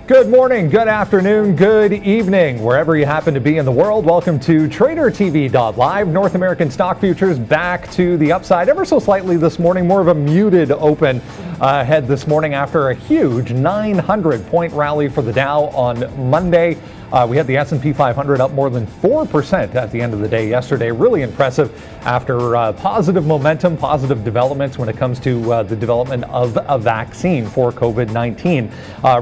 Good morning, good afternoon, good evening, wherever you happen to be in the world. Welcome to tradertv.live. North American stock futures back to the upside ever so slightly this morning. More of a muted open ahead this morning after a huge 900-point rally for the Dow on Monday. We had the S&P 500 up more than 4% at the end of the day yesterday. Really impressive after positive momentum, positive developments when it comes to the development of a vaccine for COVID-19.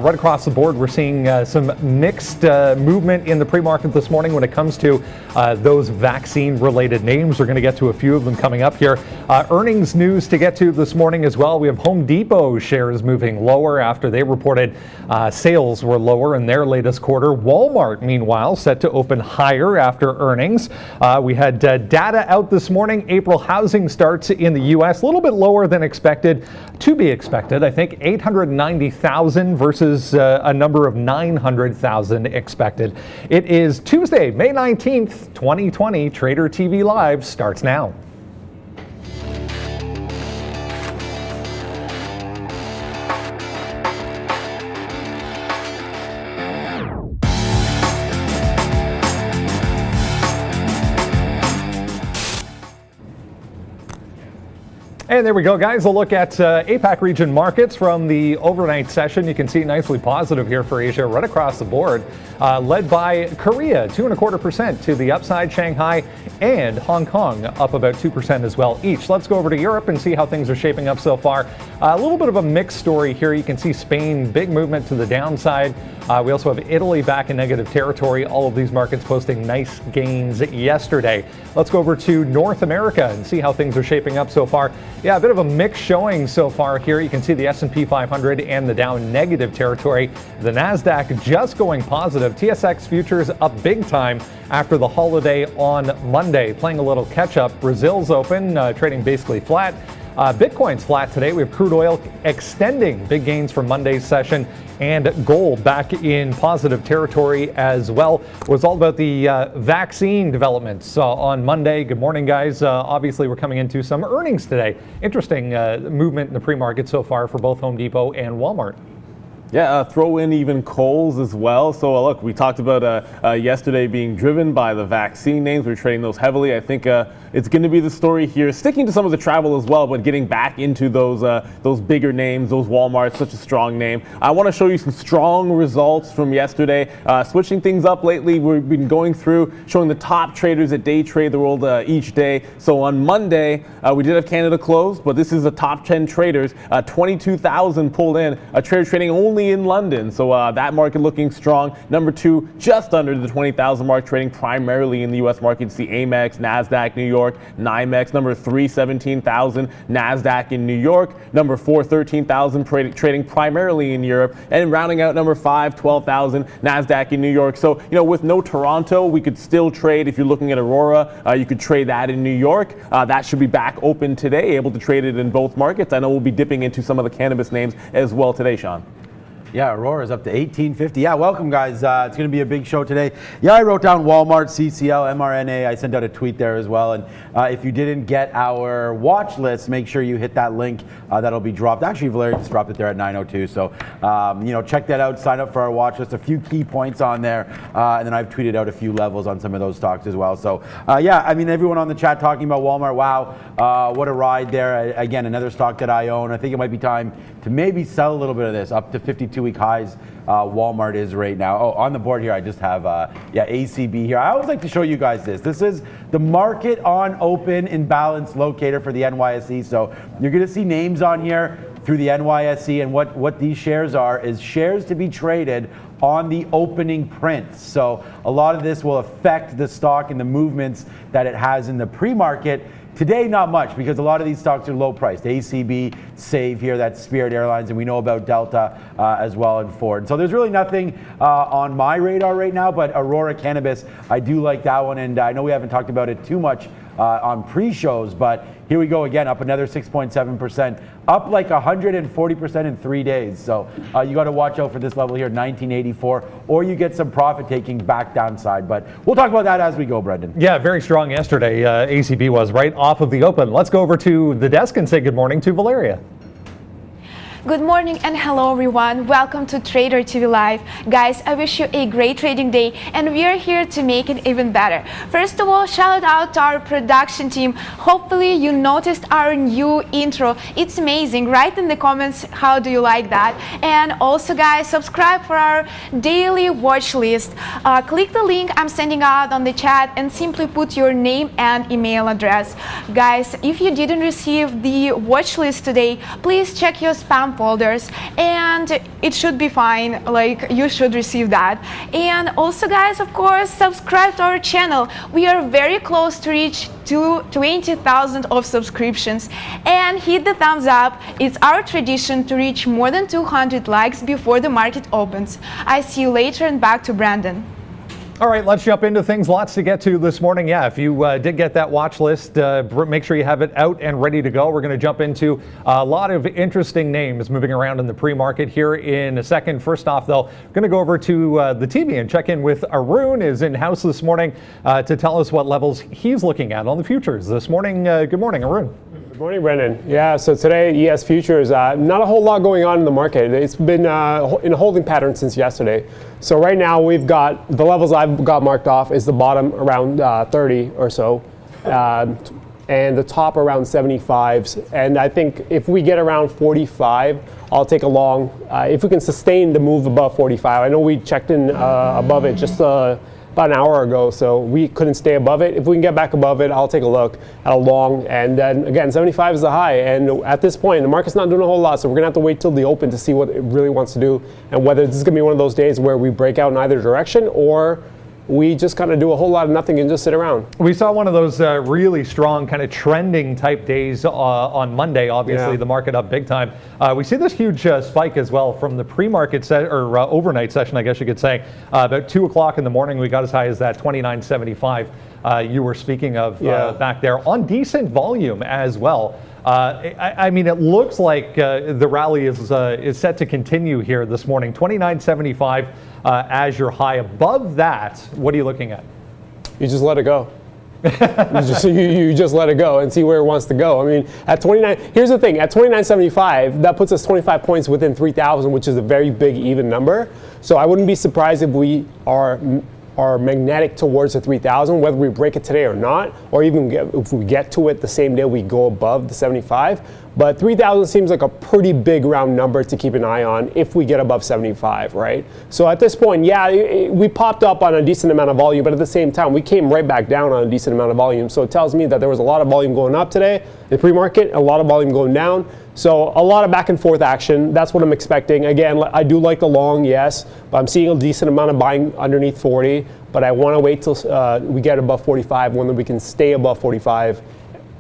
Right across the board, we're seeing some mixed movement in the pre-market this morning when it comes to those vaccine-related names. We're going to get to a few of them coming up here. Earnings news to get to this morning as well. We have Home Depot shares moving lower after they reported sales were lower in their latest quarter. Walmart, meanwhile, set to open higher after earnings. We had data out this morning. April housing starts in the U.S. a little bit lower than expected, to be expected. I think 890,000 versus a number of 900,000 expected. It is Tuesday, May 19th, 2020. Trader TV Live starts now. And there we go, guys. A look at APAC region markets from the overnight session. You can see nicely positive here for Asia right across the board, led by Korea, 2.25% to the upside. Shanghai and Hong Kong up about 2% as well each. Let's go over to Europe and see how things are shaping up so far. A little bit of a mixed story here. You can see Spain, big movement to the downside. We also have Italy back in negative territory. All of these markets posting nice gains yesterday. Let's go over to North America and see how things are shaping up so far. Yeah, a bit of a mix showing so far here. You can see the S&P 500 and the Dow negative territory. The NASDAQ just going positive. TSX futures up big time after the holiday on Monday. Playing a little catch up. Brazil's open, trading basically flat. Bitcoin's flat today. We have crude oil extending big gains from Monday's session, and gold back in positive territory as well. It was all about the vaccine developments on Monday. Good morning, guys. Obviously, we're coming into some earnings today. Interesting movement in the pre-market so far for both Home Depot and Walmart. Yeah, throw in even Kohl's as well. So look, we talked about yesterday being driven by the vaccine names. We're trading those heavily. I think it's going to be the story here, sticking to some of the travel as well, but getting back into those bigger names, those Walmarts, such a strong name. I want to show you some strong results from yesterday. Switching things up lately, we've been going through showing the top traders that day trade the world each day. So on Monday, we did have Canada closed, but this is the top 10 traders. 22,000 pulled in. A trader trading only in London, so that market looking strong. Number 2, just under the 20,000 mark, trading primarily in the U.S. market. You see Amex, NASDAQ, New York, NYMEX. Number 3, 17,000, NASDAQ in New York. Number 4, 13,000, trading primarily in Europe. And rounding out number 5, 12,000, NASDAQ in New York. So, you know, with no Toronto, we could still trade. If you're looking at Aurora, you could trade that in New York. That should be back open today, able to trade it in both markets. I know we'll be dipping into some of the cannabis names as well today, Sean. Yeah, Aurora is up to 1850. Yeah, welcome, guys. It's going to be a big show today. Yeah, I wrote down Walmart, CCL, mRNA. I sent out a tweet there as well. And if you didn't get our watch list, make sure you hit that link. That'll be dropped. Actually, Valeria just dropped it there at 9:02. So, you know, check that out. Sign up for our watch list. A few key points on there. And then I've tweeted out a few levels on some of those stocks as well. So, yeah, I mean, everyone on the chat talking about Walmart. Wow, what a ride there. Again, another stock that I own. I think it might be time to maybe sell a little bit of this up to 52-week highs. Walmart is right now. Oh, on the board here, I just have ACB here. I always like to show you guys this. This is the market on open imbalance locator for the NYSE. So you're going to see names on here through the NYSE, and what these shares are is shares to be traded on the opening print. So a lot of this will affect the stock and the movements that it has in the pre-market. Today, not much, because a lot of these stocks are low priced. ACB, Save here, that's Spirit Airlines, and we know about Delta as well, and Ford. So there's really nothing on my radar right now, but Aurora Cannabis, I do like that one, and I know we haven't talked about it too much on pre-shows, but here we go again, up another 6.7%, up like 140% in 3 days. So you got to watch out for this level here, 1984, or you get some profit taking back downside. But we'll talk about that as we go, Brendan. Yeah, very strong yesterday. ACB was right off of the open. Let's go over to the desk and say good morning to Valeria. Good morning and hello everyone. Welcome to Trader TV Live. Guys, I wish you a great trading day and we are here to make it even better. First of all, shout out to our production team. Hopefully you noticed our new intro. It's amazing. Write in the comments how do you like that. And also guys, subscribe for our daily watch list. Click the link I'm sending out on the chat and simply put your name and email address. Guys, if you didn't receive the watch list today, please check your spam folders and it should be fine, like you should receive that. And also guys, of course, subscribe to our channel. We are very close to reach to 20,000 of subscriptions, and hit the thumbs up. It's our tradition to reach more than 200 likes before the market opens. I see you later, and back to Brandon. All right, let's jump into things. Lots to get to this morning. Yeah, if you did get that watch list, make sure you have it out and ready to go. We're going to jump into a lot of interesting names moving around in the pre-market here in a second. First off, though, we're going to go over to the TV and check in with Arun, is in house this morning to tell us what levels he's looking at on the futures this morning. Good morning, Arun. Good morning, Brendan. Yeah, so today, ES futures, not a whole lot going on in the market. It's been in a holding pattern since yesterday. So right now we've got, the levels I've got marked off is the bottom around 30 or so, and the top around 75s. And I think if we get around 45, I'll take a long, if we can sustain the move above 45. I know we checked in above it just about an hour ago, so we couldn't stay above it. If we can get back above it, I'll take a look at a long, and then again, 75 is the high, and at this point, the market's not doing a whole lot, so we're gonna have to wait till the open to see what it really wants to do, and whether this is gonna be one of those days where we break out in either direction, or we just kind of do a whole lot of nothing and just sit around. We saw one of those really strong kind of trending type days on Monday. Obviously, the market up big time. We see this huge spike as well from the pre-market overnight session, I guess you could say. About 2 o'clock in the morning, we got as high as that 29.75 you were speaking of back there on decent volume as well. I mean, it looks like the rally is set to continue here this morning. 29.75 as your high. Above that, what are you looking at? You just let it go. you just let it go and see where it wants to go. I mean, at 29, here's the thing, at 29.75, that puts us 25 points within 3,000, which is a very big even number. So I wouldn't be surprised if we are magnetic towards the 3,000, whether we break it today or not, or even if we get to it the same day we go above the 75. But 3,000 seems like a pretty big round number to keep an eye on if we get above 75, right? So at this point, yeah, we popped up on a decent amount of volume, but at the same time, we came right back down on a decent amount of volume. So it tells me that there was a lot of volume going up today in the pre-market, a lot of volume going down. So a lot of back and forth action. That's what I'm expecting. Again, I do like the long, yes, but I'm seeing a decent amount of buying underneath 40, but I want to wait till we get above 45, when we can stay above 45.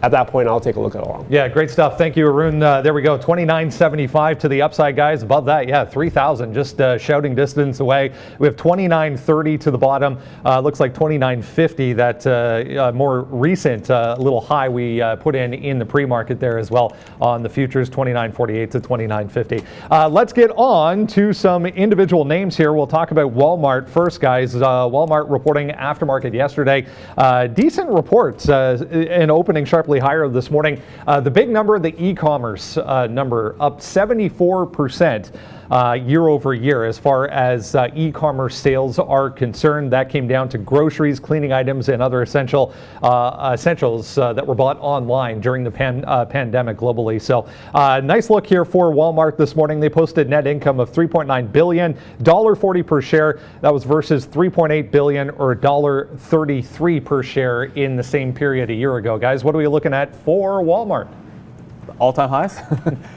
At that point, I'll take a look at it along. Yeah, great stuff. Thank you, Arun. There we go. 29.75 to the upside, guys. Above that, yeah, 3,000, just shouting distance away. We have 29.30 to the bottom. Looks like 29.50, that more recent little high we put in the pre-market there as well on the futures, 29.48 to 29.50. Let's get on to some individual names here. We'll talk about Walmart first, guys. Walmart reporting aftermarket yesterday. Decent reports, and opening sharply higher this morning. The big number, the e-commerce number, up 74% year over year as far as e-commerce sales are concerned. That came down to groceries, cleaning items, and other essentials that were bought online during the pandemic globally. So nice look here for Walmart this morning. They posted net income of $3.9 billion, $1.40 per share. That was versus $3.8 billion or $1.33 per share in the same period a year ago. Guys, what are we looking at for Walmart? All-time highs?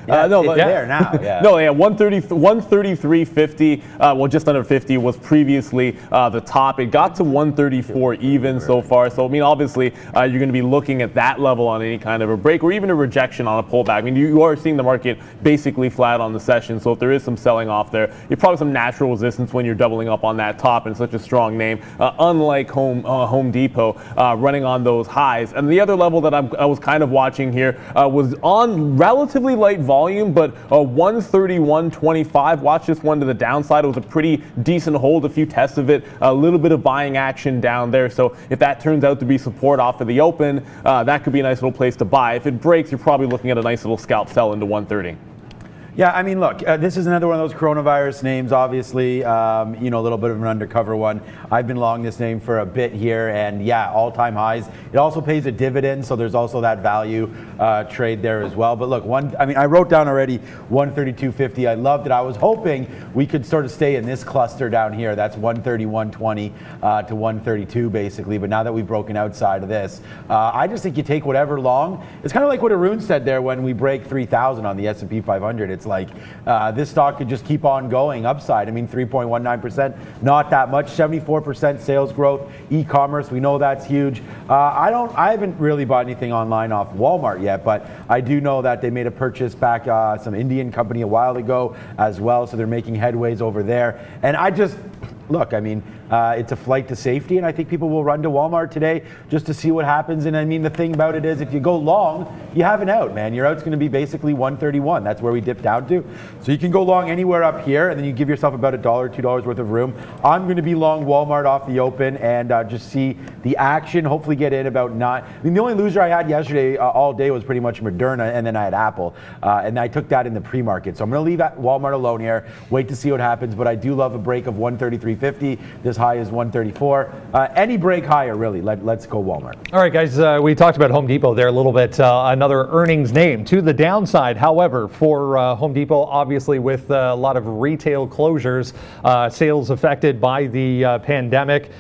There now. Yeah. No, yeah, 133.50. Well, just under 50 was previously the top. It got to 134 even so far. So I mean, obviously, you're going to be looking at that level on any kind of a break or even a rejection on a pullback. I mean, you are seeing the market basically flat on the session. So if there is some selling off there, you're probably some natural resistance when you're doubling up on that top and such a strong name, unlike Home Depot running on those highs. And the other level that I was kind of watching here was on relatively light volume, but 131.25. Watch this one to the downside. It was a pretty decent hold, a few tests of it, a little bit of buying action down there. So if that turns out to be support off of the open, that could be a nice little place to buy. If it breaks, you're probably looking at a nice little scalp sell into 130. Yeah, I mean, look, this is another one of those coronavirus names, obviously, a little bit of an undercover one. I've been long this name for a bit here, and yeah, all-time highs. It also pays a dividend, so there's also that value trade there as well. But look, I wrote down already 132.50. I loved it. I was hoping we could sort of stay in this cluster down here. That's 131.20 to 132, basically. But now that we've broken outside of this, I just think you take whatever long. It's kind of like what Arun said there when we break 3,000 on the S&P 500. It's like this stock could just keep on going upside. I mean, 3.19%, not that much. 74% sales growth. E-commerce, we know that's huge. I haven't really bought anything online off Walmart yet, but I do know that they made a purchase back some Indian company a while ago as well, so they're making headways over there. And look, I mean, it's a flight to safety, and I think people will run to Walmart today just to see what happens. And I mean, the thing about it is, if you go long, you have an out, man. Your out's going to be basically 131. That's where we dip down to. So you can go long anywhere up here, and then you give yourself about $1, $2 worth of room. I'm going to be long Walmart off the open and just see the action. Hopefully get in about 9. I mean, the only loser I had yesterday all day was pretty much Moderna, and then I had Apple, and I took that in the pre-market. So I'm going to leave Walmart alone here. Wait to see what happens, but I do love a break of 133.50. This high is 134. Any break higher, really. Let's go Walmart. All right, guys, we talked about Home Depot there a little bit. Another earnings name to the downside. However, for Home Depot, obviously with a lot of retail closures, sales affected by the pandemic,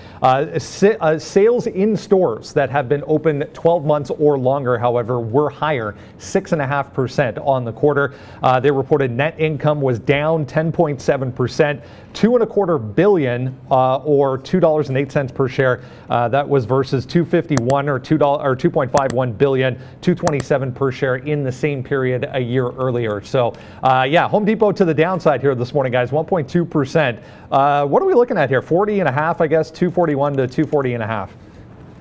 sales in stores that have been open 12 months or longer, however, were higher, 6.5% on the quarter. They reported net income was down 10.7%, $2.25 billion or $2.08 per share. That was versus $2.51 or $2.51 billion, $2.27 per share in the same period a year earlier. So yeah, Home Depot to the downside here this morning, guys, 1.2%. What are we looking at here? 40 and a half, I guess, 241 to 240 and a half.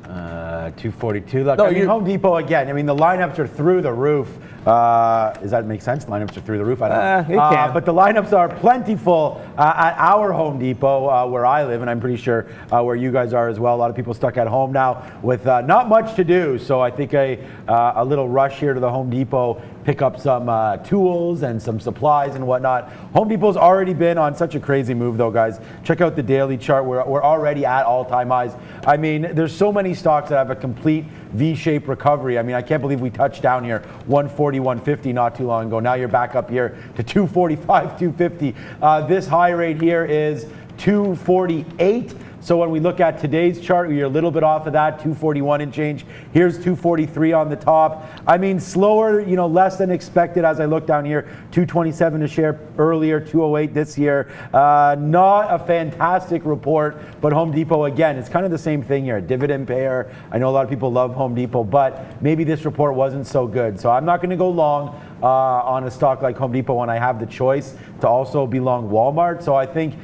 242. Look, Home Depot again. I mean, the lineups are through the roof. Does that make sense? Lineups are through the roof. I don't know. It can. But the lineups are plentiful at our Home Depot where I live, and I'm pretty sure where you guys are as well. A lot of people stuck at home now with not much to do. So I think a little rush here to the Home Depot, pick up some tools and some supplies and whatnot. Home Depot's already been on such a crazy move, though, guys. Check out the daily chart. We're already at all-time highs. I mean, there's so many stocks that have a complete V-shaped recovery. I mean, I can't believe we touched down here 140, 150 not too long ago. Now you're back up here to 245, 250. This high rate here is 248. So when we look at today's chart, we're a little bit off of that, 241 and change. Here's 243 on the top. I mean, slower, less than expected as I look down here. 227 a share earlier, 208 this year. Not a fantastic report, but Home Depot, again, it's kind of the same thing here. A dividend payer. I know a lot of people love Home Depot, but maybe this report wasn't so good. So I'm not going to go long on a stock like Home Depot when I have the choice to also be long Walmart. So I think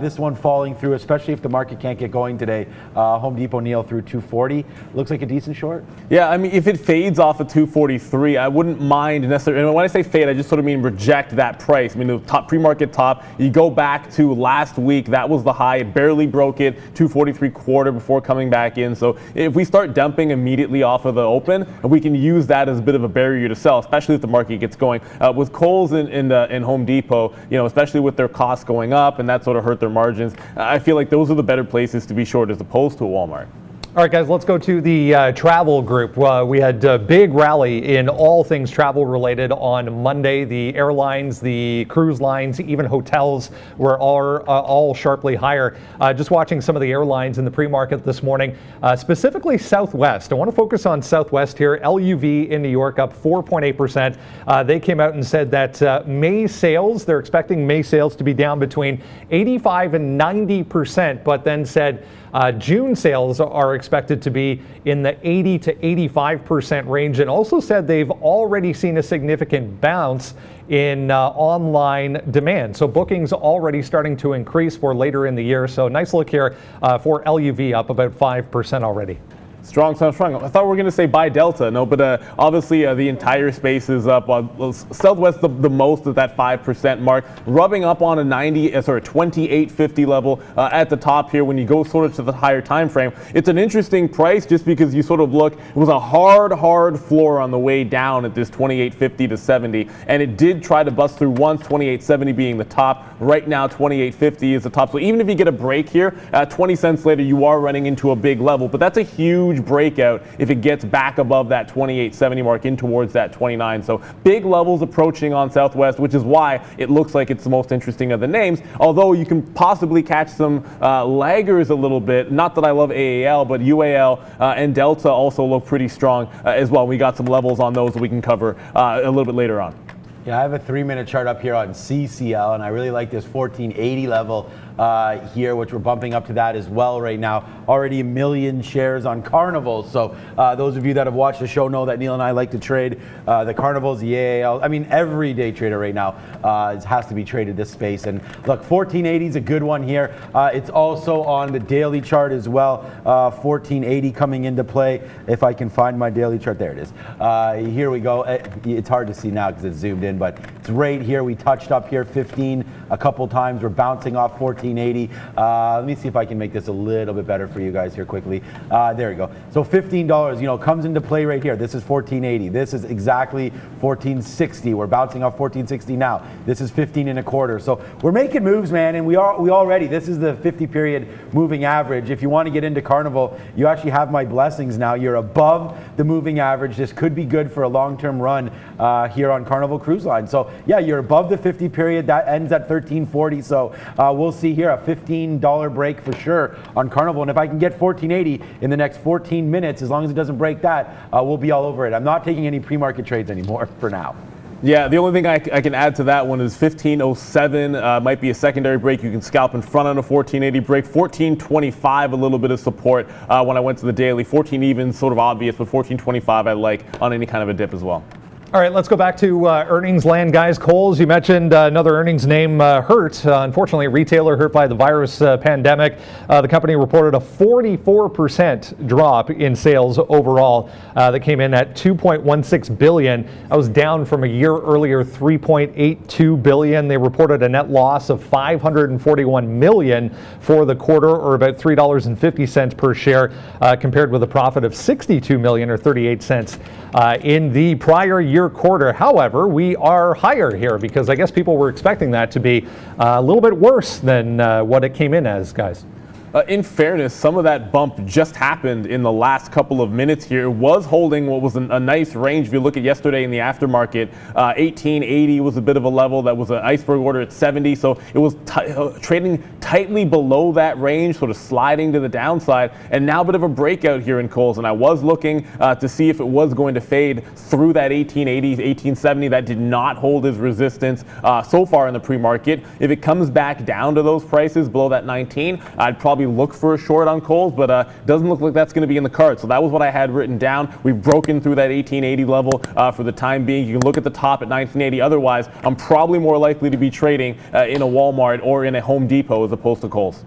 this one falling through, especially if the market can't get going today. Home Depot Neil through 240. Looks like a decent short. Yeah, I mean, if it fades off of 243, I wouldn't mind necessarily. And when I say fade, I just sort of mean reject that price. I mean, the top pre-market top, you go back to last week, that was the high. It barely broke it, 243 quarter before coming back in. So if we start dumping immediately off of the open, we can use that as a bit of a barrier to sell, especially if the market gets going. With Kohl's in Home Depot, especially with their costs going up, and that sort of hurt their margins, I feel like those are the better places to be short as opposed to a Walmart. All right, guys, let's go to the travel group. We had a big rally in all things travel related on Monday. The airlines, the cruise lines, even hotels were all sharply higher. Just watching some of the airlines in the pre-market this morning, specifically Southwest. I want to focus on Southwest here. LUV in New York up 4.8%. They came out and said that May sales, they're expecting May sales to be down between 85 and 90%, but then said June sales are expected to be in the 80 to 85% range, and also said they've already seen a significant bounce in online demand. So bookings already starting to increase for later in the year. So nice look here for LUV, up about 5% already. Strong. I thought we were going to say buy Delta. No, but obviously the entire space is up. Southwest the most at that 5% mark, rubbing up on a 28.50 level at the top here. When you go sort of to the higher time frame, it's an interesting price just because you sort of look. It was a hard floor on the way down at this 28.50 to 70, and it did try to bust through once. 28.70 being the top. Right now, 28.50 is the top. So even if you get a break here, 20 cents later, you are running into a big level. But that's a huge breakout if it gets back above that 28.70 mark in towards that 29. So big levels approaching on Southwest, which is why it looks like it's the most interesting of the names. Although you can possibly catch some laggers a little bit. Not that I love AAL, but UAL and Delta also look pretty strong as well. We got some levels on those that we can cover a little bit later on. Yeah, I have a 3-minute chart up here on CCL, and I really like this 1480 level here, which we're bumping up to that as well right now. Already 1 million shares on Carnivals. So those of you that have watched the show know that Neil and I like to trade the Carnivals, the AAL. I mean, every day trader right now has to be traded this space. And look, 1480 is a good one here. It's also on the daily chart as well. 1480 coming into play. If I can find my daily chart, there it is. Here we go. It's hard to see now because it's zoomed in, but it's right here. We touched up here 15 a couple times. We're bouncing off 1480. Let me see if I can make this a little bit better for you guys here quickly. There we go. So $15, comes into play right here. This is 1480. This is exactly 1460. We're bouncing off 1460 now. This is 15 and a quarter. So we're making moves, man, and we already. This is the 50-period moving average. If you want to get into Carnival, you actually have my blessings now. You're above the moving average. This could be good for a long-term run here on Carnival Cruise Line. So yeah, you're above the 50 period. That ends at 1340. So we'll see here a $15 break for sure on Carnival. And if I can get 1480 in the next 14 minutes, as long as it doesn't break that, we'll be all over it. I'm not taking any pre-market trades anymore for now. Yeah, the only thing I can add to that one is 1507 might be a secondary break. You can scalp in front on a 1480 break. 1425, a little bit of support when I went to the daily. 14 even sort of obvious, but 1425 I like on any kind of a dip as well. All right, let's go back to earnings land, guys. Coles, you mentioned another earnings name hurt. Unfortunately, a retailer hurt by the virus pandemic. The company reported a 44% drop in sales overall. That came in at $2.16 billion. That was down from a year earlier, $3.82 billion. They reported a net loss of $541 million for the quarter, or about $3.50 per share, compared with a profit of $62 million, or 38 cents in the prior year quarter. However, we are higher here because I guess people were expecting that to be a little bit worse than what it came in as, guys. In fairness, some of that bump just happened in the last couple of minutes here. It was holding what was a nice range. If you look at yesterday in the aftermarket, 1880 was a bit of a level. That was an iceberg order at 70. So it was trading tightly below that range, sort of sliding to the downside. And now a bit of a breakout here in Coles. And I was looking to see if it was going to fade through that 1880s, 1870. That did not hold as resistance so far in the pre-market. If it comes back down to those prices below that 19, I'd probably look for a short on Coles, but doesn't look like that's going to be in the cards. So that was what I had written down. We've broken through that 1880 level for the time being. You can look at the top at 1980. Otherwise, I'm probably more likely to be trading in a Walmart or in a Home Depot as opposed to Coles.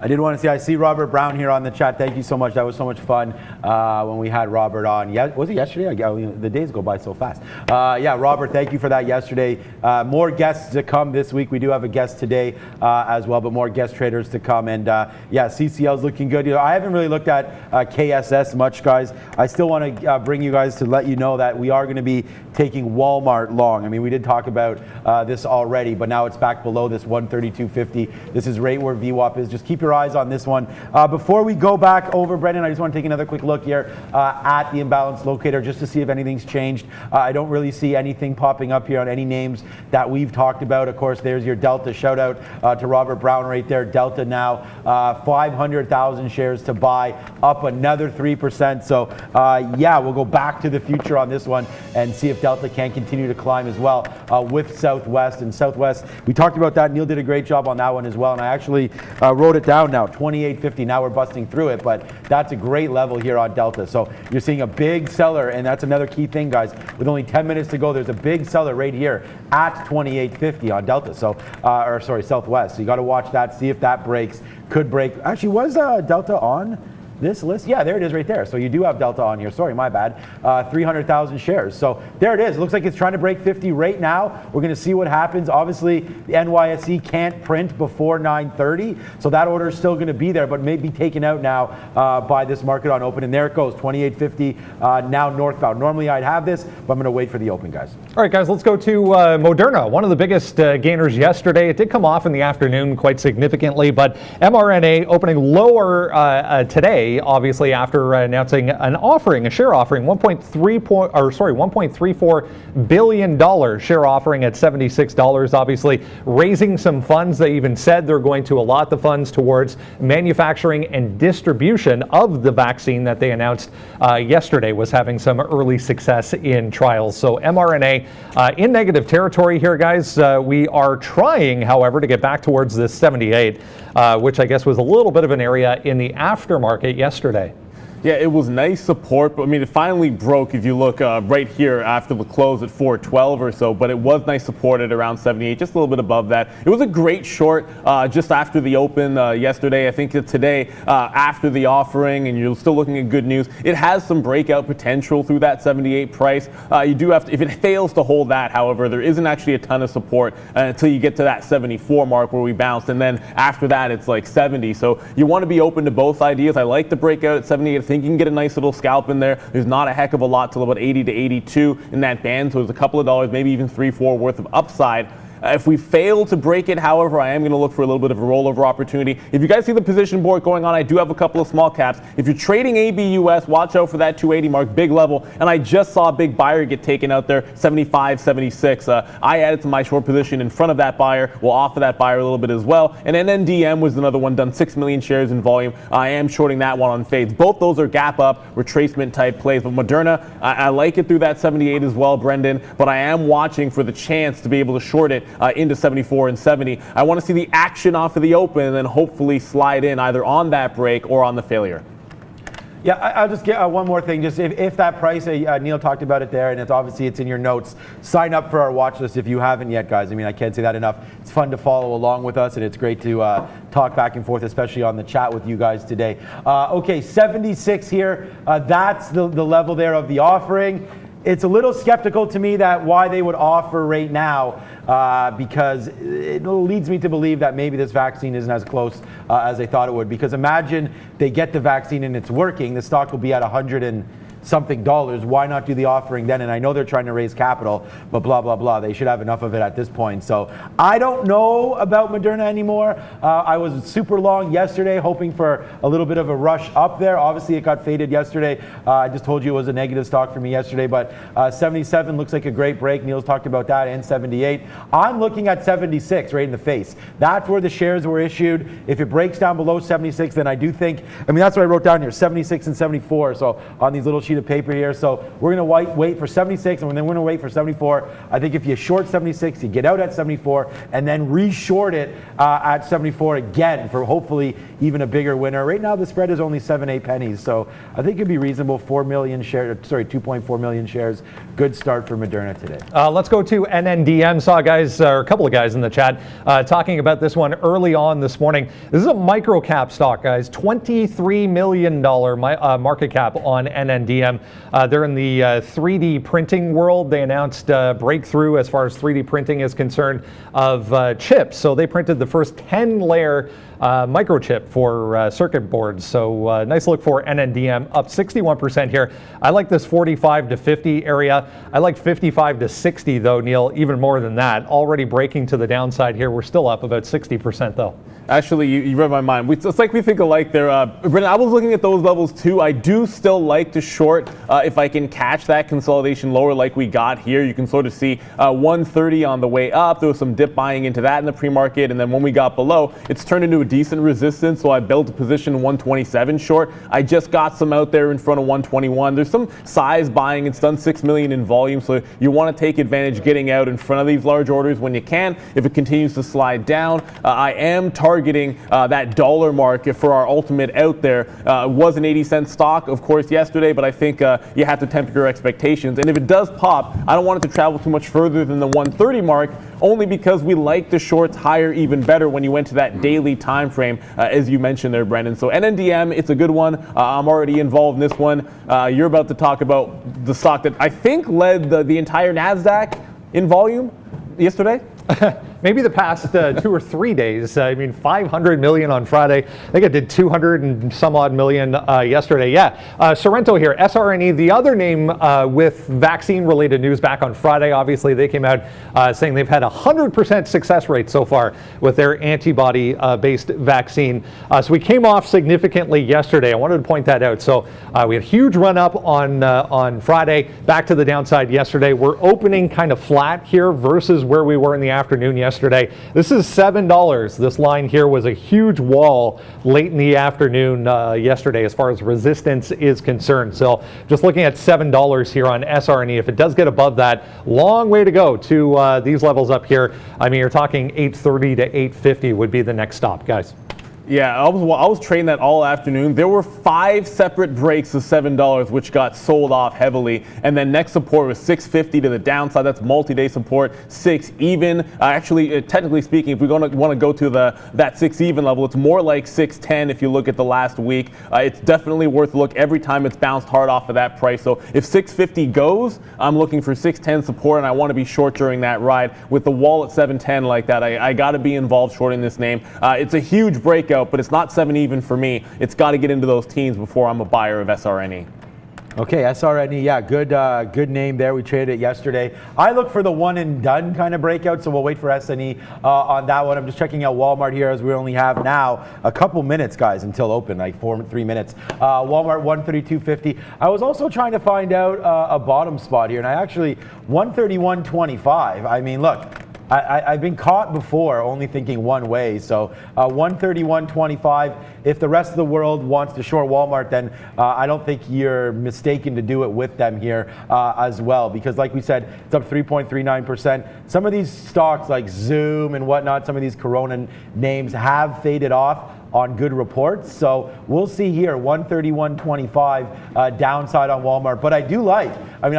I did want to I see Robert Brown here on the chat. Thank you so much. That was so much fun when we had Robert on. Yeah, was it yesterday? The days go by so fast. Yeah, Robert, thank you for that yesterday. More guests to come this week. We do have a guest today as well, but more guest traders to come. And yeah, CCL is looking good. I haven't really looked at KSS much, guys. I still want to bring you guys to let you know that we are going to be taking Walmart long. I mean, we did talk about this already, but now it's back below this 132.50. This is right where VWAP is. Just keep your eyes on this one. Before we go back over, Brendan, I just want to take another quick look here at the imbalance locator just to see if anything's changed. I don't really see anything popping up here on any names that we've talked about. Of course, there's your Delta. Shout out to Robert Brown right there. Delta now 500,000 shares to buy, up another 3%. So yeah, we'll go back to the future on this one and see if Delta can continue to climb as well with Southwest. And Southwest, we talked about that. Neil did a great job on that one as well. And I actually wrote it down now, 28.50. Now we're busting through it, but that's a great level here on Delta. So you're seeing a big seller, and that's another key thing, guys. With only 10 minutes to go, there's a big seller right here at 28.50 on Delta. So, or sorry, Southwest. So you got to watch that, see if that breaks. Could break. Actually, was Delta on? this list? Yeah, there it is right there. So you do have Delta on here. Sorry, my bad. 300,000 shares. So there it is. It looks like it's trying to break 50 right now. We're going to see what happens. Obviously, the NYSE can't print before 9:30, so that order is still going to be there, but may be taken out now by this market on open. And there it goes, 28.50 now northbound. Normally I'd have this, but I'm going to wait for the open, guys. All right, guys, let's go to Moderna, one of the biggest gainers yesterday. It did come off in the afternoon quite significantly, but mRNA opening lower today, obviously after announcing an offering, a share offering, $1.34 billion share offering at $76, obviously raising some funds. They even said they're going to allot the funds towards manufacturing and distribution of the vaccine that they announced yesterday was having some early success in trials. So mRNA in negative territory here, guys. We are trying, however, to get back towards this 78, which I guess was a little bit of an area in the aftermarket yesterday. Yeah, it was nice support, but I mean, it finally broke if you look right here after the close at 412 or so, but it was nice support at around 78, just a little bit above that. It was a great short just after the open yesterday. I think that today, after the offering, and you're still looking at good news, it has some breakout potential through that 78 price. You do have to, if it fails to hold that, however, there isn't actually a ton of support until you get to that 74 mark where we bounced, and then after that, it's like 70. So you want to be open to both ideas. I like the breakout at 78. I think you can get a nice little scalp in there. There's not a heck of a lot till about 80 to 82 in that band, so there's a couple of dollars, maybe even 3-4 worth of upside. If we fail to break it, however, I am going to look for a little bit of a rollover opportunity. If you guys see the position board going on, I do have a couple of small caps. If you're trading ABUS, watch out for that 280 mark, big level. And I just saw a big buyer get taken out there, 75, 76. I added to my short position in front of that buyer. We'll offer that buyer a little bit as well. And NNDM was another one, done 6 million shares in volume. I am shorting that one on fades. Both those are gap up, retracement type plays. But Moderna, I like it through that 78 as well, Brendan. But I am watching for the chance to be able to short it into 74 and 70. I want to see the action off of the open and then hopefully slide in either on that break or on the failure. Yeah, I'll just get one more thing. Just if that price, Neil talked about it there, and it's in your notes. Sign up for our watch list if you haven't yet, guys. I mean, I can't say that enough. It's fun to follow along with us, and it's great to talk back and forth, especially on the chat with you guys today. Okay, 76 here. That's the level there of the offering. It's a little skeptical to me that why they would offer right now, because it leads me to believe that maybe this vaccine isn't as close as they thought it would. Because imagine they get the vaccine and it's working, the stock will be at $100 and something dollars. Why not do the offering then? And I know they're trying to raise capital, but blah, blah, blah. They should have enough of it at this point. So I don't know about Moderna anymore. I was super long yesterday, hoping for a little bit of a rush up there. Obviously, it got faded yesterday. I just told you it was a negative stock for me yesterday, but 77 looks like a great break. Neil's talked about that, and 78. I'm looking at 76 right in the face. That's where the shares were issued. If it breaks down below 76, then I do think, I mean, that's what I wrote down here, 76 and 74. So on these little sheet of paper here. So we're going to wait for 76, and then we're going to wait for 74. I think if you short 76, you get out at 74, and then re-short it at 74 again for hopefully even a bigger winner. Right now, the spread is only 7-8 pennies, so I think it'd be reasonable. 2.4 million shares. Good start for Moderna today. Let's go to NNDM. Saw guys, or a couple of guys in the chat, talking about this one early on this morning. This is a micro cap stock, guys. $23 million market cap on NNDM. They're in the 3D printing world. They announced breakthrough as far as 3D printing is concerned of chips. So they printed the first 10-layer microchip for circuit boards. So nice look for NNDM, up 61% here. I like this 45 to 50 area. I like 55 to 60 though, Neil, even more than that. Already breaking to the downside here. We're still up about 60% though. Actually, you read my mind. It's like we think alike there. Brendan, I was looking at those levels too. I do still like to short if I can catch that consolidation lower like we got here. You can sort of see 130 on the way up. There was some dip buying into that in the pre-market, and then when we got below, it's turned into a decent resistance, so I built a position 127 short. I just got some out there in front of 121. There's some size buying. It's done 6 million in volume, so you want to take advantage getting out in front of these large orders when you can. If it continues to slide down, I am targeting that dollar mark for our ultimate out there. Was an 80-cent stock, of course, yesterday, but I think you have to temper your expectations. And if it does pop, I don't want it to travel too much further than the 130 mark, only because we like the shorts higher even better when you went to that daily time time frame, as you mentioned there, Brendan. So NNDM, it's a good one. I'm already involved in this one. You're about to talk about the stock that I think led the entire NASDAQ in volume yesterday. Maybe the past 2 or 3 days. I mean, 500 million on Friday. I think it did 200 and some odd million yesterday. Yeah, Sorrento here, SRNE, the other name with vaccine-related news back on Friday. Obviously, they came out saying they've had a 100% success rate so far with their antibody-based vaccine. So we came off significantly yesterday. I wanted to point that out. So we had a huge run-up on Friday, back to the downside yesterday. We're opening kind of flat here versus where we were in the afternoon yesterday. This is $7. This line here was a huge wall late in the afternoon yesterday as far as resistance is concerned. So just looking at $7 here on SRNE. If it does get above that, long way to go to these levels up here. I mean, you're talking 830 to 850 would be the next stop, guys. Yeah, I was trading that all afternoon. There were 5 separate breaks of $7, which got sold off heavily. And then next support was 650 to the downside. That's multi-day support. 6 even. Actually, technically speaking, if we want to go to that 6 even level, it's more like 610 if you look at the last week. It's definitely worth a look every time it's bounced hard off of that price. So if 650 goes, I'm looking for 610 support, and I want to be short during that ride. With the wall at 710 like that, I got to be involved shorting this name. It's a huge breakout, but it's not 7 even for me. It's got to get into those teens before I'm a buyer of SRNE. Okay, SRNE, yeah, good name there. We traded it yesterday. I look for the one and done kind of breakout, so we'll wait for SNE on that one. I'm just checking out Walmart here as we only have now a couple minutes, guys, until open, like 3 minutes. Walmart 132.50. I was also trying to find out a bottom spot here, and I actually 131.25. I mean, look. I've been caught before only thinking one way, so 131.25. If the rest of the world wants to short Walmart, then I don't think you're mistaken to do it with them here as well, because like we said, it's up 3.39%. Some of these stocks like Zoom and whatnot, some of these Corona names have faded off on good reports. So we'll see here, 131.25 downside on Walmart. But I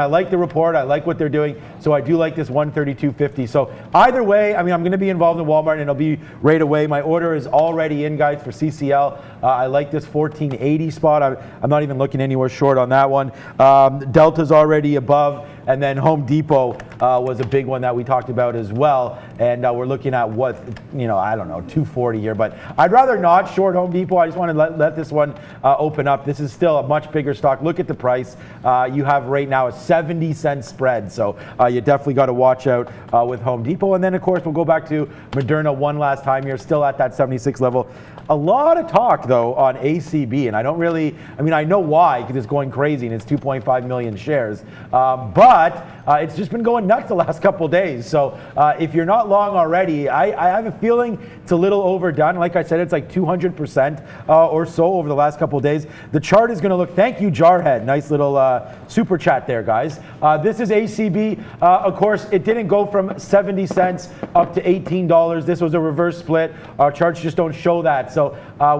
like the report. I like what they're doing. So I do like this 132.50. So either way, I mean, I'm going to be involved in Walmart, and it'll be right away. My order is already in, guys, for CCL. I like this 1480 spot. I'm not even looking anywhere short on that one. Delta's already above. And then Home Depot was a big one that we talked about as well. And we're looking at what, I don't know, 240 here. But I'd rather not short Home Depot. I just want to let this one open up. This is still a much bigger stock. Look at the price. You have right now a 70-cent spread. So you definitely got to watch out with Home Depot. And then, of course, we'll go back to Moderna one last time here, still at that 76 level. A lot of talk, though, on ACB, and I know why, because it's going crazy and it's 2.5 million shares, but it's just been going nuts the last couple of days. So if you're not long already, I have a feeling it's a little overdone. Like I said, it's like 200% or so over the last couple of days. The chart is going to look, thank you, Jarhead. Nice little super chat there, guys. This is ACB. Of course, it didn't go from 70 cents up to $18. This was a reverse split. Our charts just don't show that. So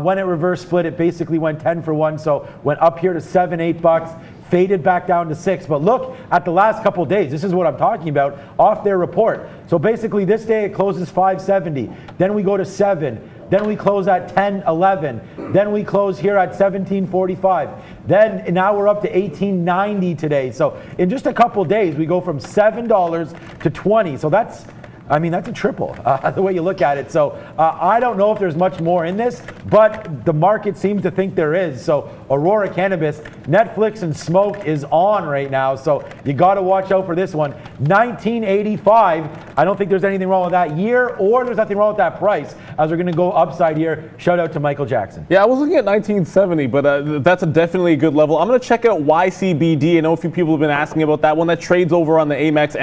when it reverse split, it basically went 10 for 1. So went up here to $7-8, faded back down to 6. But look at the last couple of days. This is what I'm talking about off their report. So basically this day it closes 570. Then we go to 7. Then we close at 10.11. Then we close here at 17.45. Then now we're up to 18.90 today. So in just a couple of days, we go from $7 to 20. So that's a triple, the way you look at it. So I don't know if there's much more in this, but the market seems to think there is. So Aurora Cannabis, Netflix and smoke is on right now. So you got to watch out for this one. 1985. I don't think there's anything wrong with that year, or there's nothing wrong with that price, as we're going to go upside here. Shout out to Michael Jackson. Yeah, I was looking at 1970, but that's definitely a good level. I'm going to check out YCBD. I know a few people have been asking about that one. That trades over on the Amex,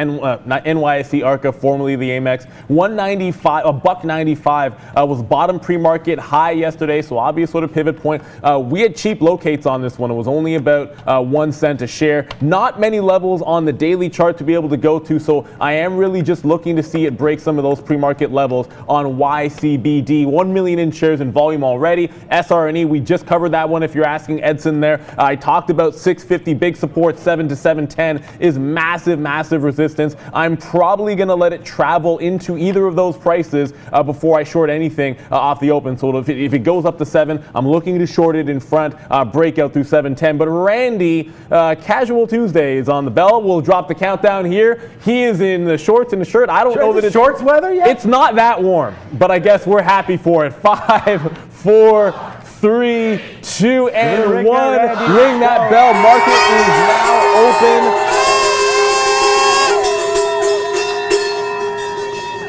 not NYSE ARCA, formerly the Amex. 195, $1.95 was bottom pre-market high yesterday, so obvious sort of pivot point. We had cheap locates on this one. It was only about 1 cent a share. Not many levels on the daily chart to be able to go to, so I am really just looking to see it break some of those pre-market levels on YCBD. 1 million in shares in volume already. SRNE, we just covered that one if you're asking Edson there. I talked about 650 big support, 7 to 710 is massive resistance. I'm probably going to let it travel travel into either of those prices before I short anything off the open. So if it goes up to 7, I'm looking to short it in front, breakout through 710. But Randy, Casual Tuesday is on the bell. We'll drop the countdown here. He is in the shorts and the shirt. I don't know that it's shorts weather yet. It's not that warm, but I guess we're happy for it. 5, 4, 3, 2, and 1. Ring that bell. Market is now open.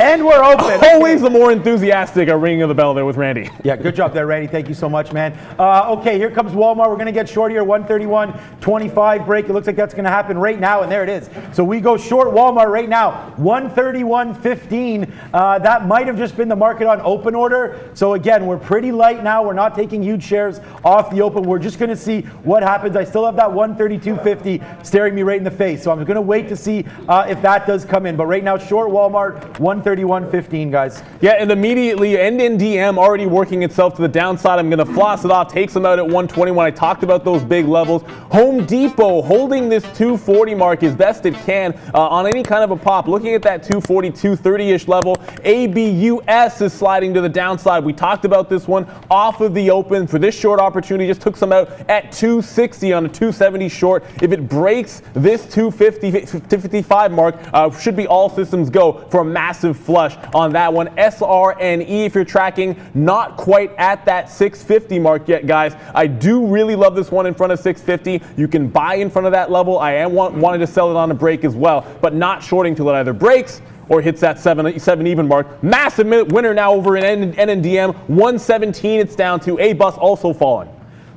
And we're open. Always the more enthusiastic ringing of the bell there with Randy. Yeah, good job there, Randy. Thank you so much, man. Okay, here comes Walmart. We're going to get short here, 131.25 break. It looks like that's going to happen right now, and there it is. So we go short Walmart right now, 131.15. That might have just been the market on open order. So again, we're pretty light now. We're not taking huge shares off the open. We're just going to see what happens. I still have that 132.50 staring me right in the face. So I'm going to wait to see if that does come in. But right now, short Walmart, 131.15, guys. Yeah, and immediately NNDM already working itself to the downside. I'm going to floss it off, takes them out at 120 when I talked about those big levels. Home Depot holding this 240 mark as best it can on any kind of a pop. Looking at that 240, 230-ish level. ABUS is sliding to the downside. We talked about this one off of the open for this short opportunity. Just took some out at 260 on a 270 short. If it breaks this 255 mark, should be all systems go for a massive flush on that one. SRNE, if you're tracking, not quite at that 650 mark yet, guys. I do really love this one in front of 650. You can buy in front of that level. I am wanting to sell it on a break as well, but not shorting till it either breaks or hits that 7 even mark. Massive winner now over in NNDM. 117 it's down to. A-Bus also falling.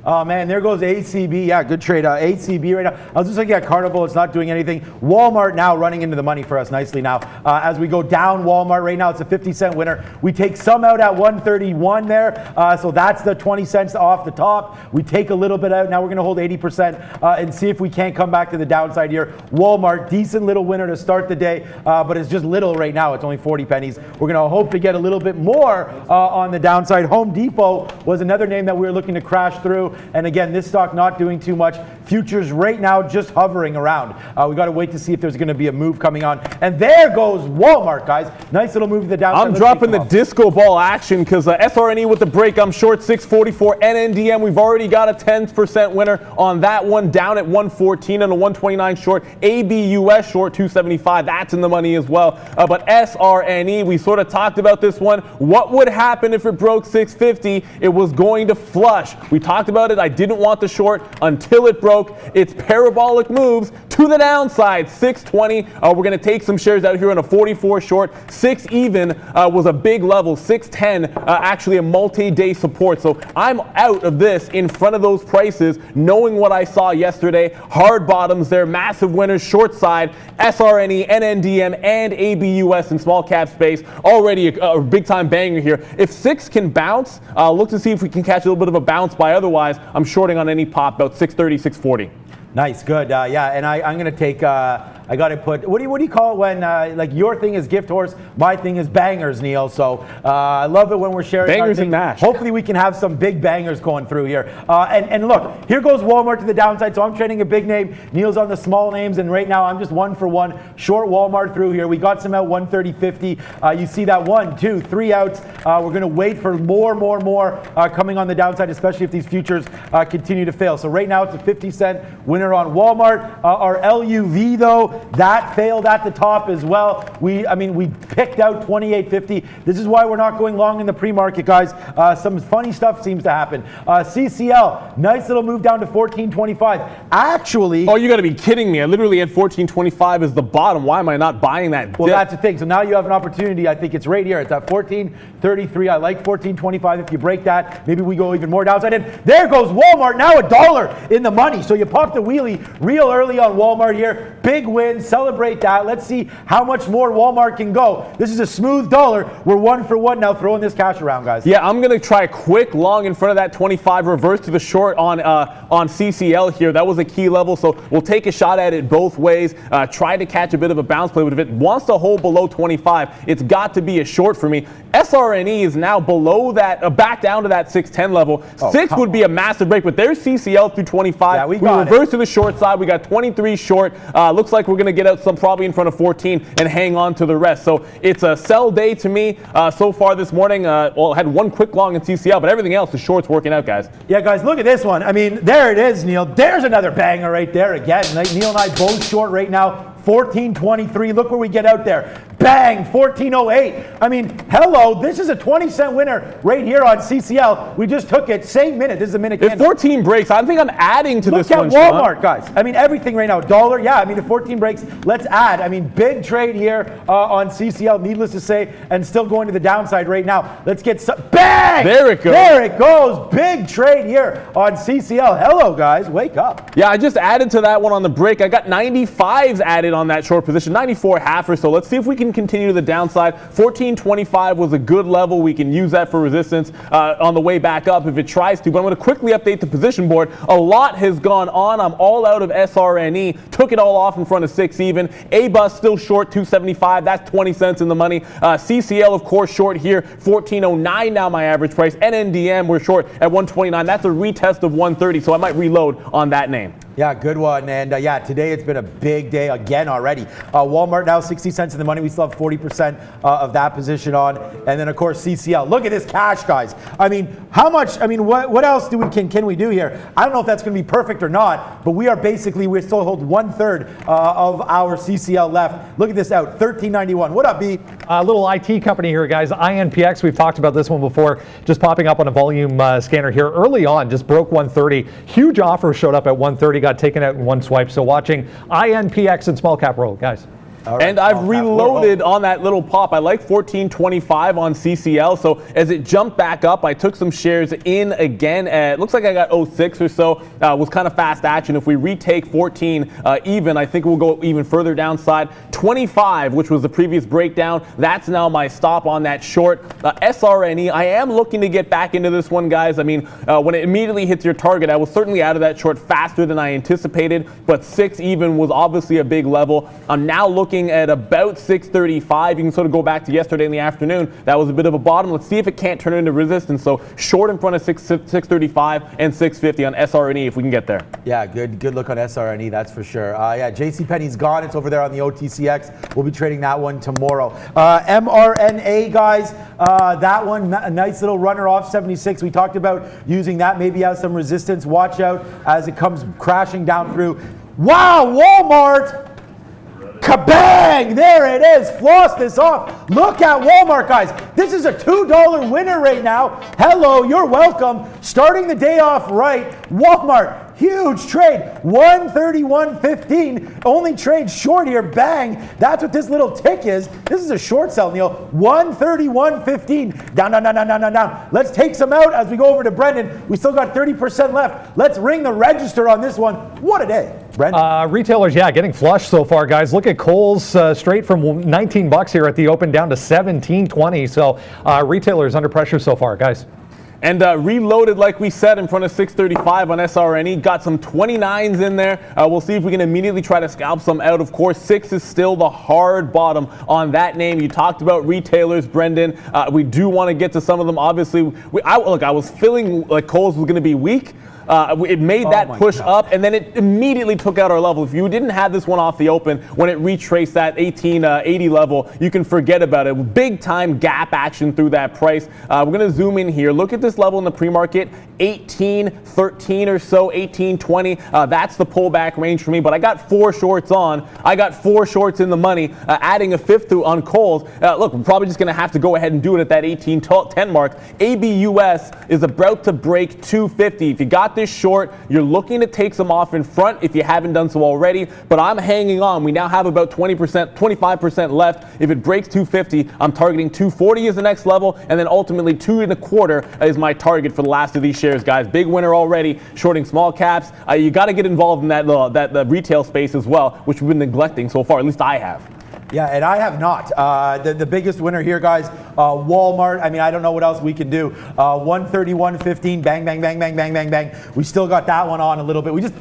Oh man, there goes ACB. Yeah, good trade. ACB right now. I was just looking at Carnival. It's not doing anything. Walmart now running into the money for us nicely now. As we go down Walmart right now, it's a 50-cent winner. We take some out at 131 there. So that's the 20 cents off the top. We take a little bit out. Now we're going to hold 80% and see if we can't come back to the downside here. Walmart, decent little winner to start the day, but it's just little right now. It's only 40 pennies. We're going to hope to get a little bit more on the downside. Home Depot was another name that we were looking to crash through. And again, this stock not doing too much. Futures right now just hovering around. We got to wait to see if there's going to be a move coming on. And there goes Walmart, guys. Nice little move to the downside. I'm dropping the disco ball action because SRNE with the break. I'm short 644. NNDM, we've already got a 10% winner on that one, down at 114 and a 129 short. ABUS short 275. That's in the money as well. But SRNE, we sort of talked about this one. What would happen if it broke 650? It was going to flush. We talked about it. I didn't want the short until it broke. It's parabolic moves to the downside. 620. We're going to take some shares out here on a 44 short. 6 even was a big level. 610 actually a multi-day support. So I'm out of this in front of those prices, knowing what I saw yesterday. Hard bottoms there, massive winners, short side. SRNE, NNDM, and ABUS in small cap space. Already a big time banger here. If 6 can bounce, look to see if we can catch a little bit of a bounce by. Otherwise, I'm shorting on any pop about 630, 640. Nice, good. Yeah, and I'm going to take, I got to put, what do you call it when, like your thing is gift horse, my thing is bangers, Neil. So I love it when we're sharing. Bangers and mash. Hopefully we can have some big bangers going through here. And look, here goes Walmart to the downside. So I'm trading a big name. Neil's on the small names. And right now I'm just 1 for 1. Short Walmart through here. We got some out 130.50. You see that 1, 2, 3 outs. We're going to wait for more coming on the downside, especially if these futures continue to fail. So right now it's a 50-cent winner on Walmart. Our LUV though, that failed at the top as well. We picked out 28.50. This is why we're not going long in the pre-market, guys. Some funny stuff seems to happen. CCL, nice little move down to 14.25. Actually, oh, you got to be kidding me! I literally had 14.25 as the bottom. Why am I not buying that? Well, that's the thing. So now you have an opportunity. I think it's right here. It's at 14.33. I like 14.25. If you break that, maybe we go even more downside. And there goes Walmart. Now $1 in the money. So you pop the wheelie real early on Walmart here. Big win. Celebrate that. Let's see how much more Walmart can go. This is a smooth dollar. We're 1 for 1 now, throwing this cash around, guys. Yeah, I'm going to try a quick long in front of that 25, reverse to the short on CCL here. That was a key level, so we'll take a shot at it both ways. Try to catch a bit of a bounce play, but if it wants to hold below 25, it's got to be a short for me. SRNE is now below that, back down to that 610 level. 6 would be a massive break, but there's CCL through 25. Yeah, we reverse to the short side. We got 23 short. Looks like we're we're going to get out some probably in front of 14 and hang on to the rest. So it's a sell day to me so far this morning. Well, I had one quick long in CCL, but everything else is shorts working out, guys. Yeah, guys, look at this one. I mean, there it is, Neil. There's another banger right there again. Neil and I both short right now. 14.23. Look where we get out there. Bang, 14.08. I mean, hello, this is a 20-cent winner right here on CCL. We just took it, same minute. This is a minute candle. If 14 breaks, I think I'm adding to this one, Look at Walmart, guys. I mean, everything right now. Dollar, yeah, I mean, if 14 breaks, let's add. I mean, big trade here on CCL, needless to say, and still going to the downside right now. Let's get some, bang! There it goes. There it goes. Big trade here on CCL. Hello, guys. Wake up. Yeah, I just added to that one on the break. I got 95s added on that short position, 94 half or so. Let's see if we can continue to the downside. 14.25 was a good level. We can use that for resistance on the way back up if it tries to. But I'm going to quickly update the position board. A lot has gone on. I'm all out of SRNE. Took it all off in front of 6 even. A-Bus still short 275. That's 20 cents in the money. CCL, of course, short here. 14.09 now my average price. NNDM, we're short at 129. That's a retest of 130, so I might reload on that name. Yeah, good one. And yeah, today it's been a big day again already. Walmart now 60 cents in the money. We still have 40% of that position on. And then, of course, CCL. Look at this cash, guys. I mean, how much? I mean, what else can we do here? I don't know if that's going to be perfect or not, but we still hold 1/3 of our CCL left. Look at this out, 13.91. What up, B? A little IT company here, guys. INPX, we've talked about this one before, just popping up on a volume scanner here early on, just broke 130. Huge offer showed up at 130, got taken out in one swipe. So watching INPX and small cap roll, guys. Right, and I've reloaded on that little pop. I like 14.25 on CCL. So as it jumped back up, I took some shares in again. It looks like I got 06 or so. Was kind of fast action. If we retake 14 even, I think we'll go even further downside. 25, which was the previous breakdown. That's now my stop on that short. SRNE, I am looking to get back into this one, guys. I mean, when it immediately hits your target, I was certainly out of that short faster than I anticipated. But 6 even was obviously a big level. I'm now looking at about 635. You can sort of go back to yesterday in the afternoon. That was a bit of a bottom. Let's see if it can't turn into resistance. So short in front of 635 and 650 on SRNE if we can get there. Yeah, good look on SRNE, that's for sure. Yeah, JCPenney's gone. It's over there on the OTCX. We'll be trading that one tomorrow. MRNA, guys, that one, a nice little runner off 76. We talked about using that maybe as some resistance. Watch out as it comes crashing down through. Wow, Walmart! Kabang! There it is. Floss this off. Look at Walmart, guys. This is a $2 winner right now. Hello, you're welcome. Starting the day off right. Walmart. Huge trade, 131.15. Only trade short here, bang. That's what this little tick is. This is a short sell, Neil. 131.15. Down. Let's take some out as we go over to Brendan. We still got 30% left. Let's ring the register on this one. What a day. Brendan? Retailers, yeah, getting flushed so far, guys. Look at Kohl's straight from 19 bucks here at the open down to 17.20. So retailers under pressure so far, guys. And reloaded, like we said, in front of 635 on SRNE. Got some 29s in there. We'll see if we can immediately try to scalp some out. Of course, 6 is still the hard bottom on that name. You talked about retailers, Brendan. We do want to get to some of them. Obviously, I was feeling like Kohl's was going to be weak. It made that push up, and then it immediately took out our level. If you didn't have this one off the open, when it retraced that 1880 level, you can forget about it. Big time gap action through that price. We're going to zoom in here. Look at this level in the pre-market, 1813 or so, 1820. That's the pullback range for me, but I got 4 shorts on. I got 4 shorts in the money, adding a 5th to on Kohl's. Look, we're probably just going to have to go ahead and do it at that 1810 mark. ABUS is about to break 250. If you got this short, you're looking to take some off in front if you haven't done so already, but I'm hanging on. We now have about 20%, 25% left. If it breaks 250, I'm targeting 240 as the next level, and then ultimately 2.25 is my target for the last of these shares, guys. Big winner already, shorting small caps. You got to get involved in that retail space as well, which we've been neglecting so far, at least I have. Yeah, and I have not. The biggest winner here, guys, Walmart. I mean, I don't know what else we can do. 131.15, bang. We still got that one on a little bit. We just,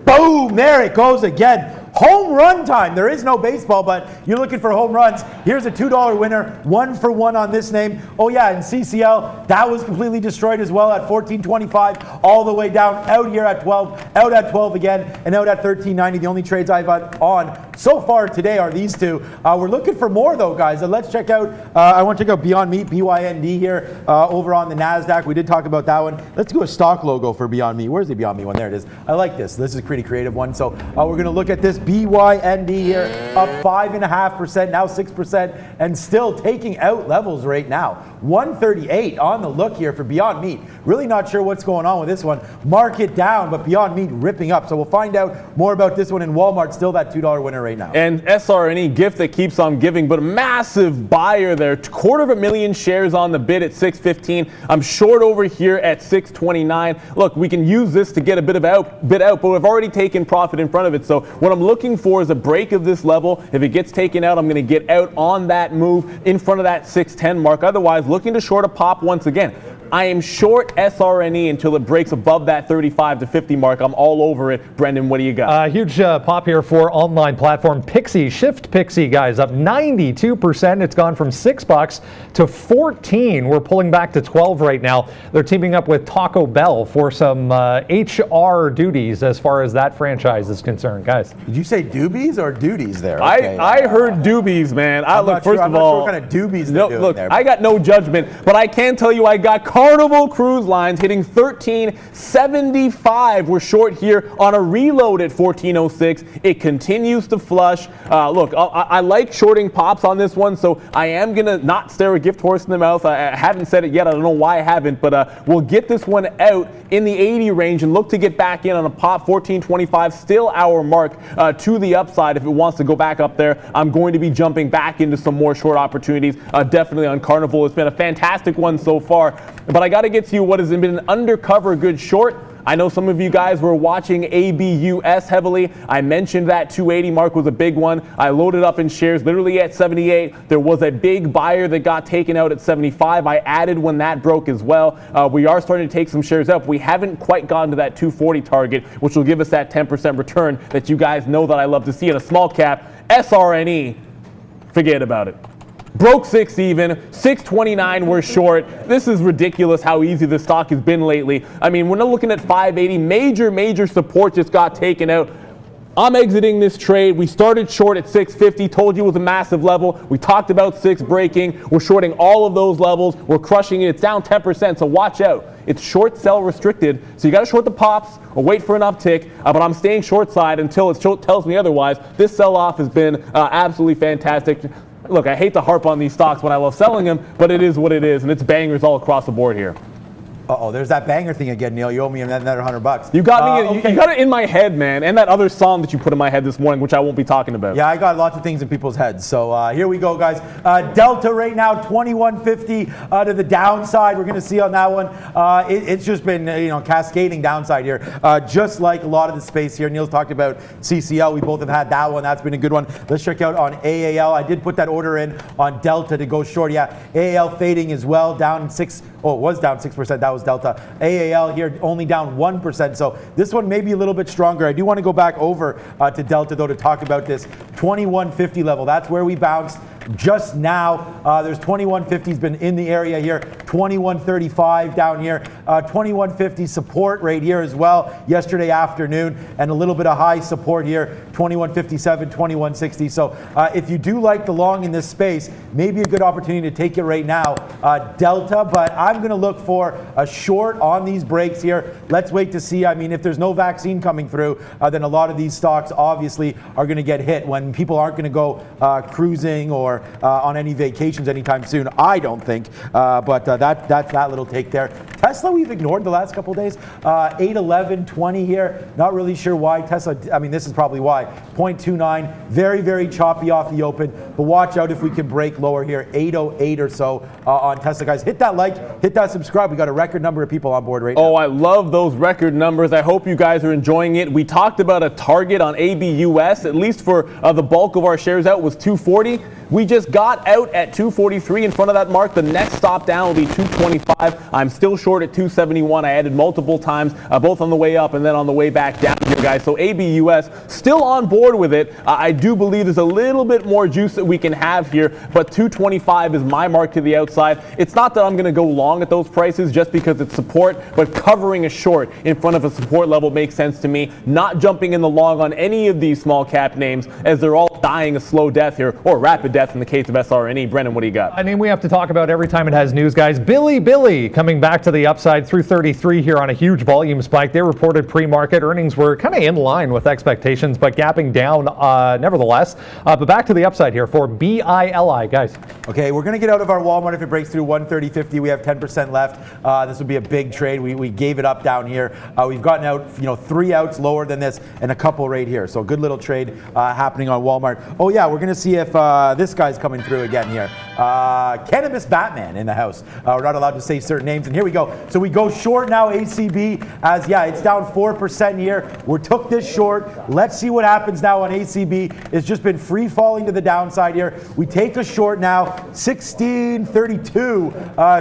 boom, there it goes again. Home run time. There is no baseball, but you're looking for home runs. Here's a $2 winner, 1 for 1 on this name. Oh yeah, and CCL, that was completely destroyed as well at 14.25, all the way down, out here at 12, out at 12 again, and out at 13.90. The only trades I've got on so far today are these two. We're looking for more though, guys. Let's check out, I want to check out Beyond Meat, BYND here, over on the NASDAQ. We did talk about that one. Let's do a stock logo for Beyond Meat. Where's the Beyond Meat one? There it is. I like this. This is a pretty creative one. So we're going to look at this BYND here, up 5.5%, now 6%, and still taking out levels right now. 138 on the look here for Beyond Meat. Really not sure what's going on with this one. Market down, but Beyond Meat ripping up. So we'll find out more about this one in Walmart. Still that $2 winner right now. And SRNE, gift that keeps on giving, but a massive buyer there. 250,000 shares on the bid at 615. I'm short over here at 629. Look, we can use this to get a bit out, but we've already taken profit in front of it. So what I'm looking for is a break of this level. If it gets taken out, I'm going to get out on that move in front of that 610 mark. Otherwise, looking to short a pop once again. I am short SRNE until it breaks above that 35 to 50 mark. I'm all over it. Brendan, what do you got? Huge pop here for online platform Pixie. Shift Pixie, guys, up 92%. It's gone from $6 to 14. We're pulling back to 12 right now. They're teaming up with Taco Bell for some HR duties as far as that franchise is concerned, guys. Did you say doobies or duties there? Okay. I heard doobies, man. I'm not sure what kind of doobies they're doing there. I got no judgment, but I can tell you I got Carnival Cruise Lines hitting 13.75. We're short here on a reload at 14.06. It continues to flush. Look, I like shorting pops on this one, so I am going to not stare a gift horse in the mouth. I haven't said it yet. I don't know why I haven't, but we'll get this one out in the 80 range and look to get back in on a pop. 14.25, still our mark to the upside. If it wants to go back up there, I'm going to be jumping back into some more short opportunities, definitely on Carnival. It's been a fantastic one so far. But I got to get to you what has been an undercover good short. I know some of you guys were watching ABUS heavily. I mentioned that 280 mark was a big one. I loaded up in shares literally at 78. There was a big buyer that got taken out at 75. I added when that broke as well. We are starting to take some shares up. We haven't quite gotten to that 240 target, which will give us that 10% return that you guys know that I love to see in a small cap. SRNE, forget about it. Broke 6 even, 629 we're short. This is ridiculous how easy the stock has been lately. I mean, we're not looking at 580. Major support just got taken out. I'm exiting this trade. We started short at 650, told you it was a massive level. We talked about 6 breaking. We're shorting all of those levels. We're crushing it. It's down 10%, so watch out. It's short sell restricted, so you got to short the pops or wait for an uptick, but I'm staying short side until it tells me otherwise. This sell-off has been absolutely fantastic. Look, I hate to harp on these stocks when I love selling them, but it is what it is, and it's bangers all across the board here. Uh-oh, there's that banger thing again, Neil. You owe me another $100. You got me. You got it in my head, man, and that other song that you put in my head this morning, which I won't be talking about. Yeah, I got lots of things in people's heads. So here we go, guys. Delta right now, 21.50 to the downside. We're going to see on that one. It's just been cascading downside here, just like a lot of the space here. Neil's talked about CCL. We both have had that one. That's been a good one. Let's check out on AAL. I did put that order in on Delta to go short. Yeah, AAL fading as well, down 6. Oh, it was down 6%. That was Delta. AAL here only down 1%. So this one may be a little bit stronger. I do want to go back over to Delta, though, to talk about this 2150 level. That's where we bounced just now. There's 2150's been in the area here. 2135 down here. 2150 support right here as well yesterday afternoon, and a little bit of high support here. 2157, 2160. So if you do like the long in this space, maybe a good opportunity to take it right now. Delta, but I'm going to look for a short on these breaks here. Let's wait to see. I mean, if there's no vaccine coming through, then a lot of these stocks obviously are going to get hit when people aren't going to go cruising or on any vacations anytime soon. I don't think, but that's that little take there. Tesla, we've ignored the last couple of days. 811.20 here. Not really sure why. Tesla, I mean, this is probably why. 0.29, very choppy off the open, but watch out if we can break lower here. 808 or so on Tesla, guys. Hit that like, hit that subscribe. We got a record number of people on board right now. Oh, I love those record numbers. I hope you guys are enjoying it. We talked about a target on ABUS, at least for the bulk of our shares out, was 240. We just got out at 243 in front of that mark. The next stop down will be 225. I'm still short at 271. I added multiple times, both on the way up and then on the way back down here. guys. So ABUS still on board with it. I do believe there's a little bit more juice that we can have here, but 225 is my mark to the outside. It's not that I'm going to go long at those prices just because it's support, but covering a short in front of a support level makes sense to me. Not jumping in the long on any of these small cap names as they're all dying a slow death here, or rapid death in the case of SRNE. Brendan, what do you got? I mean, we have to talk about every time it has news, guys. Billy coming back to the upside through 33 here on a huge volume spike. They reported pre-market earnings were kind of in line with expectations, but gapping down nevertheless. But back to the upside here for BILI, guys. Okay, we're going to get out of our Walmart if it breaks through 130.50. We have 10% left. This would be a big trade. We gave it up down here. We've gotten out, 3 outs lower than this and a couple right here. So good little trade happening on Walmart. Oh yeah, we're going to see if this guy's coming through again here. Cannabis Batman in the house. We're not allowed to say certain names, and here we go. So we go short now, ACB, as it's down 4% here. We took this short. Let's see what happens now on ACB. It's just been free falling to the downside here. We take a short now, 1632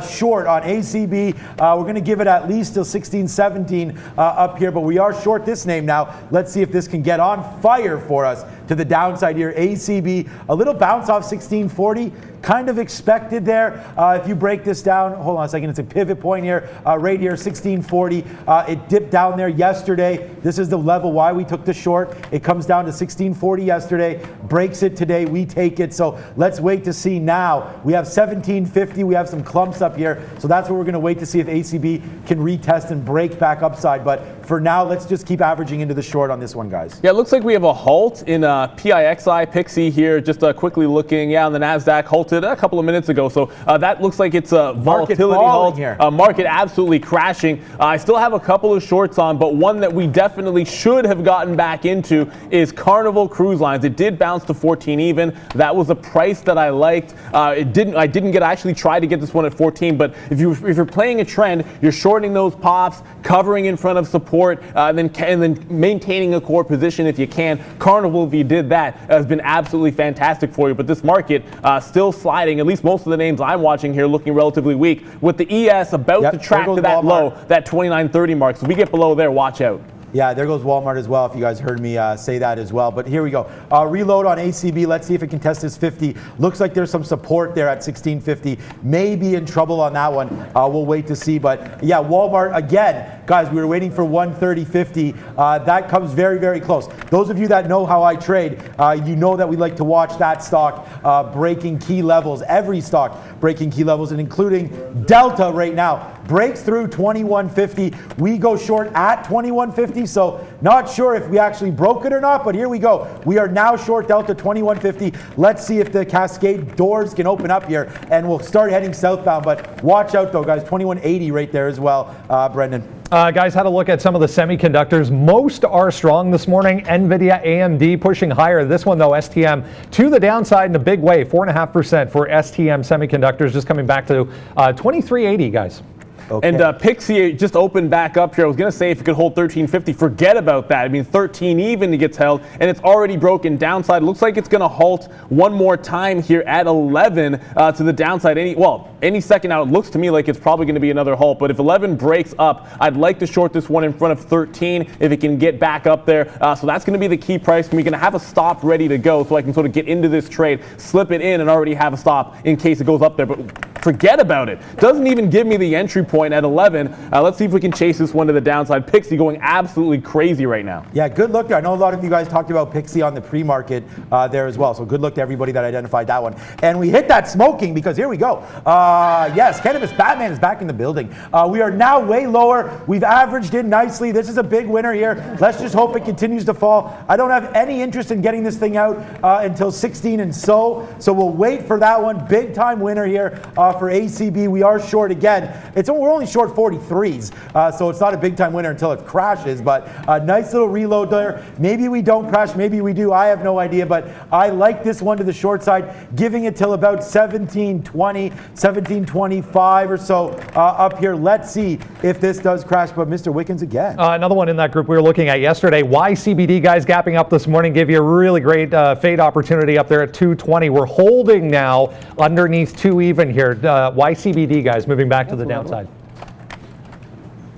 short on ACB. We're going to give it at least till 1617 up here, but we are short this name now. Let's see if this can get on fire for us to the downside here. ACB, a little bounce off 1640. Kind of expected there. If you break this down, hold on a second, it's a pivot point here, right here, 1640. It dipped down there yesterday. This is the level why we took the short. It comes down to 1640 yesterday, breaks it today, we take it. So let's wait to see now. We have 1750, we have some clumps up here. So that's what we're gonna wait to see if ACB can retest and break back upside. But for now, let's just keep averaging into the short on this one, guys. Yeah, it looks like we have a halt in PIXI, Pixie here, just quickly looking, on the NASDAQ, halted a couple of minutes ago. So that looks like it's a volatility halt here. Market absolutely crashing. I still have a couple of shorts on, but one that we definitely should have gotten back into is Carnival Cruise Lines. It did bounce to 14 even. That was a price that I liked. I actually tried to get this one at 14, but if you're playing a trend, you're shorting those pops, covering in front of support, and then maintaining a core position if you can. Carnival, if you did that, has been absolutely fantastic for you. But this market still sliding. At least most of the names I'm watching here looking relatively weak, with the ES about to track to that low, that 29.30 mark. So we get below there, watch out. Yeah, there goes Walmart as well, if you guys heard me say that as well. But here we go. Reload on ACB. Let's see if it can test this 50. Looks like there's some support there at 1650. Maybe in trouble on that one. We'll wait to see. But yeah, Walmart, again, guys, we were waiting for 130.50. That comes very, very close. Those of you that know how I trade, you know that we like to watch that stock breaking key levels. Every stock breaking key levels, and including Delta right now. Breaks through 21.50. We go short at 21.50, so not sure if we actually broke it or not, but here we go. We are now short Delta 21.50. Let's see if the cascade doors can open up here, and we'll start heading southbound, but watch out though, guys. 21.80 right there as well, Brendan. Guys, had a look at some of the semiconductors. Most are strong this morning. NVIDIA, AMD pushing higher. This one, though, STM to the downside in a big way. 4.5% for STM semiconductors, just coming back to 23.80, guys. Okay. And Pixie just opened back up here. I was going to say if it could hold 1350, forget about that. I mean, 13 even it gets held, and it's already broken downside. Looks like it's going to halt one more time here at 11 to the downside. Any second now, it looks to me like it's probably going to be another halt. But if 11 breaks up, I'd like to short this one in front of 13 if it can get back up there. So that's going to be the key price. We're going to have a stop ready to go so I can sort of get into this trade, slip it in, and already have a stop in case it goes up there. But forget about it. Doesn't even give me the entry point at 11. Let's see if we can chase this one to the downside. Pixie going absolutely crazy right now. Yeah, good look there. I know a lot of you guys talked about Pixie on the pre-market there as well. So good luck to everybody that identified that one. And we hit that smoking because here we go. Yes, Cannabis Batman is back in the building. We are now way lower. We've averaged in nicely. This is a big winner here. Let's just hope it continues to fall. I don't have any interest in getting this thing out until 16 and so we'll wait for that one. Big time winner here for ACB. We are short again. We're only short 43s, so it's not a big time winner until it crashes, but a nice little reload there. Maybe we don't crash, maybe we do, I have no idea, but I like this one to the short side, giving it till about 1720, 1725 or so up here. Let's see if this does crash, but Mr. Wickens again. Another one in that group we were looking at yesterday. YCBD, guys, gapping up this morning, give you a really great fade opportunity up there at 220. We're holding now underneath 2 even here. YCBD, guys, moving back to the downside.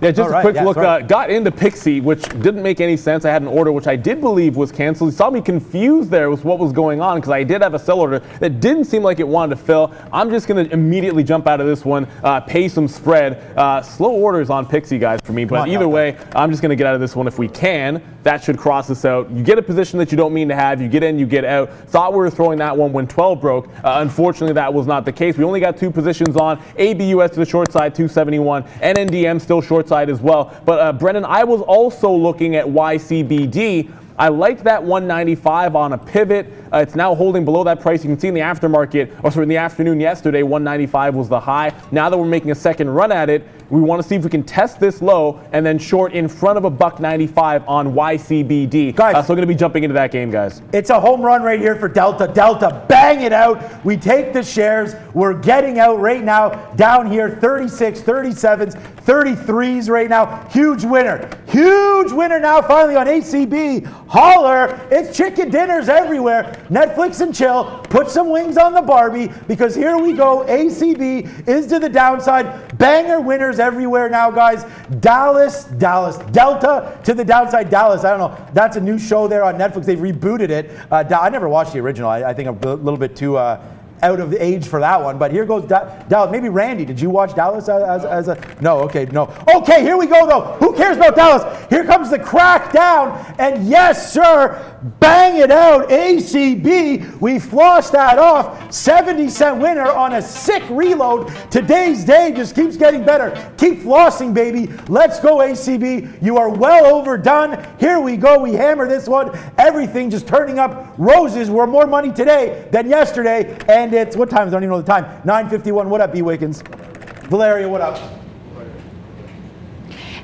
Yeah, just All a quick right, look. sorry. Got into Pixie, which didn't make any sense. I had an order which I did believe was canceled. You saw me confused there with what was going on because I did have a sell order that didn't seem like it wanted to fill. I'm just going to immediately jump out of this one, pay some spread. Slow orders on Pixie, guys, for me. But either way, I'm just going to get out of this one if we can. That should cross us out. You get a position that you don't mean to have. You get in, you get out. Thought we were throwing that one when 12 broke. Unfortunately, that was not the case. We only got 2 positions on. ABUS to the short side, 271. NNDM still short side as well. But Brennan, I was also looking at YCBD. I liked that 195 on a pivot. It's now holding below that price. You can see in the aftermarket, or sorry, in the afternoon yesterday, 195 was the high. Now that we're making a second run at it, we want to see if we can test this low and then short in front of a $1.95 on YCBD. Guys, so we're going to be jumping into that game, guys. It's a home run right here for Delta. Delta, bang it out. We take the shares. We're getting out right now. Down here, 36, 37s, 33s right now. Huge winner. Huge winner now finally on ACB. Holler. It's chicken dinners everywhere. Netflix and chill. Put some wings on the Barbie because here we go. ACB is to the downside. Banger winners everywhere now, guys. Dallas, Delta to the downside. Dallas, I don't know. That's a new show there on Netflix. They've rebooted it. I never watched the original. I think I'm a little bit too out of age for that one. But here goes Dallas. Maybe Randy, did you watch Dallas as a? No, okay, no. Okay, here we go though. Who cares about Dallas? Here comes the crackdown. And yes, sir, bang it out. ACB, we flossed that off. 70-cent winner on a sick reload. Today's day just keeps getting better. Keep flossing, baby. Let's go, ACB. You are well overdone. Here we go. We hammer this one. Everything just turning up roses. We're more money today than yesterday. And it's, what time is it? I don't even know the time. 9:51. What up, B. Wickens? Valeria, what up?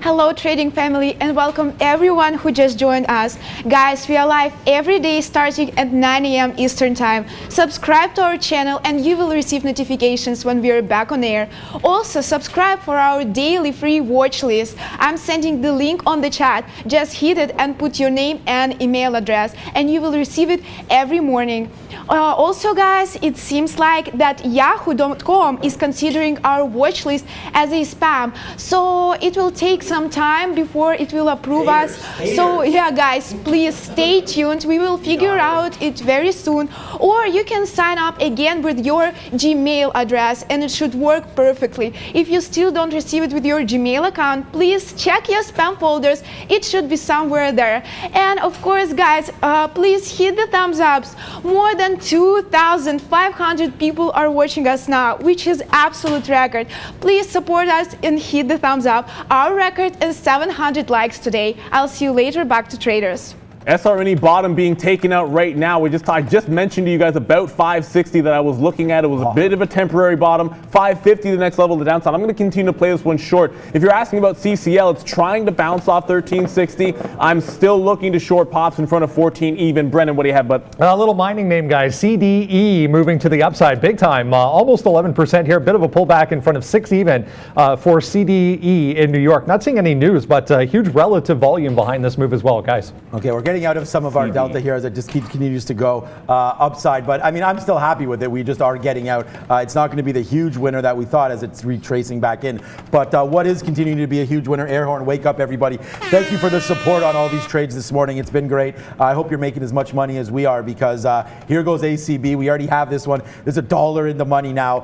Hello trading family and welcome everyone who just joined us. Guys, we are live every day starting at 9 a.m. Eastern Time. Subscribe to our channel and you will receive notifications when we are back on air. Also, subscribe for our daily free watch list. I'm sending the link on the chat. Just hit it and put your name and email address and you will receive it every morning. Also, guys, it seems like that yahoo.com is considering our watch list as a spam. So it will take some time before it will approve us. So yeah, guys, please stay tuned. We will figure out it very soon. Or you can sign up again with your Gmail address and it should work perfectly. If you still don't receive it with your Gmail account, please check your spam folders. It should be somewhere there. And of course, guys, please hit the thumbs ups. More than 2,500 people are watching us now, which is absolute record. Please support us and hit the thumbs up. Our record is 700 likes today. I'll see you later. Back to traders. SRNE bottom being taken out right now. I just mentioned to you guys about 560 that I was looking at. It was a bit of a temporary bottom. 550 the next level of the downside. I'm going to continue to play this one short. If you're asking about CCL, it's trying to bounce off 1360. I'm still looking to short pops in front of 14 even. Brennan, what do you have, bud? A little mining name, guys. CDE moving to the upside big time. Almost 11% here. Bit of a pullback in front of 6 even for CDE in New York. Not seeing any news, but huge relative volume behind this move as well, guys. Okay, we're getting out of some of our delta here as it just continues to go upside. But I mean, I'm still happy with it. We just are getting out. It's not going to be the huge winner that we thought as it's retracing back in. But what is continuing to be a huge winner? Airhorn, wake up, everybody. Thank you for the support on all these trades this morning. It's been great. I hope you're making as much money as we are because here goes ACB. We already have this one. There's $1 in the money now.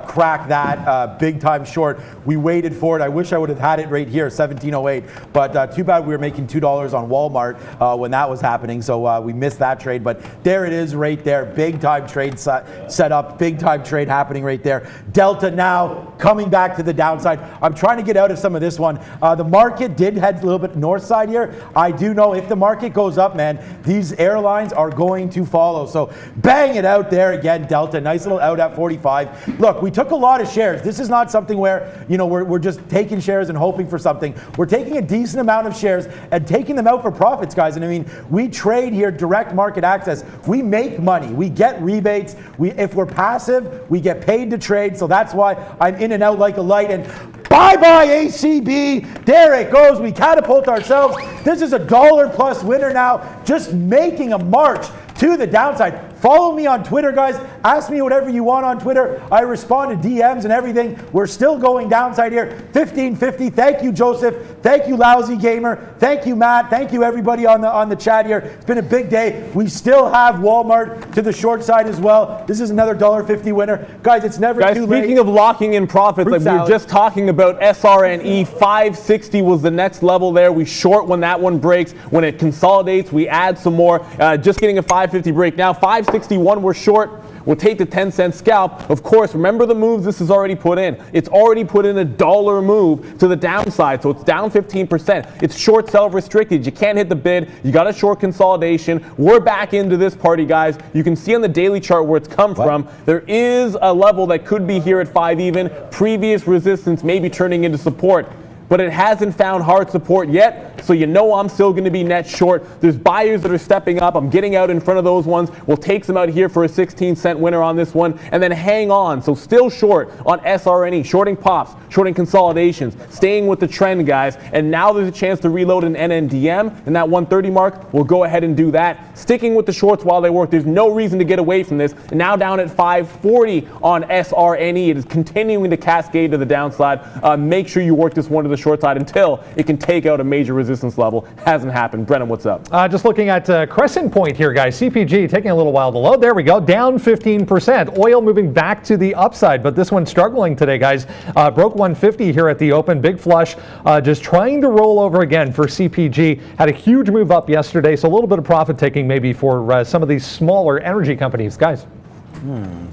Crack that. Big time short. We waited for it. I wish I would have had it right here, 1708. But too bad we were making $2 on Walmart when that was happening, so we missed that trade. But there it is right there. Big time trade set up. Big time trade happening right there. Delta now coming back to the downside. I'm trying to get out of some of this one. The market did head a little bit north side here. I do know if the market goes up, man, these airlines are going to follow. So bang it out there again, Delta. Nice little out at 45. Look, we took a lot of shares. This is not something where, you know, we're just taking shares and hoping for something. We're taking a decent amount of shares and taking them out for profits, guys. And I mean, we trade here direct market access. We make money. We get rebates. If we're passive, we get paid to trade. So that's why I'm in and out like a light. And bye-bye ACB. There it goes. We catapult ourselves. This is $1+ winner now, just making a march to the downside. Follow me on Twitter, guys. Ask me whatever you want on Twitter. I respond to DMs and everything. We're still going downside here. 1550. Thank you, Joseph. Thank you, Lousy Gamer. Thank you, Matt. Thank you, everybody on the chat here. It's been a big day. We still have Walmart to the short side as well. This is another $1.50 winner. Guys, it's never too late. Speaking of locking in profits, like we were just talking about SRNE, 560 was the next level there. We short when that one breaks. When it consolidates, we add some more. Just getting a 550 break now. 561 we're short. We'll take the 10-cent scalp. Of course, remember the moves this has already put in. It's already put in a dollar move to the downside, so it's down 15%. It's short sell restricted. You can't hit the bid. You got a short consolidation. We're back into this party, guys. You can see on the daily chart where it's come from. There is a level that could be here at 5 even. Previous resistance may be turning into support, but it hasn't found hard support yet, so you know I'm still going to be net short. There's buyers that are stepping up. I'm getting out in front of those ones. We'll take some out here for a 16-cent winner on this one, and then hang on. So still short on SRNE, shorting pops, shorting consolidations, staying with the trend, guys. And now there's a chance to reload an NNDM, and that 130 mark, we'll go ahead and do that. Sticking with the shorts while they work. There's no reason to get away from this. And now down at 540 on SRNE. It is continuing to cascade to the downside. Make sure you work this one to the short side until it can take out a major resistance level. Hasn't happened. Brennan, what's up? Just looking at Crescent Point here, guys. CPG taking a little while to load. There we go. Down 15%. Oil moving back to the upside, but this one's struggling today, guys. Broke 150 here at the open. Big flush. Just trying to roll over again for CPG. Had a huge move up yesterday, so a little bit of profit taking maybe for some of these smaller energy companies, guys.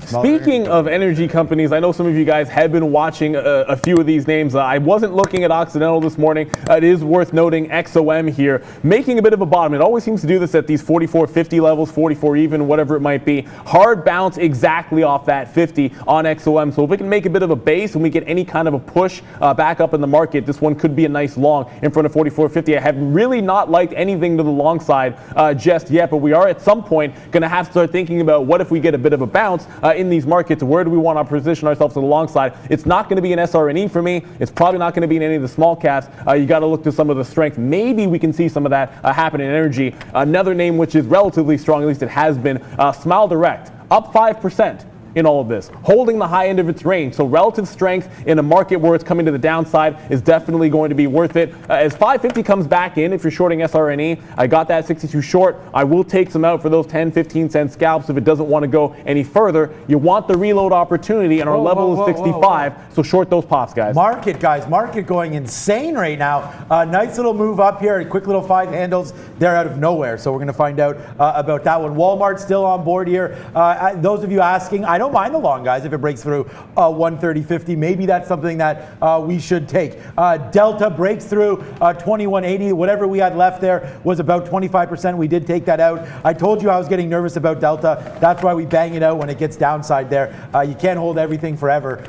Speaking of energy companies, I know some of you guys have been watching a few of these names. I wasn't looking at Occidental this morning. It is worth noting XOM here, making a bit of a bottom. It always seems to do this at these 44.50 levels, 44 even, whatever it might be. Hard bounce exactly off that 50 on XOM. So if we can make a bit of a base and we get any kind of a push back up in the market, this one could be a nice long in front of 44.50. I have really not liked anything to the long side just yet, but we are at some point going to have to start thinking about what if we get a bit of a bounce in these markets. Where do we want to position ourselves to the long side? It's not going to be an SRNE for me. It's probably not going to be in any of the small caps. You got to look to some of the strength. Maybe we can see some of that happen in energy. Another name which is relatively strong, at least it has been, Smile Direct, up 5%. In all of this, holding the high end of its range. So relative strength in a market where it's coming to the downside is definitely going to be worth it. As 550 comes back in, if you're shorting SRNE, I got that 62 short. I will take some out for those 10, 15 cent scalps if it doesn't want to go any further. You want the reload opportunity, and our level is 65, so short those pops, guys. Market, guys, market going insane right now. Nice little move up here, quick little 5 handles. They're out of nowhere, so we're going to find out about that one. Walmart still on board here. Those of you asking, I don't mind the long, guys, if it breaks through 130.50. Maybe that's something that we should take. Delta breaks through 21.80. Whatever we had left there was about 25%. We did take that out. I told you I was getting nervous about Delta. That's why we bang it out when it gets downside there. You can't hold everything forever.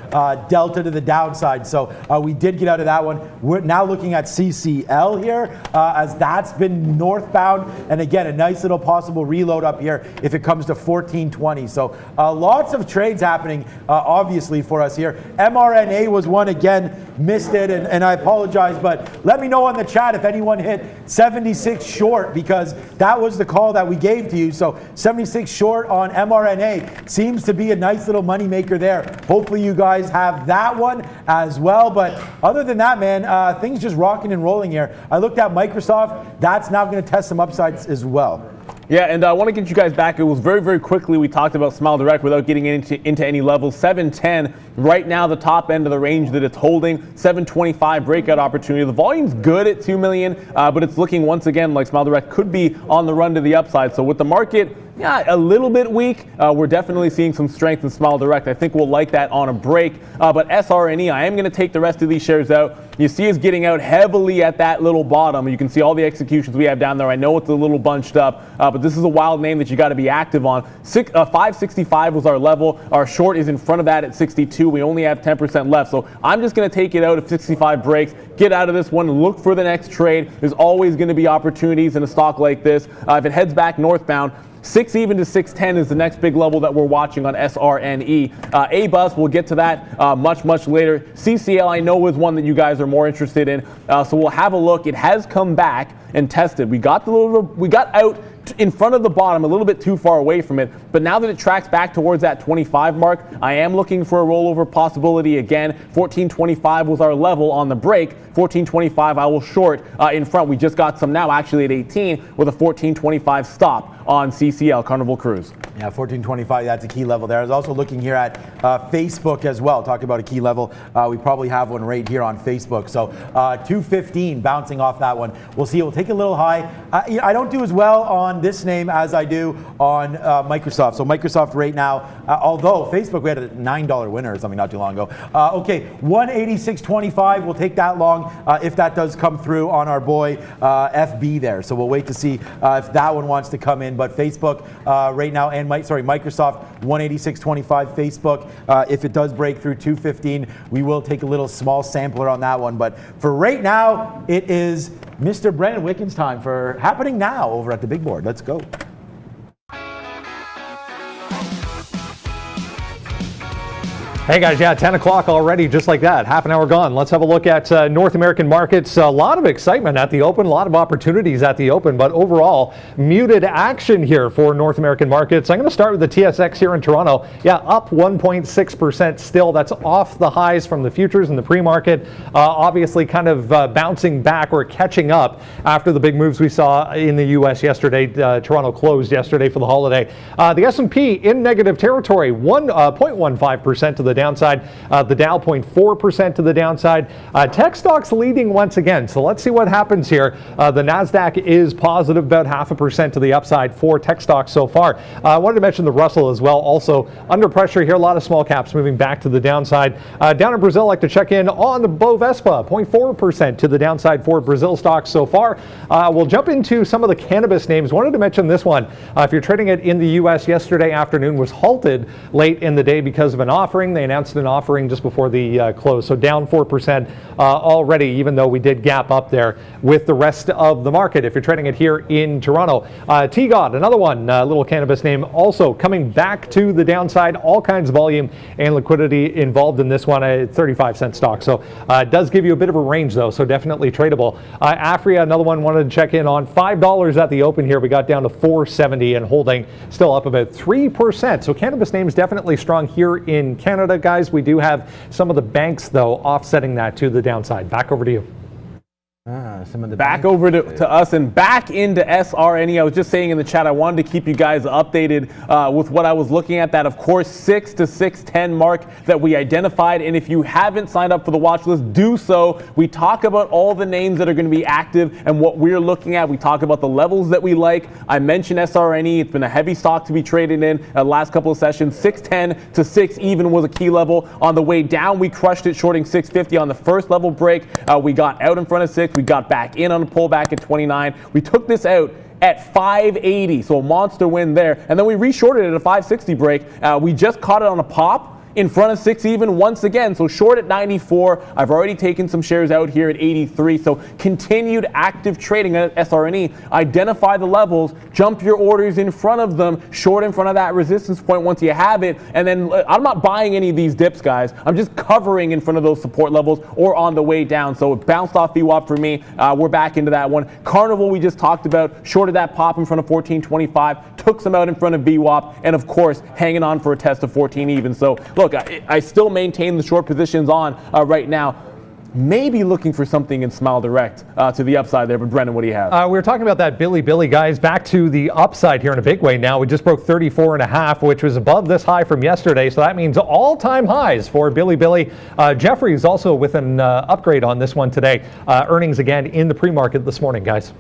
Delta to the downside. So we did get out of that one. We're now looking at CCL here as that's been northbound. And again, a nice little possible reload up here if it comes to 14.20. So lots of trades happening, obviously, for us here. mRNA was one again, missed it, and I apologize, but let me know on the chat if anyone hit 76 short, because that was the call that we gave to you. So 76 short on mRNA seems to be a nice little money maker there. Hopefully you guys have that one as well, but other than that, man, things just rocking and rolling here. I looked at Microsoft. That's now going to test some upsides as well. Yeah, and I want to get you guys back. It was very, very quickly we talked about Smile Direct without getting into any levels. 710 right now, the top end of the range that it's holding. 725 breakout opportunity. The volume's good at 2 million, but it's looking once again like Smile Direct could be on the run to the upside. So with the market, yeah, a little bit weak, we're definitely seeing some strength in Smile Direct. I think we'll like that on a break. But SRNE, I am going to take the rest of these shares out. You see us getting out heavily at that little bottom. You can see all the executions we have down there. I know it's a little bunched up, but this is a wild name that you got to be active on. 565 was our level. Our short is in front of that at 62. We only have 10% left. So I'm just going to take it out if 65 breaks. Get out of this one. Look for the next trade. There's always going to be opportunities in a stock like this. If it heads back northbound, 6 even to 610 is the next big level that we're watching on SRNE. A-Bus, we'll get to that much later. CCL, I know, is one that you guys are more interested in, so we'll have a look. It has come back and tested. We got out in front of the bottom, a little bit too far away from it. But now that it tracks back towards that 25 mark, I am looking for a rollover possibility again. 14.25 was our level on the break. 14.25 I will short in front. We just got some now actually at 18 with a 14.25 stop on CCL, Carnival Cruise. Yeah, 14.25, that's a key level there. I was also looking here at Facebook as well, talking about a key level. We probably have one right here on Facebook. So 215 bouncing off that one. We'll see, it will take a little high. I don't do as well on this name as I do on Microsoft. So Microsoft right now, although Facebook, we had a $9 winner or something not too long ago. Okay, 186.25 will take that long if that does come through on our boy FB there. So we'll wait to see if that one wants to come in. But Facebook right now, and Microsoft 186.25 Facebook. If it does break through 215, we will take a little small sampler on that one. But for right now, it is Mr. Brendan Wicken's time for happening now over at the big board. Let's go. Hey guys, yeah, 10 o'clock already, just like that. Half an hour gone. Let's have a look at North American markets. A lot of excitement at the open, a lot of opportunities at the open, but overall, muted action here for North American markets. I'm going to start with the TSX here in Toronto. Yeah, up 1.6% still. That's off the highs from the futures and the pre-market. Obviously kind of bouncing back or catching up after the big moves we saw in the U.S. yesterday. Toronto closed yesterday for the holiday. The S&P in negative territory, 0.15% to the downside. The Dow 0.4% to the downside. Tech stocks leading once again. So let's see what happens here. The NASDAQ is positive, about 0.5% to the upside for tech stocks so far. I wanted to mention the Russell as well. Also under pressure here. A lot of small caps moving back to the downside. Down in Brazil, I'd like to check in on the BOVESPA, 0.4% to the downside for Brazil stocks so far. We'll jump into some of the cannabis names. Wanted to mention this one. If you're trading it in the U.S. yesterday afternoon, was halted late in the day because of an offering. They announced an offering just before the close, so down 4% already, even though we did gap up there with the rest of the market. If you're trading it here in Toronto, TGOD, another one, little cannabis name, also coming back to the downside. All kinds of volume and liquidity involved in this one. A 35-cent stock, so it does give you a bit of a range though, so definitely tradable. Afria, another one, wanted to check in on $5 at the open here. We got down to $4.70 and holding, still up about 3%. So cannabis names definitely strong here in Canada, guys. We do have some of the banks though offsetting that to the downside. Back over to you. Back over to us and back into SRNE. I was just saying in the chat, I wanted to keep you guys updated with what I was looking at. That, of course, 6 to 610 mark that we identified. And if you haven't signed up for the watch list, do so. We talk about all the names that are going to be active and what we're looking at. We talk about the levels that we like. I mentioned SRNE. It's been a heavy stock to be traded in the last couple of sessions. 610 to 6 even was a key level. On the way down, we crushed it, shorting 650 on the first level break. We got out in front of 6. We got back in on a pullback at 29. We took this out at 580, so a monster win there. And then we reshorted it at a 560 break. We just caught it on a pop in front of 6 even once again, so short at 94. I've already taken some shares out here at 83, so continued active trading at SRNE. Identify the levels, jump your orders in front of them, short in front of that resistance point once you have it, and then I'm not buying any of these dips, guys. I'm just covering in front of those support levels or on the way down. So it bounced off VWAP for me. We're back into that one. Carnival, we just talked about, shorted that pop in front of 14.25, took some out in front of VWAP, and of course, hanging on for a test of 14 even. So look, I still maintain the short positions on right now. Maybe looking for something in Smile Direct to the upside there. But Brendan, what do you have? We were talking about that Billy, guys. Back to the upside here in a big way now. We just broke 34.5, which was above this high from yesterday. So that means all-time highs for Billy. Jeffrey's also with an upgrade on this one today. Earnings again in the pre-market this morning, guys.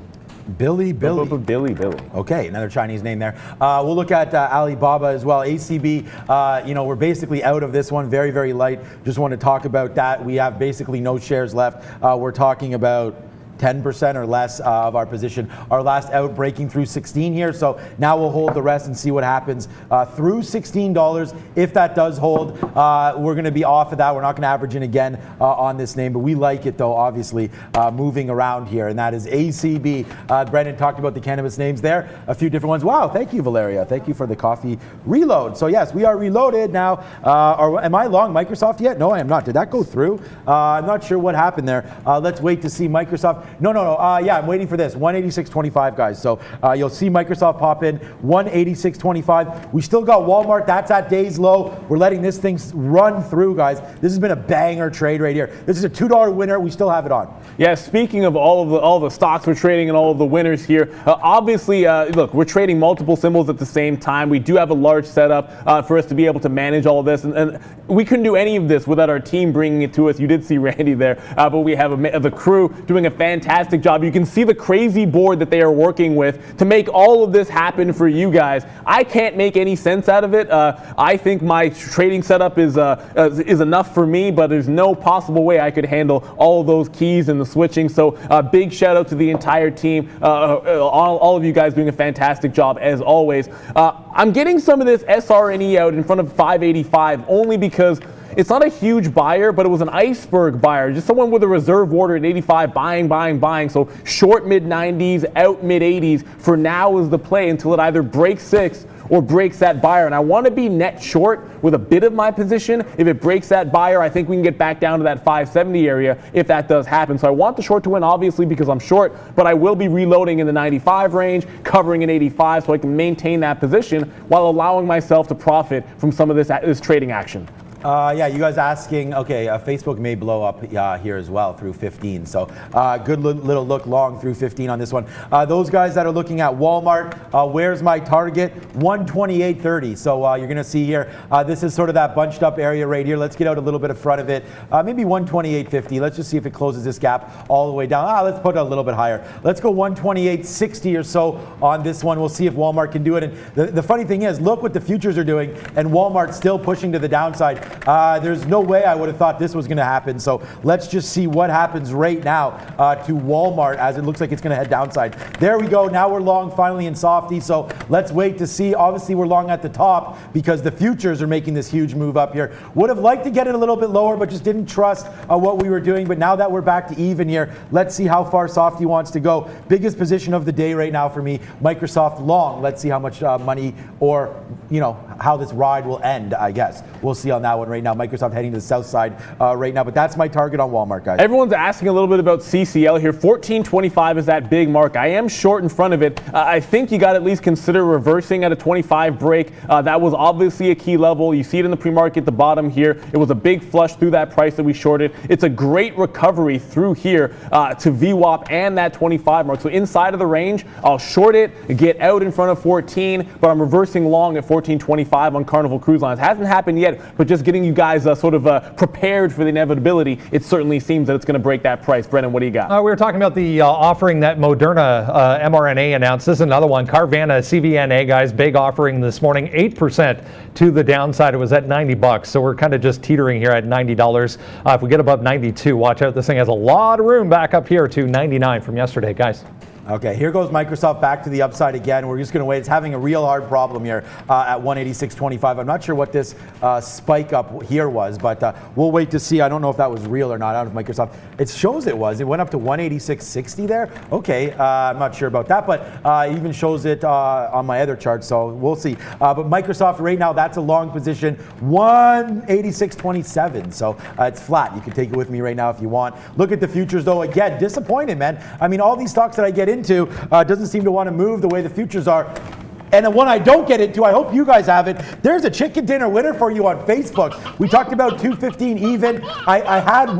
Billy. Okay, another Chinese name there. We'll look at Alibaba as well. ACB, we're basically out of this one. Very, very light. Just want to talk about that. We have basically no shares left. We're talking about 10% or less of our position. Our last out breaking through 16 here, so now we'll hold the rest and see what happens through $16. If that does hold, we're going to be off of that. We're not going to average in again on this name, but we like it though, obviously, moving around here, and that is ACB. Brendan talked about the cannabis names there, a few different ones. Wow, thank you, Valeria. Thank you for the coffee reload. So yes, we are reloaded now. Am I long Microsoft yet? No, I am not. Did that go through? I'm not sure what happened there. Let's wait to see Microsoft. No. Yeah, I'm waiting for this. 186.25, guys. So you'll see Microsoft pop in. 186.25. We still got Walmart. That's at day's low. We're letting this thing run through, guys. This has been a banger trade right here. This is a $2 winner. We still have it on. Yeah, speaking of all the stocks we're trading and all of the winners here, obviously, look, we're trading multiple symbols at the same time. We do have a large setup for us to be able to manage all of this, and we couldn't do any of this without our team bringing it to us. You did see Randy there, but we have the crew doing a fantastic job. You can see the crazy board that they are working with to make all of this happen for you guys. I can't make any sense out of it. I think my trading setup is enough for me, but there's no possible way I could handle all of those keys and the switching. So big shout out to the entire team. All of you guys doing a fantastic job as always. I'm getting some of this SRNE out in front of 585 only because it's not a huge buyer, but it was an iceberg buyer, just someone with a reserve order at 85, buying. So short mid-90s, out mid-80s for now is the play until it either breaks 6 or breaks that buyer. And I want to be net short with a bit of my position. If it breaks that buyer, I think we can get back down to that 570 area if that does happen. So I want the short to win, obviously, because I'm short, but I will be reloading in the 95 range, covering in 85 so I can maintain that position while allowing myself to profit from some of this trading action. Yeah, you guys asking, okay, Facebook may blow up here as well through 15. So good little look long through 15 on this one. Those guys that are looking at Walmart, where's my target? 128.30. So you're going to see here, this is sort of that bunched up area right here. Let's get out a little bit in front of it. Maybe 128.50. Let's just see if it closes this gap all the way down. Let's put it a little bit higher. Let's go 128.60 or so on this one. We'll see if Walmart can do it. And the funny thing is, look what the futures are doing, and Walmart's still pushing to the downside. There's no way I would have thought this was going to happen. So let's just see what happens right now to Walmart as it looks like it's going to head downside. There we go. Now we're long finally in softy. So let's wait to see. Obviously, we're long at the top because the futures are making this huge move up here. Would have liked to get it a little bit lower, but just didn't trust what we were doing. But now that we're back to even here, let's see how far softy wants to go. Biggest position of the day right now for me, Microsoft long. Let's see how much money or, how this ride will end, I guess. We'll see on that one right now. Microsoft heading to the south side right now, but that's my target on Walmart, guys. Everyone's asking a little bit about CCL here. 14.25 is that big mark. I am short in front of it. I think you got to at least consider reversing at a 25 break. That was obviously a key level. You see it in the pre-market, the bottom here. It was a big flush through that price that we shorted. It's a great recovery through here to VWAP and that 25 mark. So inside of the range, I'll short it, get out in front of 14, but I'm reversing long at 14.25 on Carnival Cruise Lines. Hasn't happened yet, but just getting you guys prepared for the inevitability, it certainly seems that it's going to break that price. Brennan, what do you got? We were talking about the offering that Moderna mRNA announced. This is another one. Carvana CVNA, guys, big offering this morning, 8% to the downside. It was at $90, so we're kind of just teetering here at $90. If we get above 92, watch out. This thing has a lot of room back up here to 99 from yesterday, guys. Okay, here goes Microsoft back to the upside again. We're just going to wait. It's having a real hard problem here at 186.25. I'm not sure what this spike up here was, but we'll wait to see. I don't know if that was real or not out of Microsoft. It shows it was. It went up to 186.60 there. Okay, I'm not sure about that, but it even shows it on my other chart, so we'll see. But Microsoft right now, that's a long position, 186.27. So it's flat. You can take it with me right now if you want. Look at the futures, though. Again, disappointed, man. I mean, all these stocks that I get into doesn't seem to want to move the way the futures are. And the one I don't get into, I hope you guys have it. There's a chicken dinner winner for you on Facebook. We talked about 215 even. I had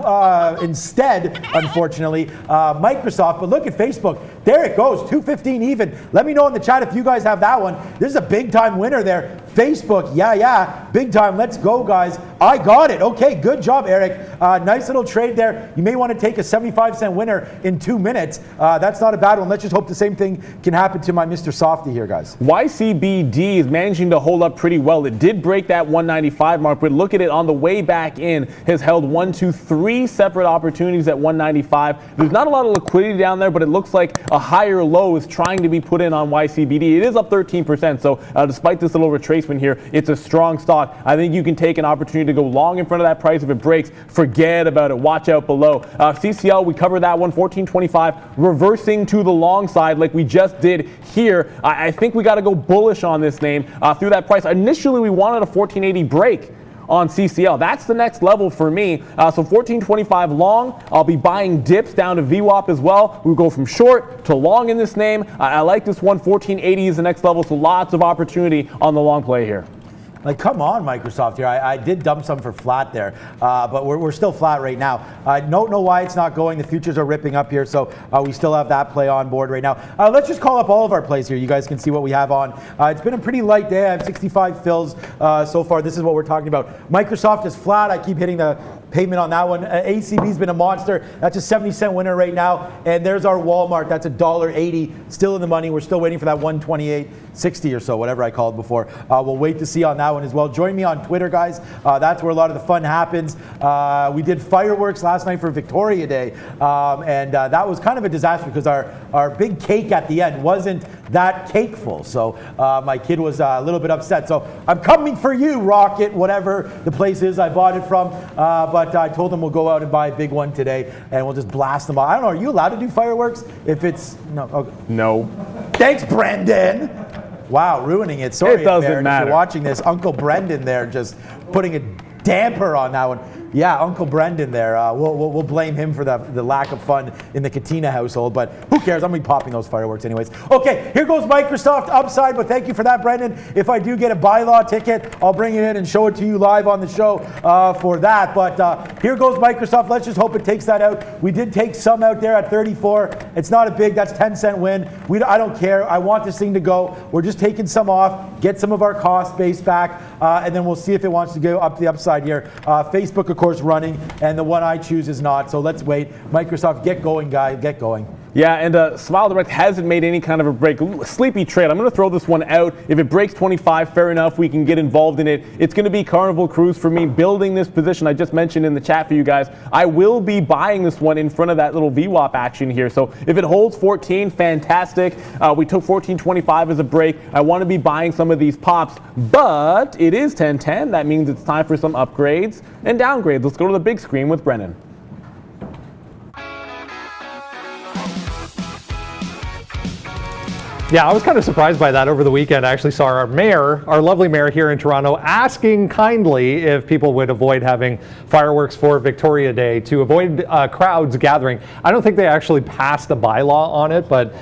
instead, unfortunately, Microsoft. But look at Facebook. There it goes, 215 even. Let me know in the chat if you guys have that one. This is a big time winner there. Facebook, yeah, big time. Let's go, guys. I got it. Okay, good job, Eric. Nice little trade there. You may want to take a 75-cent winner in 2 minutes. That's not a bad one. Let's just hope the same thing can happen to my Mr. Softy here, guys. YCBD is managing to hold up pretty well. It did break that 195 mark, but look at it on the way back in, has held 1, 2, 3 separate opportunities at 195. There's not a lot of liquidity down there, but it looks like a higher low is trying to be put in on YCBD. It is up 13%, so despite this little retracement here, it's a strong stock. I think you can take an opportunity to go long in front of that price. If it breaks, forget about it. Watch out below. CCL, we covered that one, 14.25, reversing to the long side like we just did here. I think we got to go bullish on this name through that price. Initially, we wanted a 14.80 break. on CCL. That's the next level for me. So 14.25 long. I'll be buying dips down to VWAP as well. We'll go from short to long in this name. I like this one. 14.80 is the next level, so lots of opportunity on the long play here. Like, come on, Microsoft here. I did dump some for flat there, but we're still flat right now. I don't know why it's not going. The futures are ripping up here, so we still have that play on board right now. Let's just call up all of our plays here. You guys can see what we have on. It's been a pretty light day. I have 65 fills so far. This is what we're talking about. Microsoft is flat. I keep hitting the payment on that one. ACB's been a monster. That's a 70-cent winner right now. And there's our Walmart. That's $1.80. Still in the money. We're still waiting for that 128.60 or so, whatever I called before. We'll wait to see on that one as well. Join me on Twitter, guys. That's where a lot of the fun happens. We did fireworks last night for Victoria Day. And that was kind of a disaster because our big cake at the end wasn't that cakeful. So my kid was a little bit upset. So I'm coming for you, Rocket, whatever the place is I bought it from. But I told them we'll go out and buy a big one today, and we'll just blast them all. I don't know, are you allowed to do fireworks? If it's, no. Okay. No. Thanks, Brendan. Wow, ruining it. Sorry, it doesn't Aaron, matter. if you're watching this. Uncle Brendan there just putting a damper on that one. Yeah, Uncle Brendan there. We'll blame him for the lack of fun in the Katina household, but who cares? I'm going to be popping those fireworks anyways. Okay, here goes Microsoft upside, but thank you for that, Brendan. If I do get a bylaw ticket, I'll bring it in and show it to you live on the show for that. But here goes Microsoft. Let's just hope it takes that out. We did take some out there at 34. It's not a big, that's 10-cent win. I don't care. I want this thing to go. We're just taking some off, get some of our cost base back, and then we'll see if it wants to go up the upside here. Facebook, of course, running, and the one I choose is not. So let's wait. Microsoft, get going, guy. Get going. Yeah, and Smile Direct hasn't made any kind of a break. Sleepy trade. I'm going to throw this one out. If it breaks 25, fair enough. We can get involved in it. It's going to be Carnival Cruise for me, building this position. I just mentioned in the chat for you guys. I will be buying this one in front of that little VWAP action here. So if it holds 14, fantastic. We took 14.25 as a break. I want to be buying some of these pops, but it is 10.10. That means it's time for some upgrades and downgrades. Let's go to the big screen with Brennan. Yeah, I was kind of surprised by that over the weekend. I actually saw our mayor, our lovely mayor here in Toronto, asking kindly if people would avoid having fireworks for Victoria Day to avoid crowds gathering. I don't think they actually passed a bylaw on it, but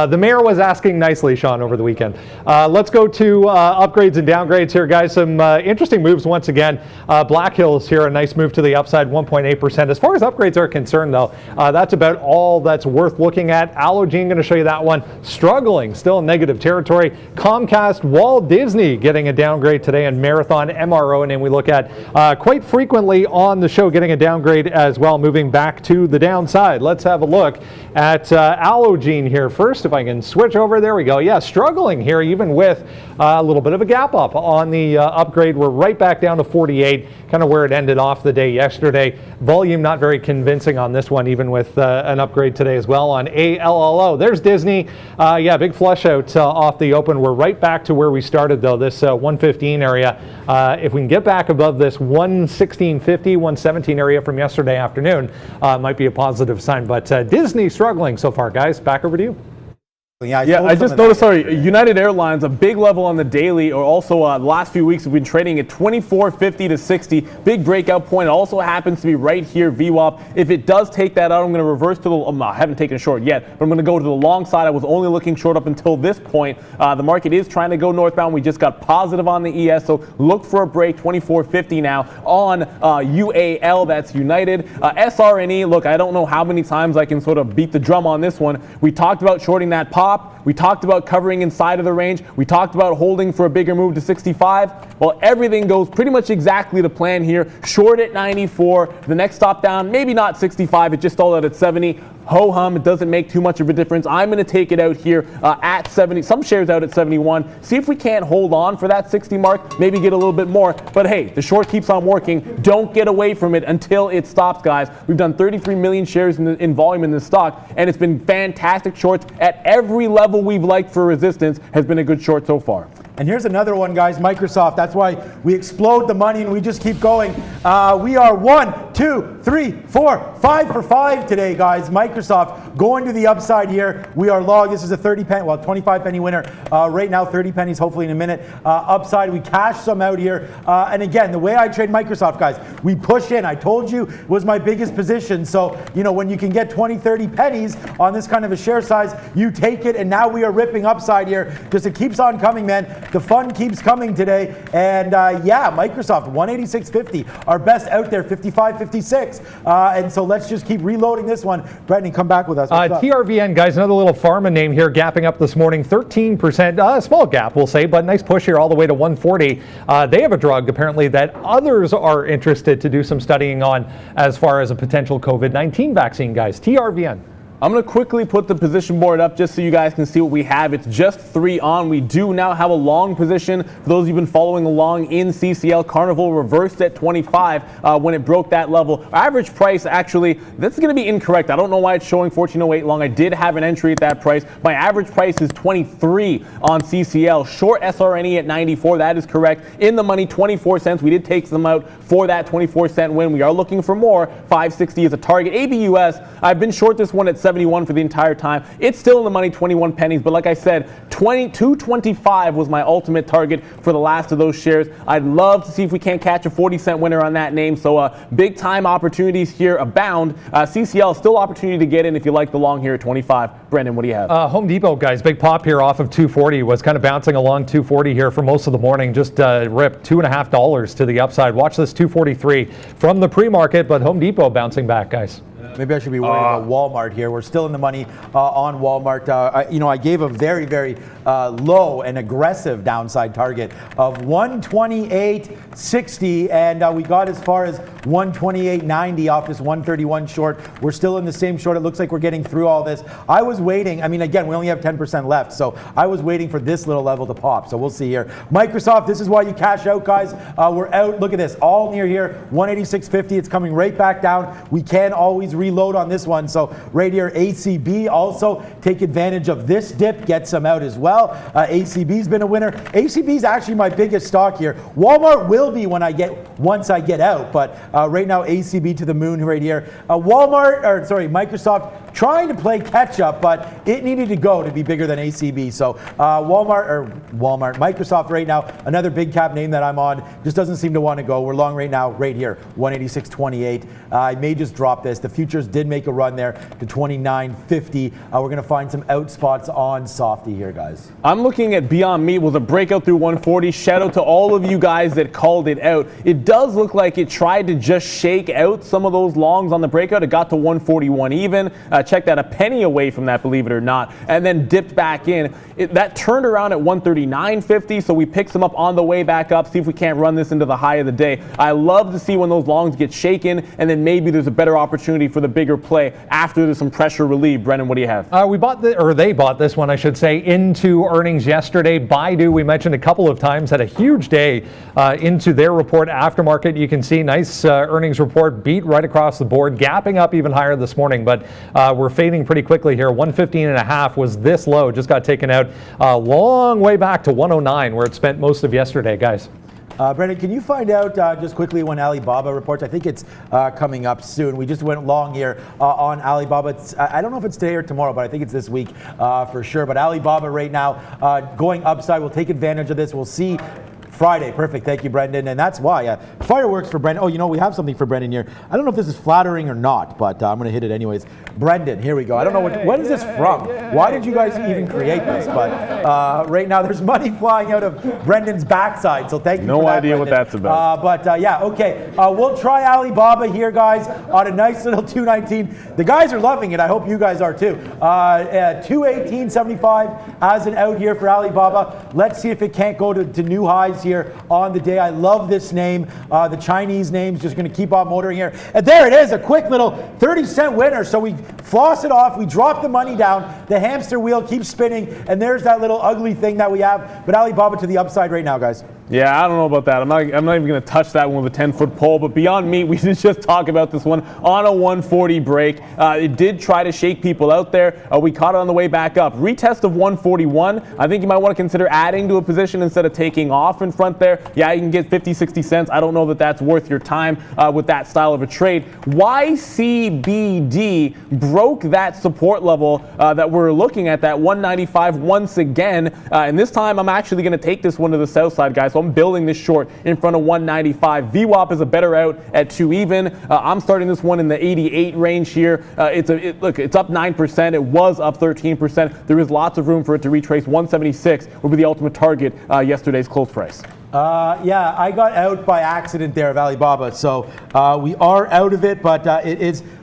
the mayor was asking nicely, Sean, over the weekend. Let's go to upgrades and downgrades here, guys. Some interesting moves once again. Black Hills here, a nice move to the upside, 1.8%. As far as upgrades are concerned, though, that's about all that's worth looking at. Allogene, going to show you that one, struggling. Still in negative territory. Comcast, Walt Disney getting a downgrade today, and Marathon, MRO, a name we look at quite frequently on the show, getting a downgrade as well, moving back to the downside. Let's have a look at Allogene here first, if I can switch over. There we go. Yeah, struggling here, even with a little bit of a gap up on the upgrade. We're right back down to 48, kind of where it ended off the day yesterday. Volume not very convincing on this one, even with an upgrade today as well on ALLO. There's Disney. Yeah, big flush out off the open. We're right back to where we started, though, this 115 area. If we can get back above this 116.50, 117 area from yesterday afternoon, might be a positive sign. But Disney struggling so far, guys. Back over to you. Yeah, I just noticed, United Airlines, a big level on the daily, or also the last few weeks we've been trading at 24.50 to 60. Big breakout point. It also happens to be right here, VWAP. If it does take that out, I'm going to reverse to the, I haven't taken a short yet, but I'm going to go to the long side. I was only looking short up until this point. The market is trying to go northbound. We just got positive on the ES, so look for a break, 24.50 now on UAL, that's United. SRNE, look, I don't know how many times I can sort of beat the drum on this one. We talked about shorting that pop. We talked about covering inside of the range. We talked about holding for a bigger move to 65. Well, everything goes pretty much exactly to plan here. Short at 94. The next stop down, maybe not 65. It just stalled out at 70. Ho-hum, it doesn't make too much of a difference. I'm going to take it out here at 70. Some shares out at 71. See if we can't hold on for that 60 mark. Maybe get a little bit more. But hey, the short keeps on working. Don't get away from it until it stops, guys. We've done 33 million shares in volume in this stock, and it's been fantastic shorts at every level we've liked for resistance. Has been a good short so far. And here's another one, guys, Microsoft. That's why we explode the money and we just keep going. We are 1, 2, 3, 4, 5 for 5 today, guys. Microsoft going to the upside here. We are long. This is a 25 penny winner. Right now, 30 pennies, hopefully in a minute. Upside, we cash some out here. And again, the way I trade Microsoft, guys, we push in. I told you it was my biggest position. So, you know, when you can get 20, 30 pennies on this kind of a share size, you take it. And now we are ripping upside here. Just it keeps on coming, man. The fun keeps coming today. And yeah, Microsoft, 186.50. Our best out there, 55.56. And so let's just keep reloading this one. Brendan, come back with us. TRVN, guys, another little pharma name here, gapping up this morning, 13%. Small gap, we'll say, but nice push here all the way to 140. They have a drug, apparently, that others are interested to do some studying on as far as a potential COVID-19 vaccine, guys. TRVN. I'm going to quickly put the position board up just so you guys can see what we have. It's just 3 on. We do now have a long position. For those who've been following along in CCL, Carnival reversed at 25 when it broke that level. Our average price, actually, that's going to be incorrect. I don't know why it's showing 1408 long. I did have an entry at that price. My average price is 23 on CCL. Short SRNE at 94. That is correct. In the money, 24 cents. We did take them out for that 24-cent win. We are looking for more. 560 is a target. ABUS, I've been short this one at 71 for the entire time. It's still in the money, 21 pennies, but like I said, 225 was my ultimate target for the last of those shares. I'd love to see if we can't catch a 40-cent winner on that name, so big time opportunities here abound. CCL, still opportunity to get in if you like the long here at 25. Brendan, what do you have? Home Depot, guys, big pop here off of 240, was kind of bouncing along 240 here for most of the morning, just ripped $2.50 to the upside. Watch this 243 from the pre-market, but Home Depot bouncing back, guys. Maybe I should be worried about Walmart here. We're still in the money on Walmart. I gave a very, very low and aggressive downside target of 128.60, and we got as far as 128.90 off this 131 short. We're still in the same short. It looks like we're getting through all this. I was waiting. I mean, again, we only have 10% left, so I was waiting for this little level to pop. So we'll see here. Microsoft, this is why you cash out, guys. We're out. Look at this, all near here, 186.50. It's coming right back down. We can always reload on this one. So right here, ACB also take advantage of this dip, get some out as well. ACB's been a winner. ACB's actually my biggest stock here. Walmart will be once I get out, but right now ACB to the moon right here. Microsoft trying to play catch up, but it needed to go to be bigger than ACB. So Microsoft right now, another big cap name that I'm on, just doesn't seem to want to go. We're long right now, right here, 186.28. I may just drop this. The futures did make a run there to 29.50. We're going to find some out spots on Softy here, guys. I'm looking at Beyond Meat with a breakout through 140. Shout out to all of you guys that called it out. It does look like it tried to just shake out some of those longs on the breakout. It got to 141 even. Check that, a penny away from that, believe it or not, and then dipped back in. That turned around at 139.50, so we picked some up on the way back up, see if we can't run this into the high of the day. I love to see when those longs get shaken, and then maybe there's a better opportunity for the bigger play after there's some pressure relieved. Brendan, what do you have? They bought this one, I should say, into earnings yesterday. Baidu, we mentioned a couple of times, had a huge day into their report aftermarket. You can see nice earnings report, beat right across the board, gapping up even higher this morning, but we're fading pretty quickly here. 115.5 was this low, just got taken out a long way back to 109, where it spent most of yesterday, guys. Brendan, can you find out just quickly when Alibaba reports? I think it's coming up soon. We just went long here on Alibaba. I don't know if it's today or tomorrow, but I think it's this week for sure. But Alibaba right now going upside. We'll take advantage of this. We'll see. Friday, perfect. Thank you, Brendan. And that's why fireworks for Brendan. Oh, you know, we have something for Brendan here. I don't know if this is flattering or not, but I'm going to hit it anyways. Brendan, here we go. I don't know what is this from? Why did you guys even create this? But right now, there's money flying out of Brendan's backside. So thank you. No for that, idea Brendan. what that's about. Yeah, okay. We'll try Alibaba here, guys, on a nice little 219. The guys are loving it. I hope you guys are too. 218.75 as an out here for Alibaba. Let's see if it can't go to new highs here on the day. I love this name. The Chinese name's just going to keep on motoring here. And there it is, a quick little 30-cent winner. So we floss it off. We drop the money down. The hamster wheel keeps spinning. And there's that little ugly thing that we have. But Alibaba to the upside right now, guys. Yeah, I don't know about that. I'm not even going to touch that one with a 10-foot pole. But Beyond Meat, we did just talk about this one on a 140 break. It did try to shake people out there. We caught it on the way back up. Retest of 141. I think you might want to consider adding to a position instead of taking off in front there. Yeah, you can get 50, 60 cents. I don't know that that's worth your time with that style of a trade. YCBD broke that support level that we're looking at, that 195 once again. And this time, I'm actually going to take this one to the south side, guys. So I'm building this short in front of 195. VWAP is a better out at 2 even. I'm starting this one in the 88 range here. Look, it's up 9%. It was up 13%. There is lots of room for it to retrace. 176 would be the ultimate target, yesterday's close price. Yeah, I got out by accident there of Alibaba, so we are out of it, but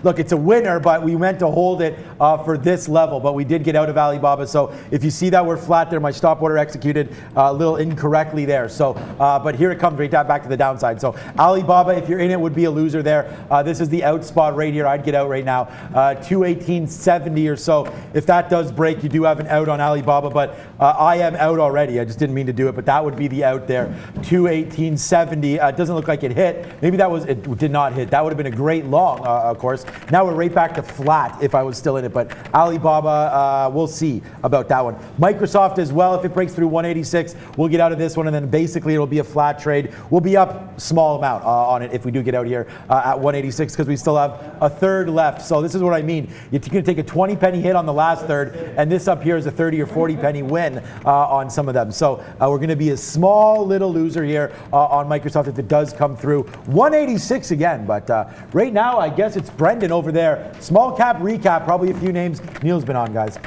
look, it's a winner, but we meant to hold it for this level, but we did get out of Alibaba, so if you see that we're flat there, my stop order executed a little incorrectly there, so, but here it comes right back to the downside. So Alibaba, if you're in it, would be a loser there. This is the out spot right here. I'd get out right now, 218.70 or so. If that does break, you do have an out on Alibaba, but I am out already. I just didn't mean to do it, but that would be the out there. 218.70. It doesn't look like it hit. Maybe it did not hit. That would have been a great long, of course. Now we're right back to flat if I was still in it. But Alibaba, we'll see about that one. Microsoft as well. If it breaks through 186, we'll get out of this one, and then basically it'll be a flat trade. We'll be up small amount on it if we do get out here at 186 because we still have a third left. So this is what I mean. You're going to take a 20 penny hit on the last third, and this up here is a 30 or 40 penny win on some of them. So we're going to be a small little loser here on Microsoft if it does come through. 186 again, but right now I guess it's Brendan over there. Small cap recap, probably a few names Neil's been on, guys.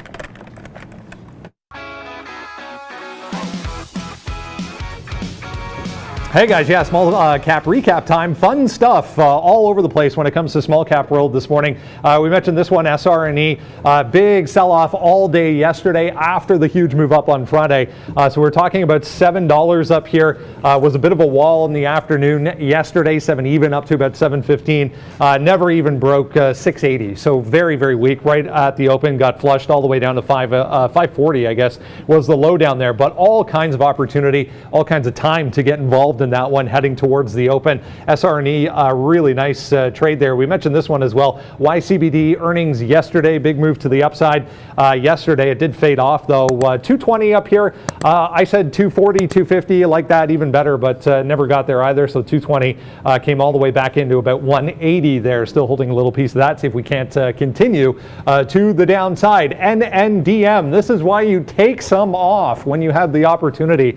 Hey guys, yeah, small cap recap time. Fun stuff all over the place when it comes to small cap world this morning. We mentioned this one, SRNE. Big sell-off all day yesterday after the huge move up on Friday. So we're talking about $7 up here. Was a bit of a wall in the afternoon yesterday, 7 even up to about 7.15. Never even broke 680. So very, very weak. Right at the open, got flushed all the way down to 540, I guess, was the low down there. But all kinds of opportunity, all kinds of time to get involved in that one heading towards the open. SRNE, really nice trade there. We mentioned this one as well. YCBD earnings yesterday, big move to the upside. Yesterday it did fade off though. 220 up here. I said 240, 250, like that even better, but never got there either. So 220 came all the way back into about 180 there, still holding a little piece of that. See if we can't continue to the downside. NNDM, this is why you take some off when you have the opportunity.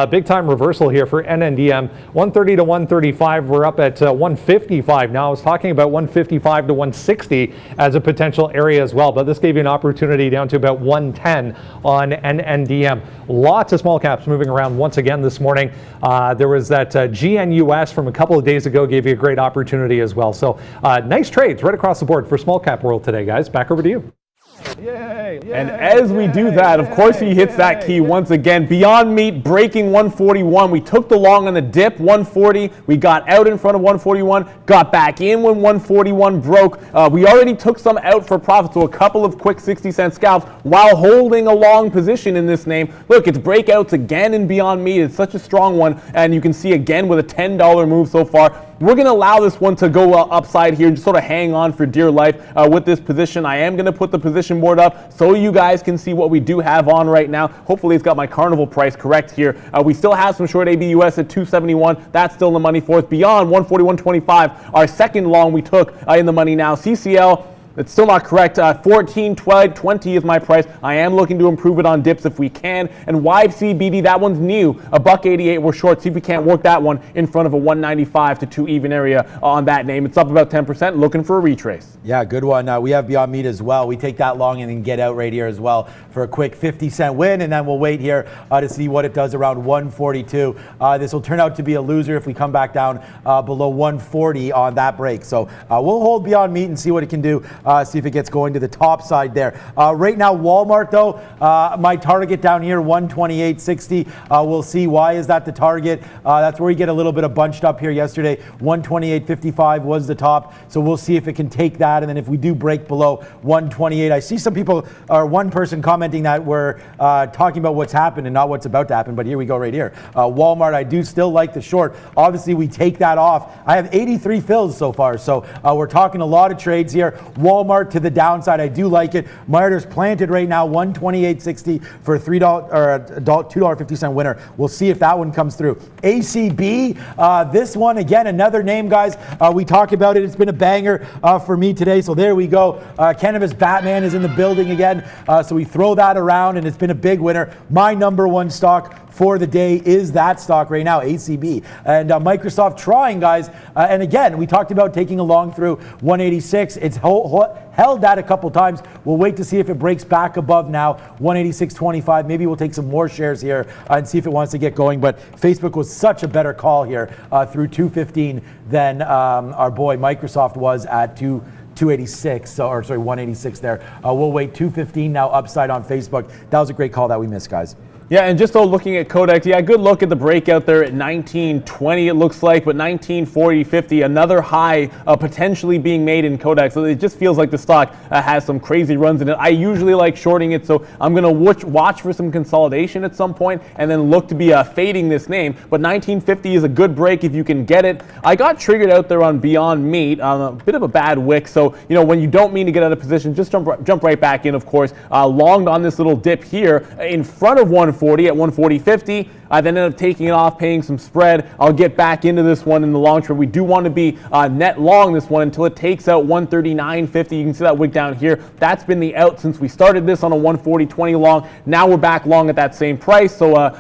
Big time reversal here for NNDM. 130 to 135. We're up at 155 now. I was talking about 155 to 160 as a potential area as well, but this gave you an opportunity down to about 110 on NNDM. Lots of small caps moving around once again this morning. There was that GNUS from a couple of days ago, gave you a great opportunity as well. So nice trades right across the board for small cap world today, guys. Back over to you. Yay, and as we do that, of course he hits that key once again. Beyond Meat breaking 141. We took the long on the dip, 140. We got out in front of 141, got back in when 141 broke. We already took some out for profit, so a couple of quick 60-cent scalps while holding a long position in this name. Look, it's breakouts again in Beyond Meat. It's such a strong one, and you can see again with a $10 move so far. We're going to allow this one to go upside here, just sort of hang on for dear life with this position. I am going to put the position board up so you guys can see what we do have on right now. Hopefully it's got my carnival price correct here. We still have some short ABUS at 271. That's still in the money for us. Beyond 141.25, our second long we took in the money now. CCL, it's still not correct. 14, 12, 20 is my price. I am looking to improve it on dips if we can. And YCBD, that one's new. $1.88, we're short. See if we can't work that one in front of a 195 to 2 even area on that name. It's up about 10%, looking for a retrace. Yeah, good one. We have Beyond Meat as well. We take that long and then get out right here as well for a quick 50-cent win, and then we'll wait here to see what it does around 142. This will turn out to be a loser if we come back down below 140 on that break. So we'll hold Beyond Meat and see what it can do see if it gets going to the top side there. Right now, Walmart though, my target down here, 128.60. We'll see why is that the target. That's where we get a little bit of bunched up here yesterday. 128.55 was the top, so we'll see if it can take that, and then if we do break below 128, I see some people, or one person commenting that we're talking about what's happened and not what's about to happen, but here we go right here. Walmart, I do still like the short. Obviously, we take that off. I have 83 fills so far, so we're talking a lot of trades here. Walmart to the downside, I do like it. Martyrs planted right now, 128.60 for a $2.50 winner. We'll see if that one comes through. ACB, this one again, another name, guys. We talk about it. It's been a banger for me today. So there we go. Cannabis Batman is in the building again. So we throw that around, and it's been a big winner. My number one stock for the day is that stock right now, ACB. And Microsoft trying, guys. And again, we talked about taking along through 186. It's held that a couple times. We'll wait to see if it breaks back above now, 186.25. Maybe we'll take some more shares here and see if it wants to get going. But Facebook was such a better call here through 215 than our boy Microsoft was at 286, or sorry, 186 there. We'll wait 215 now upside on Facebook. That was a great call that we missed, guys. Yeah, and just looking at Codex, yeah, good look at the breakout there at 1920 it looks like, but 1940.50, another high potentially being made in Codex. So it just feels like the stock has some crazy runs in it. I usually like shorting it, so I'm going to watch for some consolidation at some point and then look to be fading this name. But 1950 is a good break if you can get it. I got triggered out there on Beyond Meat on a bit of a bad wick, so you know when you don't mean to get out of position, just jump right back in, of course. Longed on this little dip here in front of 140 at 140.50. I then ended up taking it off, paying some spread. I'll get back into this one in the long term. We do want to be net long this one until it takes out 139.50. You can see that wick down here. That's been the out since we started this on a 140.20 long. Now we're back long at that same price. So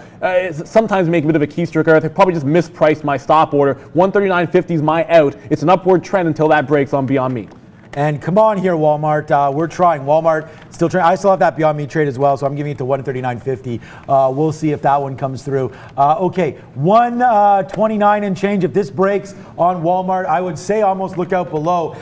sometimes make a bit of a keystroke error. I probably just mispriced my stop order. 139.50 is my out. It's an upward trend until that breaks on Beyond Meat. And come on here, Walmart. We're trying. Walmart still trying. I still have that Beyond Meat trade as well, so I'm giving it to 139.50. We'll see if that one comes through. Okay, 129 and change. If this breaks on Walmart, I would say almost look out below.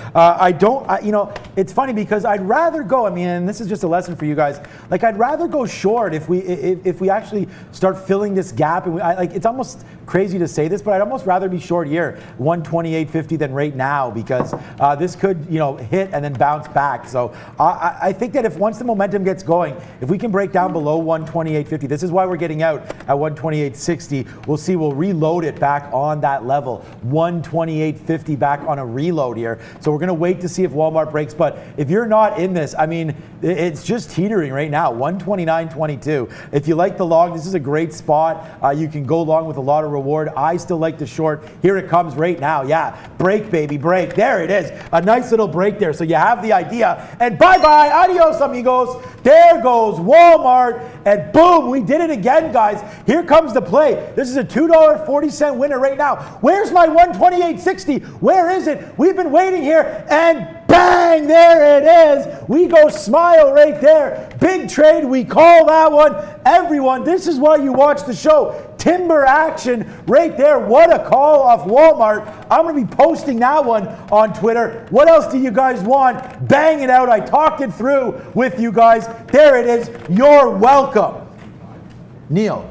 You know, it's funny because I'd rather go. I mean, and this is just a lesson for you guys. Like, I'd rather go short if we actually start filling this gap. And like, it's almost crazy to say this, but I'd almost rather be short here, 128.50 than right now, because this could, you know, hit and then bounce back. So I think that if once the momentum gets going, if we can break down below 128.50, this is why we're getting out at 128.60. We'll see, we'll reload it back on that level, 128.50 back on a reload here. So we're going to wait to see if Walmart breaks. But if you're not in this, I mean, it's just teetering right now, 129.22. If you like the long, this is a great spot. You can go long with a lot of reward. I still like the short. Here it comes right now. Yeah, break, baby, break. There it is. A nice little break there. So you have the idea. And bye-bye, adios, amigos. There goes Walmart. And boom, we did it again, guys. Here comes the play. This is a $2.40 winner right now. Where's my 128.60? Where is it? We've been waiting here, and bang, there it is. We go smile right there. Big trade, we call that one. Everyone, this is why you watch the show. Timber action right there. What a call off Walmart. I'm going to be posting that one on Twitter. What else do you guys want? Bang it out. I talked it through with you guys. There it is. You're welcome. Neil.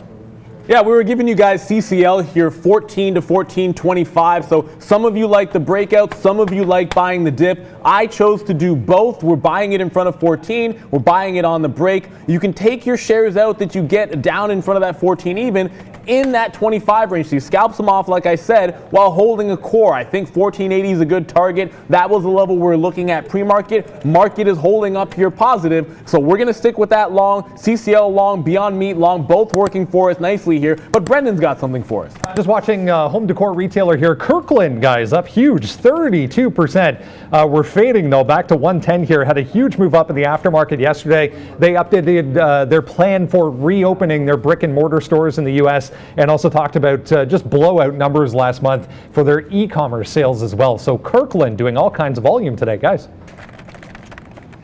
Yeah, we were giving you guys CCL here, 14 to 14.25. So some of you like the breakout, some of you like buying the dip. I chose to do both. We're buying it in front of 14. We're buying it on the break. You can take your shares out that you get down in front of that 14 even in that 25 range. So you scalp them off, like I said, while holding a core. I think 1480 is a good target. That was the level we're looking at pre-market. Market is holding up here positive. So we're going to stick with that long. CCL long, Beyond Meat long, both working for us nicely here. But Brendan's got something for us. Just watching home decor retailer here, Kirkland, guys, up huge, 32%. We're fading, though, back to 110 here. Had a huge move up in the aftermarket yesterday. They updated their plan for reopening their brick and mortar stores in the U.S. and also talked about just blowout numbers last month for their e-commerce sales as well. So Kirkland doing all kinds of volume today, guys.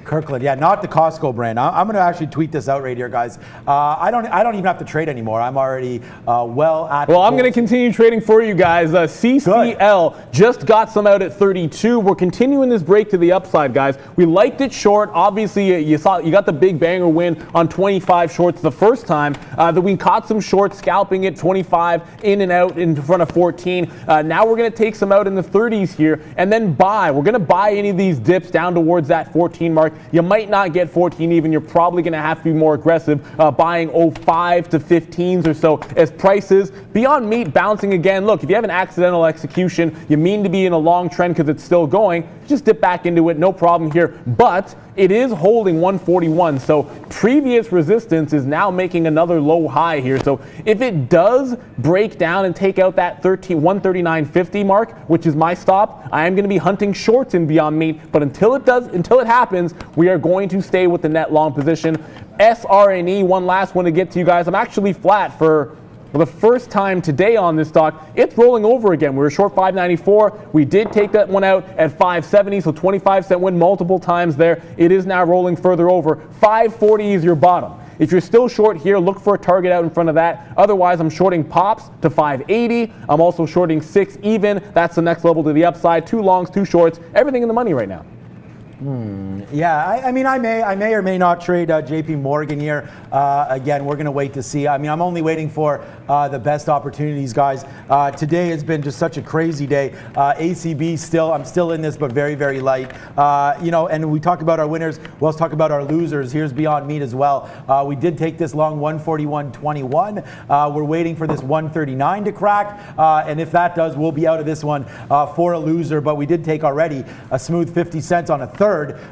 Kirkland, yeah, not the Costco brand. I'm going to actually tweet this out right here, guys. I don't even have to trade anymore. I'm already well at. Well, I'm going to continue trading for you guys. CCL just got some out at 32. We're continuing this break to the upside, guys. We liked it short. Obviously, you got the big banger win on 25 shorts the first time. That we caught some shorts, scalping it 25 in and out in front of 14. Now we're going to take some out in the 30s here and then buy. We're going to buy any of these dips down towards that 14 mark. You might not get 14 even. You're probably going to have to be more aggressive, buying 05 to 15s or so as prices. Beyond Meat bouncing again. Look, if you have an accidental execution, you mean to be in a long trend because it's still going, just dip back into it, no problem here. But it is holding 141, so previous resistance is now making another low high here. So if it does break down and take out that 139.50 mark, which is my stop, I am going to be hunting shorts in Beyond Meat. But until it happens, we are going to stay with the net long position. SRNE, one last one to get to you guys. I'm actually flat for the first time today on this stock. It's rolling over again. We were short 594. We did take that one out at 570, so 25-cent win multiple times there. It is now rolling further over. 540 is your bottom. If you're still short here, look for a target out in front of that. Otherwise, I'm shorting pops to 580. I'm also shorting 6 even. That's the next level to the upside. 2 longs, 2 shorts. Everything in the money right now. Yeah, I mean, I may or may not trade JP Morgan here. Again, we're going to wait to see. I mean, I'm only waiting for the best opportunities, guys. Today has been just such a crazy day. ACB I'm still in this, but very, very light. And we talk about our winners. Well, let's talk about our losers. Here's Beyond Meat as well. We did take this long 141.21. We're waiting for this 139 to crack. And if that does, we'll be out of this one for a loser. But we did take already a smooth 50 cents on a third,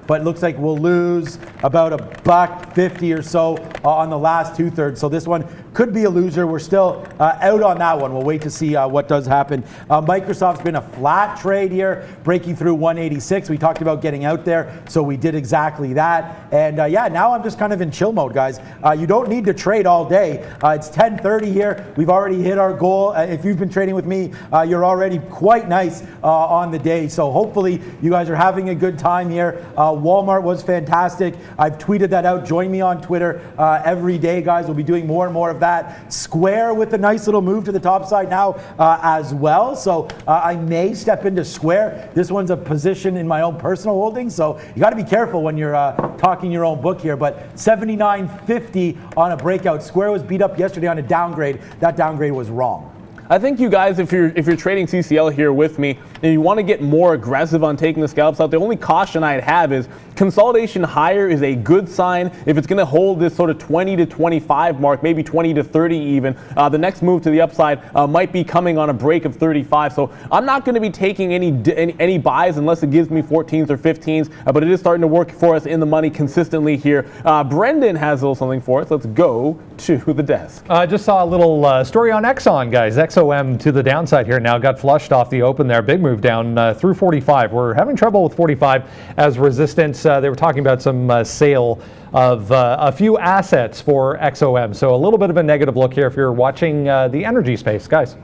but it looks like we'll lose about $1.50 or so on the last 2/3. So this one could be a loser. We're still out on that one. We'll wait to see what does happen. Microsoft's been a flat trade here, breaking through 186. We talked about getting out there, so we did exactly that. And yeah, now I'm just kind of in chill mode, guys. You don't need to trade all day. It's 10:30 here. We've already hit our goal. If you've been trading with me, you're already quite nice on the day. So hopefully you guys are having a good time here. Walmart was fantastic. I've tweeted that out. Join me on Twitter every day, guys. We'll be doing more and more of that. Square with a nice little move to the top side now as well. So I may step into Square. This one's a position in my own personal holdings. So you got to be careful when you're talking your own book here. But 79.50 on a breakout. Square was beat up yesterday on a downgrade. That downgrade was wrong. I think you guys, if you're trading CCL here with me and you want to get more aggressive on taking the scalps out, the only caution I'd have is consolidation higher is a good sign. If it's going to hold this sort of 20 to 25 mark, maybe 20 to 30 even, the next move to the upside might be coming on a break of 35. So I'm not going to be taking any buys unless it gives me 14s or 15s, but it is starting to work for us in the money consistently here. Brendan has a little something for us. Let's go to the desk. I just saw a little story on Exxon, guys. XOM to the downside here now, got flushed off the open there. Big move down through 45. We're having trouble with 45 as resistance. They were talking about some sale of a few assets for XOM. So a little bit of a negative look here if you're watching the energy space, guys.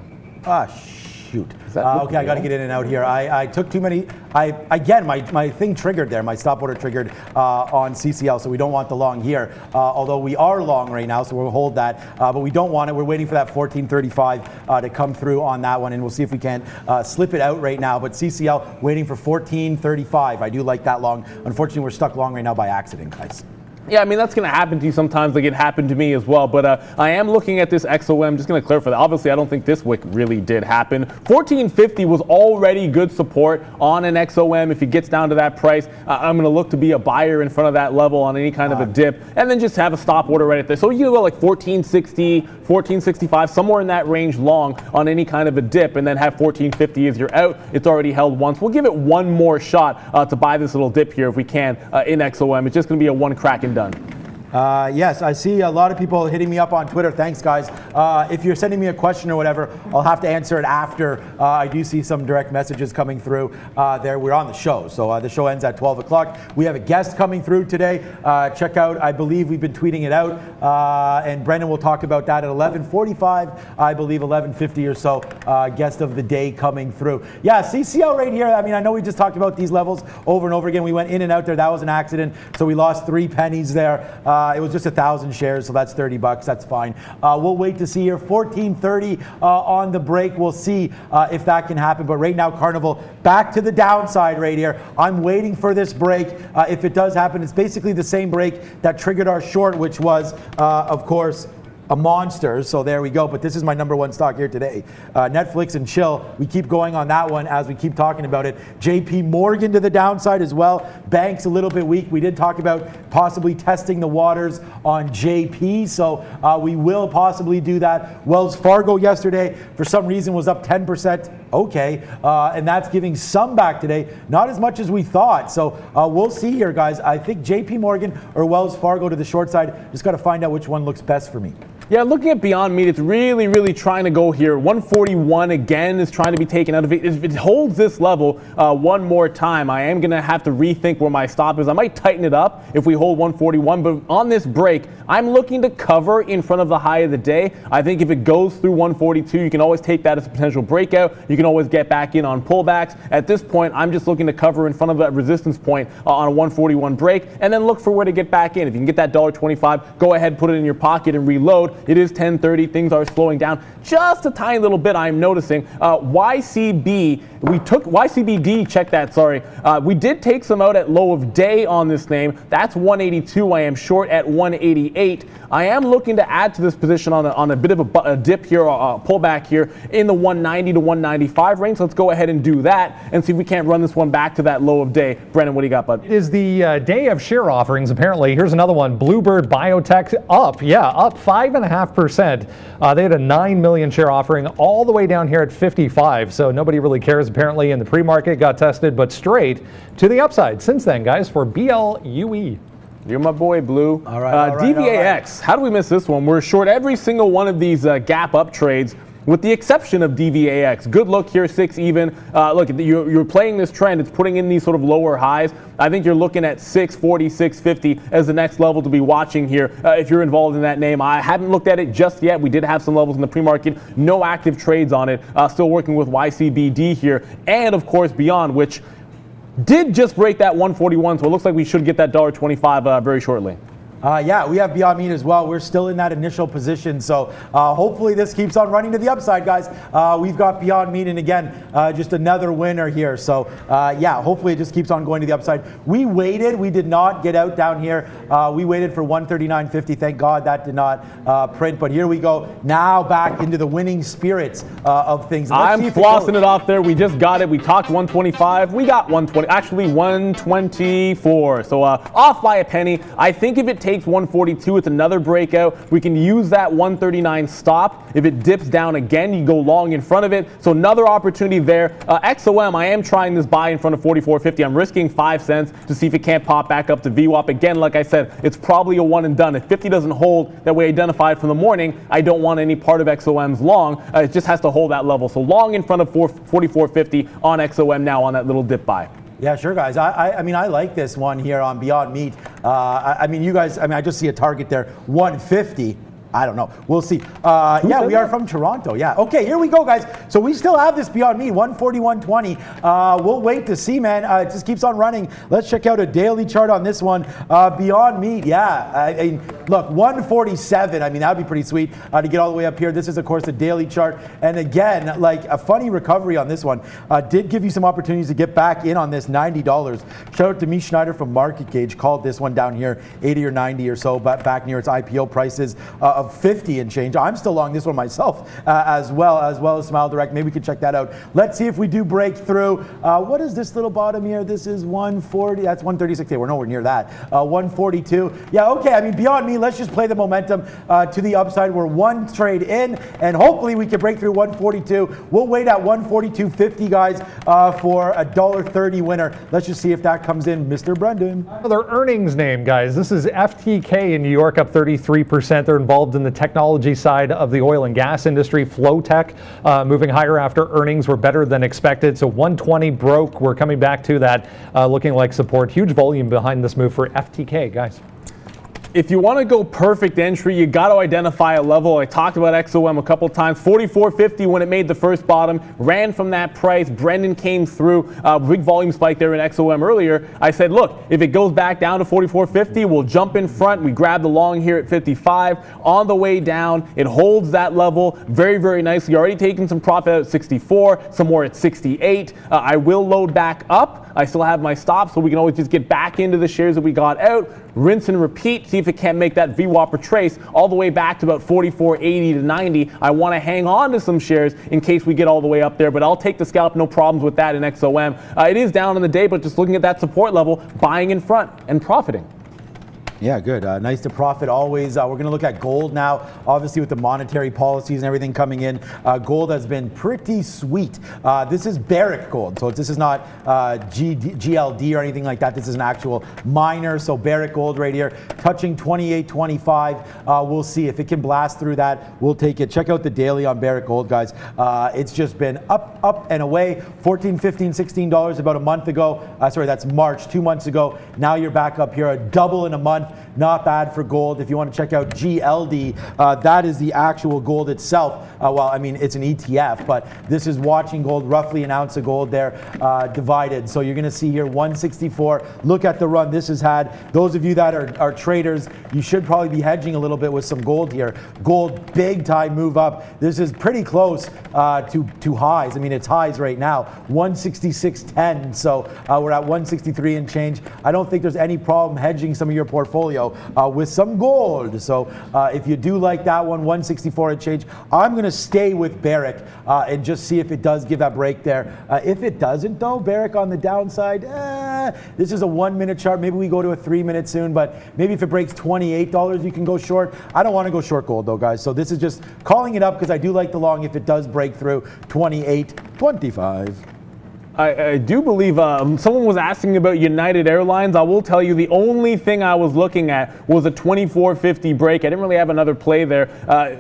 Shoot. Okay, I got to get in and out here. I took too many. Again, my thing triggered there. My stop order triggered on CCL, so we don't want the long here. Although we are long right now, so we'll hold that. But we don't want it. We're waiting for that 14.35 to come through on that one, and we'll see if we can slip it out right now. But CCL waiting for 14.35. I do like that long. Unfortunately, we're stuck long right now by accident, guys. Yeah, I mean, that's going to happen to you sometimes, like it happened to me as well. But I am looking at this XOM. Just going to clarify that. Obviously, I don't think this wick really did happen. 14.50 was already good support on an XOM. If it gets down to that price, I'm going to look to be a buyer in front of that level on any kind of a dip, and then just have a stop order right there. So you can go like 14.60, 14.65, somewhere in that range long on any kind of a dip, and then have 14.50 as you're out. It's already held once. We'll give it one more shot to buy this little dip here if we can in XOM. It's just going to be a one crack and done. Yes, I see a lot of people hitting me up on Twitter. Thanks, guys. If you're sending me a question or whatever, I'll have to answer it after. I do see some direct messages coming through there. We're on the show, so the show ends at 12 o'clock. We have a guest coming through today. Check out, I believe we've been tweeting it out, and Brendan will talk about that at 11:45, I believe 11:50 or so, guest of the day coming through. Yeah, CCL right here. I mean, I know we just talked about these levels over and over again. We went in and out there. That was an accident, so we lost 3 pennies there. It was just 1,000 shares, so that's $30. That's fine. We'll wait to see here. 14.30 on the break. We'll see if that can happen. But right now, Carnival back to the downside right here. I'm waiting for this break. If it does happen, it's basically the same break that triggered our short, which was, of course, a monster. So there we go. But this is my number one stock here today. Netflix and chill. We keep going on that one as we keep talking about it. JP Morgan to the downside as well. Banks a little bit weak. We did talk about possibly testing the waters on JP. So we will possibly do that. Wells Fargo yesterday, for some reason, was up 10%. Okay. And that's giving some back today. Not as much as we thought. So we'll see here, guys. I think JP Morgan or Wells Fargo to the short side. Just got to find out which one looks best for me. Yeah, looking at Beyond Meat, it's really trying to go here. 141 again is trying to be taken out of it. If it holds this level one more time, I am going to have to rethink where my stop is. I might tighten it up if we hold 141, but on this break, I'm looking to cover in front of the high of the day. I think if it goes through 142, you can always take that as a potential breakout. You can always get back in on pullbacks. At this point, I'm just looking to cover in front of that resistance point on a 141 break, and then look for where to get back in. If you can get that $1.25, go ahead, put it in your pocket and reload. It is 10:30. Things are slowing down just a tiny little bit, I'm noticing. YCB, we took YCBD, check that, sorry. We did take some out at low of day on this name. That's 182. I am short at 188. I am looking to add to this position on a bit of a dip here, a pullback here in the 190 to 195 range. So let's go ahead and do that and see if we can't run this one back to that low of day. Brendan, what do you got, bud? It is the day of share offerings, apparently. Here's another one. Bluebird Biotech up 5.5%. They had a 9 million share offering all the way down here at 55. So nobody really cares apparently in the pre-market, got tested, but straight to the upside since then, guys, for BLUE. You're my boy, Blue. All right, DVAX, all right. How do we miss this one? We're short every single one of these gap up trades, with the exception of DVAX. Good look here, 6 even. Look, you're playing this trend. It's putting in these sort of lower highs. I think you're looking at 640, 650 as the next level to be watching here if you're involved in that name. I haven't looked at it just yet. We did have some levels in the pre-market. No active trades on it. Still working with YCBD here. And, of course, Beyond, which did just break that 141, so it looks like we should get that $1.25 very shortly. Yeah, we have Beyond Meat as well. We're still in that initial position, so hopefully this keeps on running to the upside, guys. We've got Beyond Meat, and again, just another winner here. So yeah, hopefully it just keeps on going to the upside. We waited. We did not get out down here. We waited for 139.50. Thank God that did not print. But here we go. Now back into the winning spirits of things. I'm flossing it off there. We just got it. We talked 125. We got 120. Actually, 124. So off by a penny. I think if it takes 142, it's another breakout. We can use that 139 stop. If it dips down again, you go long in front of it. So another opportunity there. XOM, I am trying this buy in front of 44.50. I'm risking 5 cents to see if it can't pop back up to VWAP. Again, like I said, it's probably a one and done. If 50 doesn't hold that we identified from the morning, I don't want any part of XOM's long. It just has to hold that level. So long in front of 44.50 on XOM now on that little dip buy. Yeah, sure, guys. I mean, I like this one here on Beyond Meat. I mean, you guys, I mean, I just see a target there, 150. I don't know. We'll see. Yeah, we are from Toronto. Yeah. Okay, here we go, guys. So we still have this Beyond Meat, 141.20. We'll wait to see, man. It just keeps on running. Let's check out a daily chart on this one. Beyond Meat, yeah. I mean, look, 147. I mean, that would be pretty sweet to get all the way up here. This is, of course, a daily chart. And again, like a funny recovery on this one. Did give you some opportunities to get back in on this, $90. Shout out to me, Schneider from Market Gauge. Called this one down here, 80 or 90 or so, but back near its IPO prices. of 50 and change. I'm still long this one myself as well as Smile Direct. Maybe we can check that out. Let's see if we do break through. What is this little bottom here? This is 140. That's 136. We're nowhere near that. 142. Yeah, okay. I mean, beyond me, let's just play the momentum to the upside. We're one trade in, and hopefully we can break through 142. We'll wait at 142.50, guys, for a $1.30 winner. Let's just see if that comes in, Mr. Brendan. Another earnings name, guys. This is FTK in New York, up 33%. They're involved in the technology side of the oil and gas industry. Flowtech moving higher after earnings were better than expected. So 120 broke. We're coming back to that, looking like support. Huge volume behind this move for FTK, guys. If you want to go perfect entry, you got to identify a level. I talked about XOM a couple times. 44.50 when it made the first bottom, ran from that price. Brendan came through, big volume spike there in XOM earlier. I said, look, if it goes back down to 44.50, we'll jump in front. We grab the long here at 55. On the way down, it holds that level very, very nicely. Already taking some profit at 64, some more at 68. I will load back up. I still have my stop, so we can always just get back into the shares that we got out, rinse and repeat, see if it can't make that VWAP retrace all the way back to about 44.80 to 90. I want to hang on to some shares in case we get all the way up there, but I'll take the scalp, no problems with that in XOM. It is down in the day, but just looking at that support level, buying in front and profiting. Yeah, good. Nice to profit always. We're going to look at gold now. Obviously, with the monetary policies and everything coming in, gold has been pretty sweet. This is Barrick gold, so this is not GLD or anything like that. This is an actual miner. So Barrick gold right here, touching 28.25. We'll see if it can blast through that. We'll take it. Check out the daily on Barrick gold, guys. It's just been up and away. $14, $15, $16 about a month ago. Sorry, that's March, 2 months ago. Now you're back up here, a double in a month. Not bad for gold. If you want to check out GLD, that is the actual gold itself. Well, I mean, it's an ETF, but this is watching gold, roughly an ounce of gold there divided. So you're going to see here 164. Look at the run this has had. Those of you that are traders, you should probably be hedging a little bit with some gold here. Gold, big time move up. This is pretty close to highs. I mean, it's highs right now, 166.10. So we're at 163 and change. I don't think there's any problem hedging some of your portfolio with some gold. So if you do like that one, 164 and change, I'm going to stay with Barrick and just see if it does give that break there. If it doesn't, though, Barrick on the downside, this is a 1 minute chart. Maybe we go to a 3 minute soon, but maybe if it breaks $28, you can go short. I don't want to go short gold, though, guys. So this is just calling it up because I do like the long if it does break through 28.25. I do believe someone was asking about United Airlines. I will tell you the only thing I was looking at was a 24.50 break. I didn't really have another play there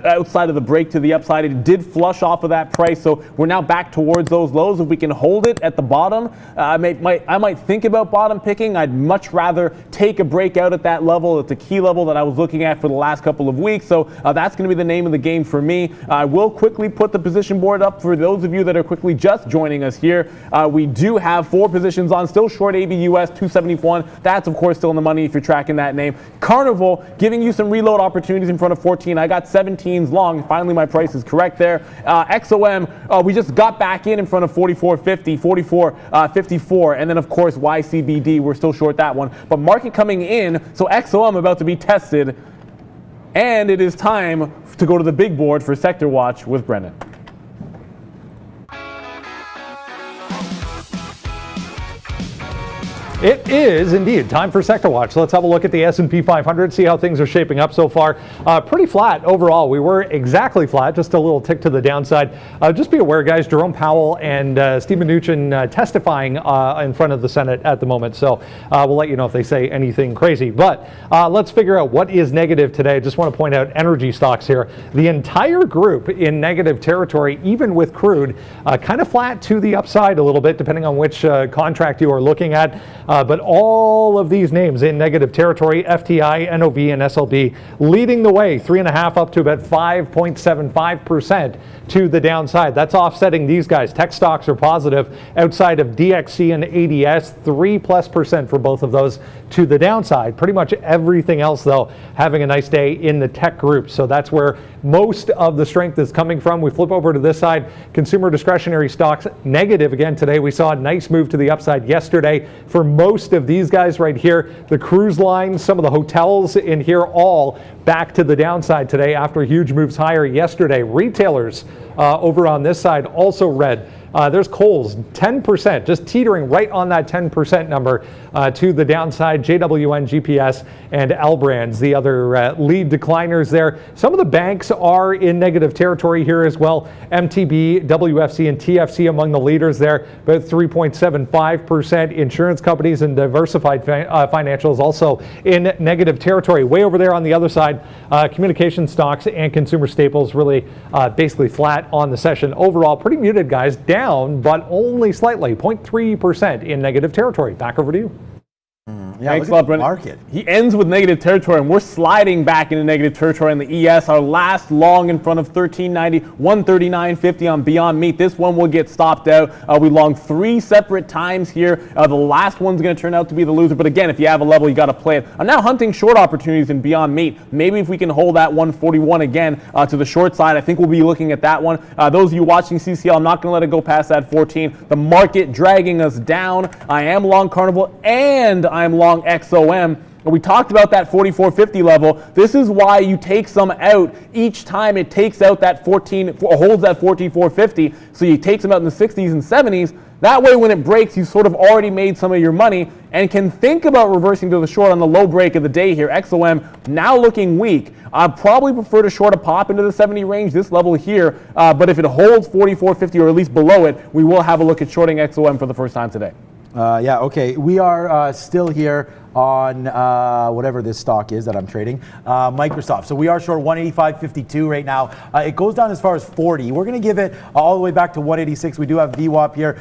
outside of the break to the upside. It did flush off of that price, so we're now back towards those lows. If we can hold it at the bottom, I might think about bottom picking. I'd much rather take a break out at that level. It's a key level that I was looking at for the last couple of weeks, so that's going to be the name of the game for me. I will quickly put the position board up for those of you that are quickly just joining us here. We do have 4 positions on, still short ABUS 271. That's of course still in the money if you're tracking that name. Carnival giving you some reload opportunities in front of 14. I got 17s long. Finally, my price is correct there. XOM, we just got back in front of 44.50, 44.54, and then of course YCBD, we're still short that one. But market coming in, so XOM about to be tested, and it is time to go to the big board for Sector Watch with Brendan. It is indeed time for Sector Watch. Let's have a look at the S&P 500, see how things are shaping up so far. Pretty flat overall. We were exactly flat, just a little tick to the downside. Just be aware, guys, Jerome Powell and Steve Mnuchin testifying in front of the Senate at the moment. So we'll let you know if they say anything crazy. But let's figure out what is negative today. I just want to point out energy stocks here. The entire group in negative territory, even with crude, kind of flat to the upside a little bit, depending on which contract you are looking at. But all of these names in negative territory, FTI, NOV, and SLB, leading the way, 3.5 up to about 5.75% to the downside. That's offsetting these guys. Tech stocks are positive outside of DXC and ADS, 3+% for both of those to the downside. Pretty much everything else, though, having a nice day in the tech group. So that's where most of the strength is coming from. We flip over to this side, consumer discretionary stocks negative again today. We saw a nice move to the upside yesterday for most of these guys right here. The cruise lines, some of the hotels in here, all back to the downside today after huge moves higher yesterday. Retailers over on this side also red. There's Kohl's, 10%, just teetering right on that 10% number to the downside. JWN, GPS, and L Brands, the other lead decliners there. Some of the banks are in negative territory here as well. MTB, WFC, and TFC among the leaders there, both 3.75%. Insurance companies and diversified financials also in negative territory. Way over there on the other side, communication stocks and consumer staples really basically flat on the session. Overall, pretty muted, guys. Down, but only slightly, 0.3% in negative territory. Back over to you. Yeah, thanks a lot, Brendan. Market. He ends with negative territory, and we're sliding back into negative territory on the ES. Our last long in front of 1390, 139.50 on Beyond Meat. This one will get stopped out. We longed 3 separate times here. The last one's going to turn out to be the loser. But again, if you have a level, you got to play it. I'm now hunting short opportunities in Beyond Meat. Maybe if we can hold that 141 again to the short side, I think we'll be looking at that one. Those of you watching CCL, I'm not going to let it go past that 14. The market dragging us down. I am long Carnival and I'm long XOM. We talked about that 44.50 level. This is why you take some out each time it takes out that 14, holds that 14.450. So you take some out in the 60s and 70s. That way, when it breaks, you sort of already made some of your money and can think about reversing to the short on the low break of the day here. XOM now looking weak. I'd probably prefer to short a pop into the 70 range, this level here. But if it holds 44.50 or at least below it, we will have a look at shorting XOM for the first time today. Yeah, okay. We are still here on whatever this stock is that I'm trading, Microsoft. So we are short 185.52 right now. It goes down as far as 40. We're going to give it all the way back to 186. We do have VWAP here.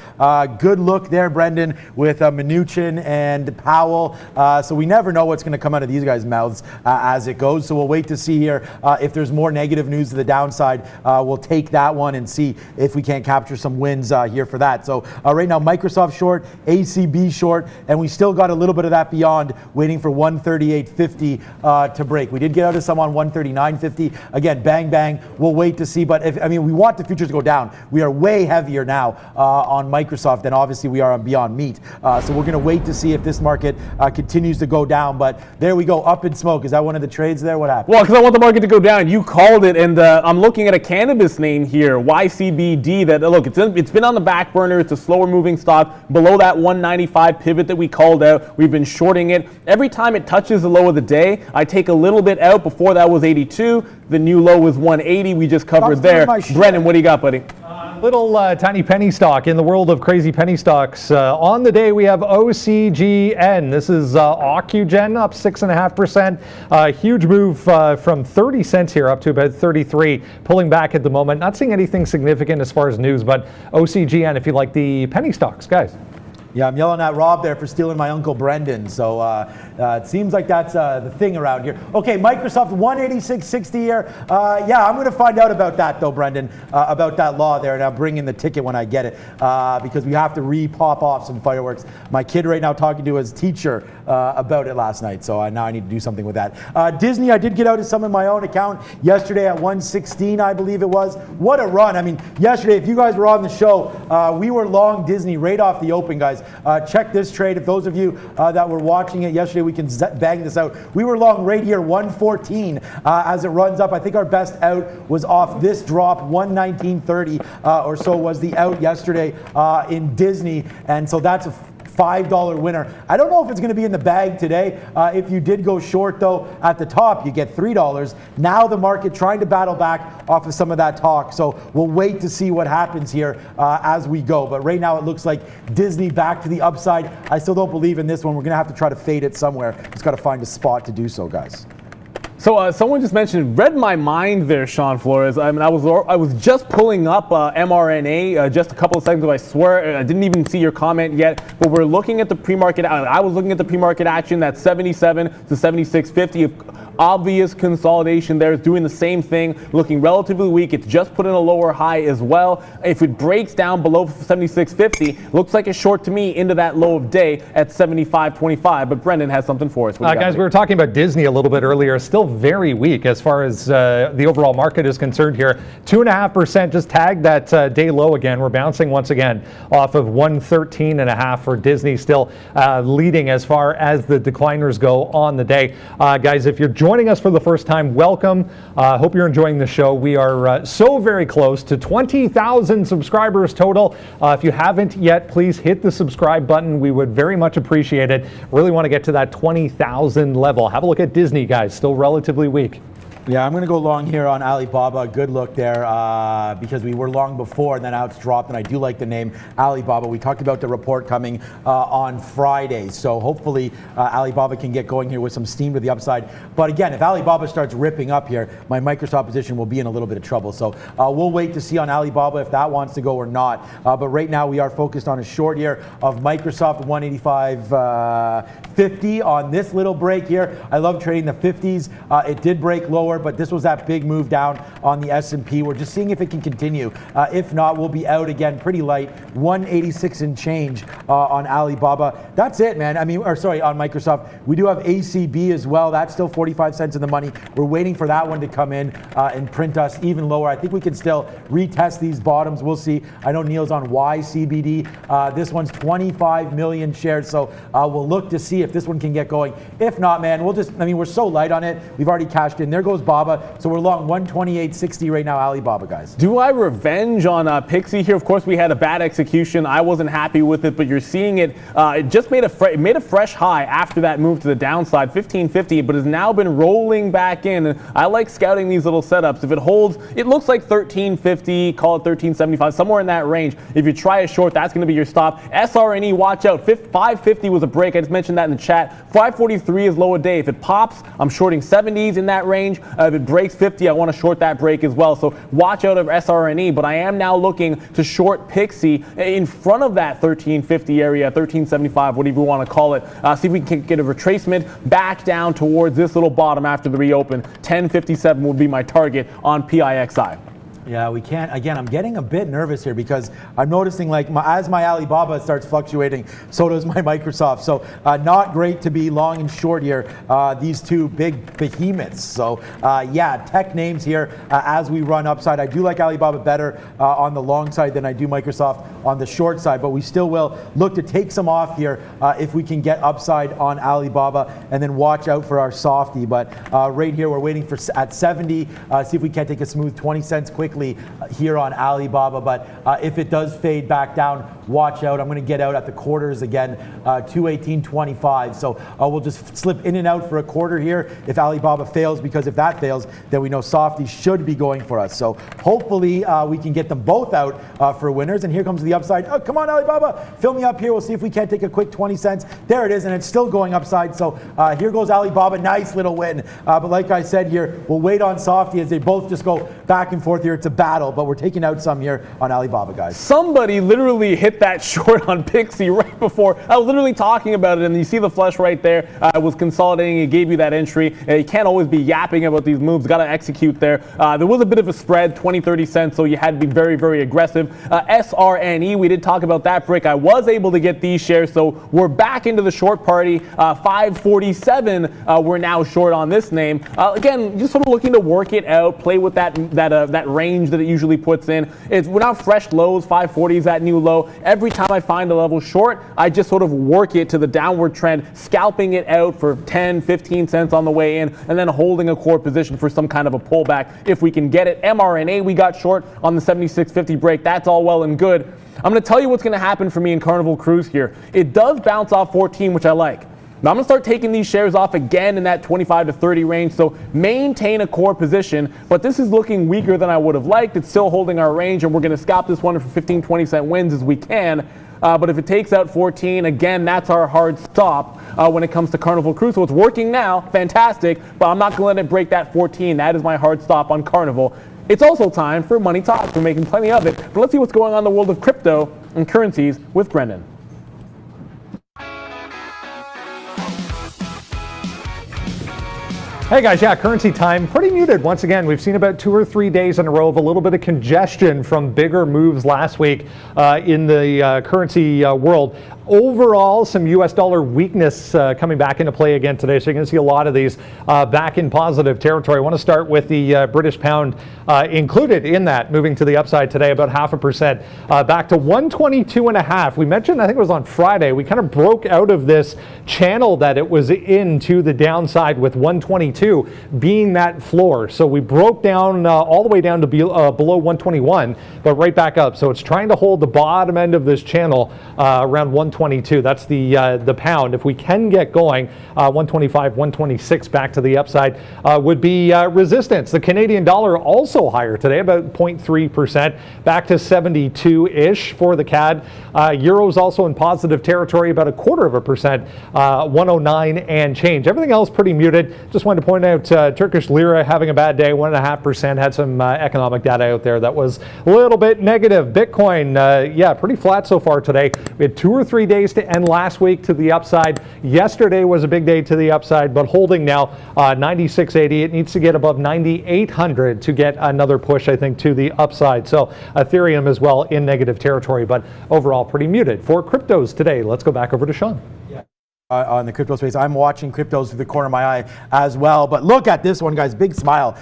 Good look there, Brendan, with Mnuchin and Powell. So we never know what's going to come out of these guys' mouths as it goes. So we'll wait to see here if there's more negative news to the downside. We'll take that one and see if we can't capture some wins here for that. So right now, Microsoft short, ACB short, and we still got a little bit of that beyond, waiting for 138.50 to break. We did get out of some on 139.50. Again, bang, bang. We'll wait to see. But we want the futures to go down. We are way heavier now on Microsoft than obviously we are on Beyond Meat. So we're going to wait to see if this market continues to go down. But there we go, up in smoke. Is that one of the trades there? What happened? Well, because I want the market to go down. You called it, and I'm looking at a cannabis name here, YCBD. That look, it's been on the back burner. It's a slower moving stock below that 195 pivot that we called out. We've been shorting it. Every time it touches the low of the day, I take a little bit out. Before that was 82. The new low was 180. We just covered there. Brendan, what do you got, buddy? Little tiny penny stock in the world of crazy penny stocks. On the day, we have OCGN. This is Ocugen, up 6.5%. Huge move from 30 cents here up to about 33, pulling back at the moment. Not seeing anything significant as far as news, but OCGN if you like the penny stocks, guys. Yeah, I'm yelling at Rob there for stealing my Uncle Brendan. So it seems like that's the thing around here. Okay, Microsoft 186.60 here. Yeah, I'm going to find out about that though, Brendan, about that law there, and I'll bring in the ticket when I get it because we have to re-pop off some fireworks. My kid right now talking to his teacher about it last night, so now I need to do something with that. Disney, I did get out of some in my own account yesterday at 116, I believe it was. What a run. I mean, yesterday, if you guys were on the show, we were long Disney right off the open, guys. Check this trade. If those of you that were watching it yesterday, we can bang this out. We were long right here, 114 as it runs up. I think our best out was off this drop, 119.30 or so was the out yesterday in Disney. And so that's a $5 winner. I don't know if it's going to be in the bag today. If you did go short, though, at the top, you get $3. Now the market trying to battle back off of some of that talk. So we'll wait to see what happens here as we go. But right now it looks like Disney back to the upside. I still don't believe in this one. We're going to have to try to fade it somewhere. Just got to find a spot to do so, guys. So someone just mentioned, read my mind there, Sean Flores. I mean, I was just pulling up mRNA just a couple of seconds ago. I swear I didn't even see your comment yet. But we're looking at the pre-market. I was looking at the pre-market action. That's 77 to 76.50. Obvious consolidation there. Is doing the same thing, looking relatively weak. It's just put in a lower high as well. If it breaks down below 76.50, looks like a short to me into that low of day at 75.25. But Brendan has something for us. Guys, we were talking about Disney a little bit earlier. Still very weak as far as the overall market is concerned here. 2.5% just tagged that day low again. We're bouncing once again off of 113.5 for Disney, still leading as far as the decliners go on the day. Guys, if you're joining us for the first time, welcome. Hope you're enjoying the show. We are so very close to 20,000 subscribers total. If you haven't yet, please hit the subscribe button. We would very much appreciate it. Really want to get to that 20,000 level. Have a look at Disney, guys, still relatively weak. Yeah, I'm going to go long here on Alibaba. Good look there because we were long before and then now it's dropped, and I do like the name Alibaba. We talked about the report coming on Friday, so hopefully Alibaba can get going here with some steam to the upside. But again, if Alibaba starts ripping up here, my Microsoft position will be in a little bit of trouble. So we'll wait to see on Alibaba if that wants to go or not. But right now we are focused on a short here of Microsoft 185.50 on this little break here. I love trading the 50s. It did break lower, but this was that big move down on the S&P. We're just seeing if it can continue. If not, we'll be out again pretty light. 186 and change on Alibaba. That's it, man. I mean, or sorry, on Microsoft. We do have ACB as well. That's still 45 cents in the money. We're waiting for that one to come in and print us even lower. I think we can still retest these bottoms. We'll see. I know Neil's on YCBD. This one's 25 million shares, so we'll look to see if this one can get going. If not, man, we'll just, I mean, we're so light on it. We've already cashed in. There goes Baba. So we're long 128.60 right now, Alibaba, guys. Do I revenge on Pixie here? Of course, we had a bad execution. I wasn't happy with it, but you're seeing it. It just made a fresh high after that move to the downside, 15.50, but has now been rolling back in. And I like scouting these little setups. If it holds, it looks like 13.50, call it 13.75, somewhere in that range. If you try a short, that's going to be your stop. SRNE, watch out. 550 was a break. I just mentioned that in the chat. 543 is low a day. If it pops, I'm shorting 70s in that range. If it breaks 50, I want to short that break as well. So watch out of SRNE, but I am now looking to short Pixie in front of that 1350 area, 1375, whatever you want to call it. See if we can get a retracement back down towards this little bottom after the reopen. 1057 would be my target on PIXI. Yeah, we can't. Again, I'm getting a bit nervous here because I'm noticing like as my Alibaba starts fluctuating, so does my Microsoft. So not great to be long and short here, these two big behemoths. So yeah, tech names here as we run upside. I do like Alibaba better on the long side than I do Microsoft on the short side, but we still will look to take some off here if we can get upside on Alibaba, and then watch out for our softy. But right here, we're waiting for at 70, see if we can't take a smooth 20 cents quickly here on Alibaba. But if it does fade back down, watch out. I'm going to get out at the quarters again, 218.25. So we'll just slip in and out for a quarter here if Alibaba fails, because if that fails, then we know softy should be going for us. So hopefully we can get them both out for winners. And here comes the upside. Oh, come on, Alibaba, fill me up here. We'll see if we can't take a quick 20 cents. There it is, and it's still going upside. So here goes Alibaba. Nice little win. But like I said here, we'll wait on softy as they both just go back and forth here. It's a battle, but we're taking out some here on Alibaba, guys. Somebody literally hit that short on Pixie right before. I was literally talking about it, and you see the flush right there. I was consolidating. It gave you that entry. You can't always be yapping about these moves. Got to execute there. There was a bit of a spread, 20, 30 cents, so you had to be very, very aggressive. SRNE, we did talk about that break. I was able to get these shares, so we're back into the short party. 547, we're now short on this name. Again, just sort of looking to work it out, play with that range that it usually puts in. We're now fresh lows. 540 is that new low. Every time I find a level short, I just sort of work it to the downward trend, scalping it out for 10, 15 cents on the way in, and then holding a core position for some kind of a pullback if we can get it. MRNA, we got short on the 76.50 break. That's all well and good. I'm going to tell you what's going to happen for me in Carnival Cruise here. It does bounce off 14, which I like. Now I'm going to start taking these shares off again in that 25 to 30 range, so maintain a core position, but this is looking weaker than I would have liked. It's still holding our range, and we're going to scalp this one for 15, 20 cent wins as we can. But if it takes out 14, again, that's our hard stop when it comes to Carnival Cruise. So it's working now, fantastic, but I'm not going to let it break that 14. That is my hard stop on Carnival. It's also time for Money Talks. We're making plenty of it, but let's see what's going on in the world of crypto and currencies with Brendan. Hey guys, yeah, currency time, pretty muted once again. We've seen about 2 or 3 days in a row of a little bit of congestion from bigger moves last week in the currency world. Overall, some U.S. dollar weakness coming back into play again today. So you're going to see a lot of these back in positive territory. I want to start with the British pound included in that, moving to the upside today, about 0.5%, back to 122.5. We mentioned, I think it was on Friday, we kind of broke out of this channel that it was in to the downside with 122 being that floor. So we broke down all the way down to below 121, but right back up. So it's trying to hold the bottom end of this channel around 122. That's the pound. If we can get going, 125, 126 back to the upside would be resistance. The Canadian dollar also higher today, about 0.3%, back to 72-ish for the CAD. Euros also in positive territory, about 0.25%, 109 and change. Everything else pretty muted. Just wanted to point out Turkish lira having a bad day, 1.5%. Had some economic data out there that was a little bit negative. Bitcoin, yeah, pretty flat so far today. We had 2 or 3 days to end last week to the upside. Yesterday was a big day to the upside, but holding now 96.80. It needs to get above 9,800 to get another push, I think, to the upside. So Ethereum as well in negative territory, but overall pretty muted. For cryptos today, let's go back over to Sean. On the crypto space, I'm watching cryptos through the corner of my eye as well. But look at this one, guys. Big smile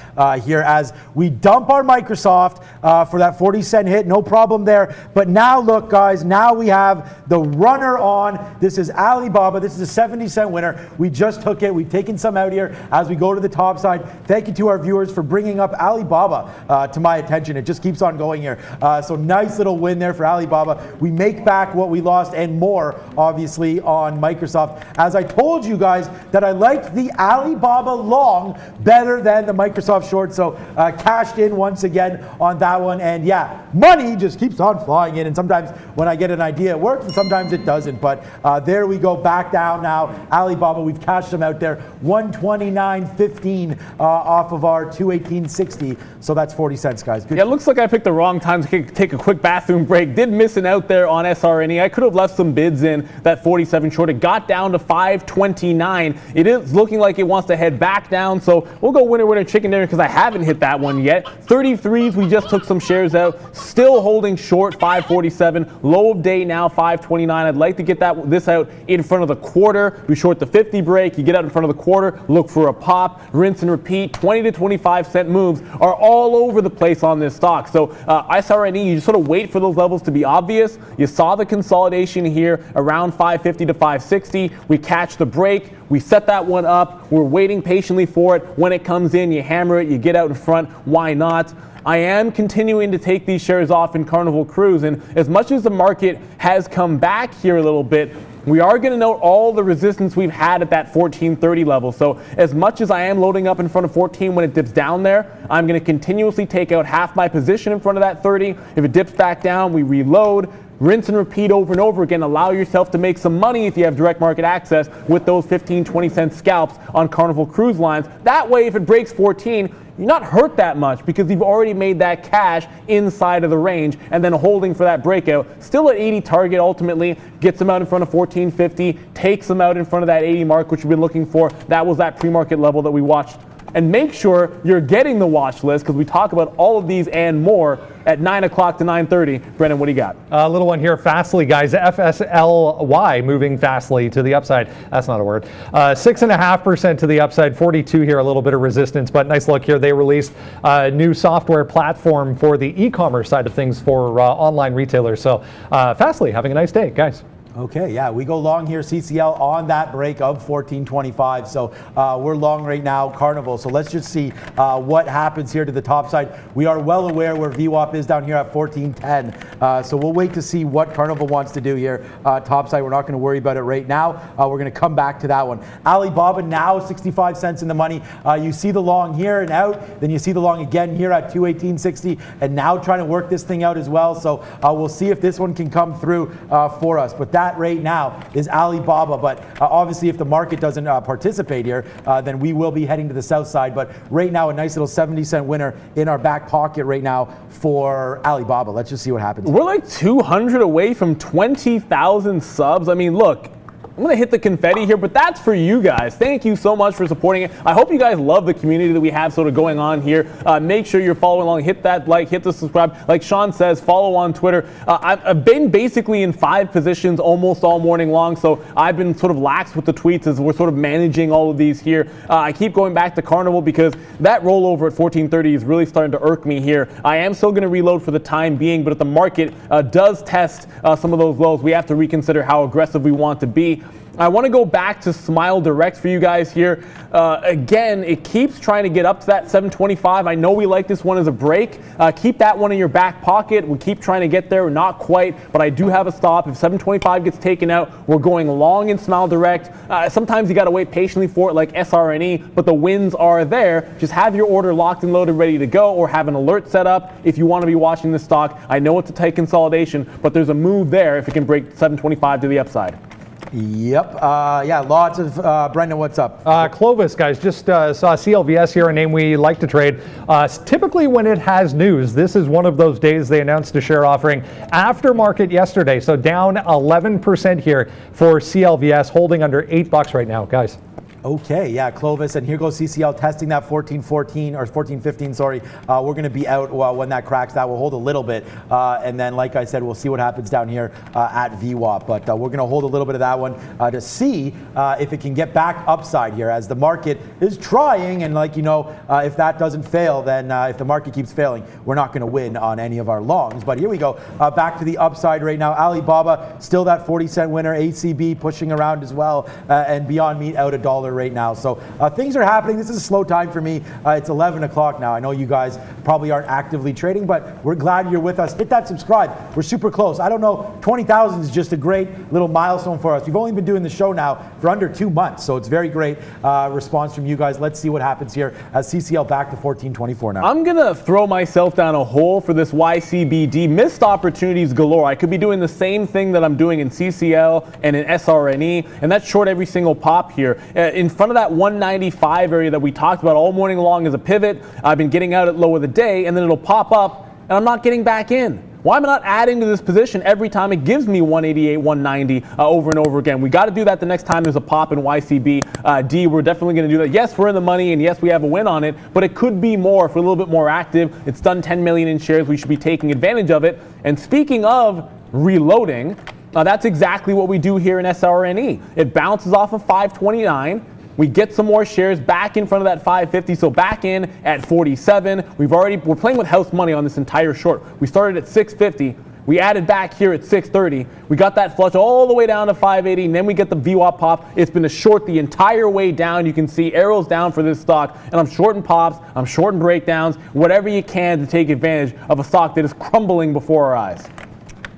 here as we dump our Microsoft for that 40-cent hit. No problem there. But now, look, guys, now we have the runner on. This is Alibaba. This is a 70-cent winner. We just took it. We've taken some out here as we go to the top side. Thank you to our viewers for bringing up Alibaba to my attention. It just keeps on going here. So nice little win there for Alibaba. We make back what we lost and more, obviously, on Microsoft. As I told you guys that I liked the Alibaba long better than the Microsoft short, so cashed in once again on that one. And yeah, money just keeps on flying in, and sometimes when I get an idea it works and sometimes it doesn't. But there we go, back down now. Alibaba, we've cashed them out there, 129.15 off of our 218.60, so that's 40 cents, guys. Good. Yeah, it looks like I picked the wrong time to take a quick bathroom break. Did miss an out there on SRNE. I could have left some bids in that 47 short. It got down to 529. It is looking like it wants to head back down, so we'll go winner chicken dinner because I haven't hit that one yet. 33s, we just took some shares out, still holding short 547. Low of day now 529. I'd like to get this out in front of the quarter. We short the 50 break, you get out in front of the quarter, look for a pop, rinse and repeat. 20 to 25 cent moves are all over the place on this stock. So SRNE, you just sort of wait for those levels to be obvious. You saw the consolidation here around 550 to 560. We catch the break, we set that one up, we're waiting patiently for it. When it comes in, you hammer it, you get out in front. Why not? I am continuing to take these shares off in Carnival Cruise, and as much as the market has come back here a little bit, we are going to note all the resistance we've had at that 1430 level. So as much as I am loading up in front of 14 when it dips down there, I'm going to continuously take out half my position in front of that 30. If it dips back down, we reload. Rinse and repeat over and over again. Allow yourself to make some money if you have direct market access with those 15, 20 cent scalps on Carnival Cruise Lines. That way, if it breaks 14, you're not hurt that much because you've already made that cash inside of the range and then holding for that breakout. Still at 80 target ultimately, gets them out in front of 1450, takes them out in front of that 80 mark, which we've been looking for. That was that pre-market level that we watched. And make sure you're getting the watch list because we talk about all of these and more at 9 o'clock to 9:30. Brennan, what do you got? A little one here, Fastly, guys. FSLY moving Fastly to the upside. That's not a word. 6.5% to the upside. 42 here, a little bit of resistance, but nice look here. They released a new software platform for the e-commerce side of things for online retailers. So Fastly having a nice day, guys. Okay, yeah, we go long here, CCL on that break of 1425. So we're long right now, Carnival. So let's just see what happens here to the top side. We are well aware where VWAP is down here at 1410. So we'll wait to see what Carnival wants to do here. Top side, we're not going to worry about it right now. We're going to come back to that one. Alibaba now 65 cents in the money. You see the long here and out. Then you see the long again here at 218.60 and now trying to work this thing out as well. So we'll see if this one can come through for us. But that right now is Alibaba, but obviously if the market doesn't participate here, then we will be heading to the south side. But right now, a nice little 70-cent winner in our back pocket right now for Alibaba. Let's just see what happens. We're like 200 away from 20,000 subs. I mean, look, I'm going to hit the confetti here, but that's for you guys. Thank you so much for supporting it. I hope you guys love the community that we have sort of going on here. Make sure you're following along. Hit that like, hit the subscribe. Like Sean says, follow on Twitter. I've been basically in 5 positions almost all morning long, so I've been sort of lax with the tweets as we're sort of managing all of these here. I keep going back to Carnival because that rollover at 1430 is really starting to irk me here. I am still going to reload for the time being, but if the market does test some of those lows, we have to reconsider how aggressive we want to be. I want to go back to Smile Direct for you guys here. Again, it keeps trying to get up to that 725. I know we like this one as a break. Keep that one in your back pocket. We keep trying to get there. Not quite, but I do have a stop. If 725 gets taken out, we're going long in Smile Direct. Sometimes you got to wait patiently for it like SRNE, but the wins are there. Just have your order locked and loaded, ready to go, or have an alert set up if you want to be watching this stock. I know it's a tight consolidation, but there's a move there if it can break 725 to the upside. Yep. Yeah, lots of, Brendan, what's up? Clovis, guys, just saw CLVS here, a name we like to trade. Typically when it has news, this is one of those days they announced a share offering after market yesterday. So down 11% here for CLVS, holding under $8 right now, guys. Okay, yeah, Clovis, and here goes CCL testing that 1414 or 1415. Sorry, we're going to be out when that cracks. That will hold a little bit, and then, like I said, we'll see what happens down here at VWAP. But we're going to hold a little bit of that one to see if it can get back upside here, as the market is trying. And if that doesn't fail, then if the market keeps failing, we're not going to win on any of our longs. But here we go, back to the upside right now. Alibaba still that 40-cent winner. ACB pushing around as well, and Beyond Meat out $1 right now. So things are happening. This is a slow time for me. It's 11 o'clock now. I know you guys probably aren't actively trading, but we're glad you're with us. Hit that subscribe. We're super close. I don't know, 20,000 is just a great little milestone for us. We've only been doing the show now for under 2 months, so it's very great response from you guys. Let's see what happens here as CCL back to 1424 now. I'm going to throw myself down a hole for this YCBD. Missed opportunities galore. I could be doing the same thing that I'm doing in CCL and in SRNE, and that's short every single pop here. In front of that 195 area that we talked about all morning long as a pivot, I've been getting out at low of the day, and then it'll pop up, and I'm not getting back in. Why am I not adding to this position every time it gives me 188, 190 over and over again? We got to do that the next time there's a pop in YCB. We're definitely going to do that. Yes, we're in the money, and yes, we have a win on it, but it could be more if we're a little bit more active. It's done 10 million in shares. We should be taking advantage of it. And speaking of reloading, that's exactly what we do here in SRNE. It bounces off of 529. We get some more shares back in front of that 550, so back in at 47. We're playing with house money on this entire short. We started at 650. We added back here at 630. We got that flush all the way down to 580, and then we get the VWAP pop. It's been a short the entire way down. You can see arrows down for this stock, and I'm shorting pops, I'm shorting breakdowns, whatever you can to take advantage of a stock that is crumbling before our eyes.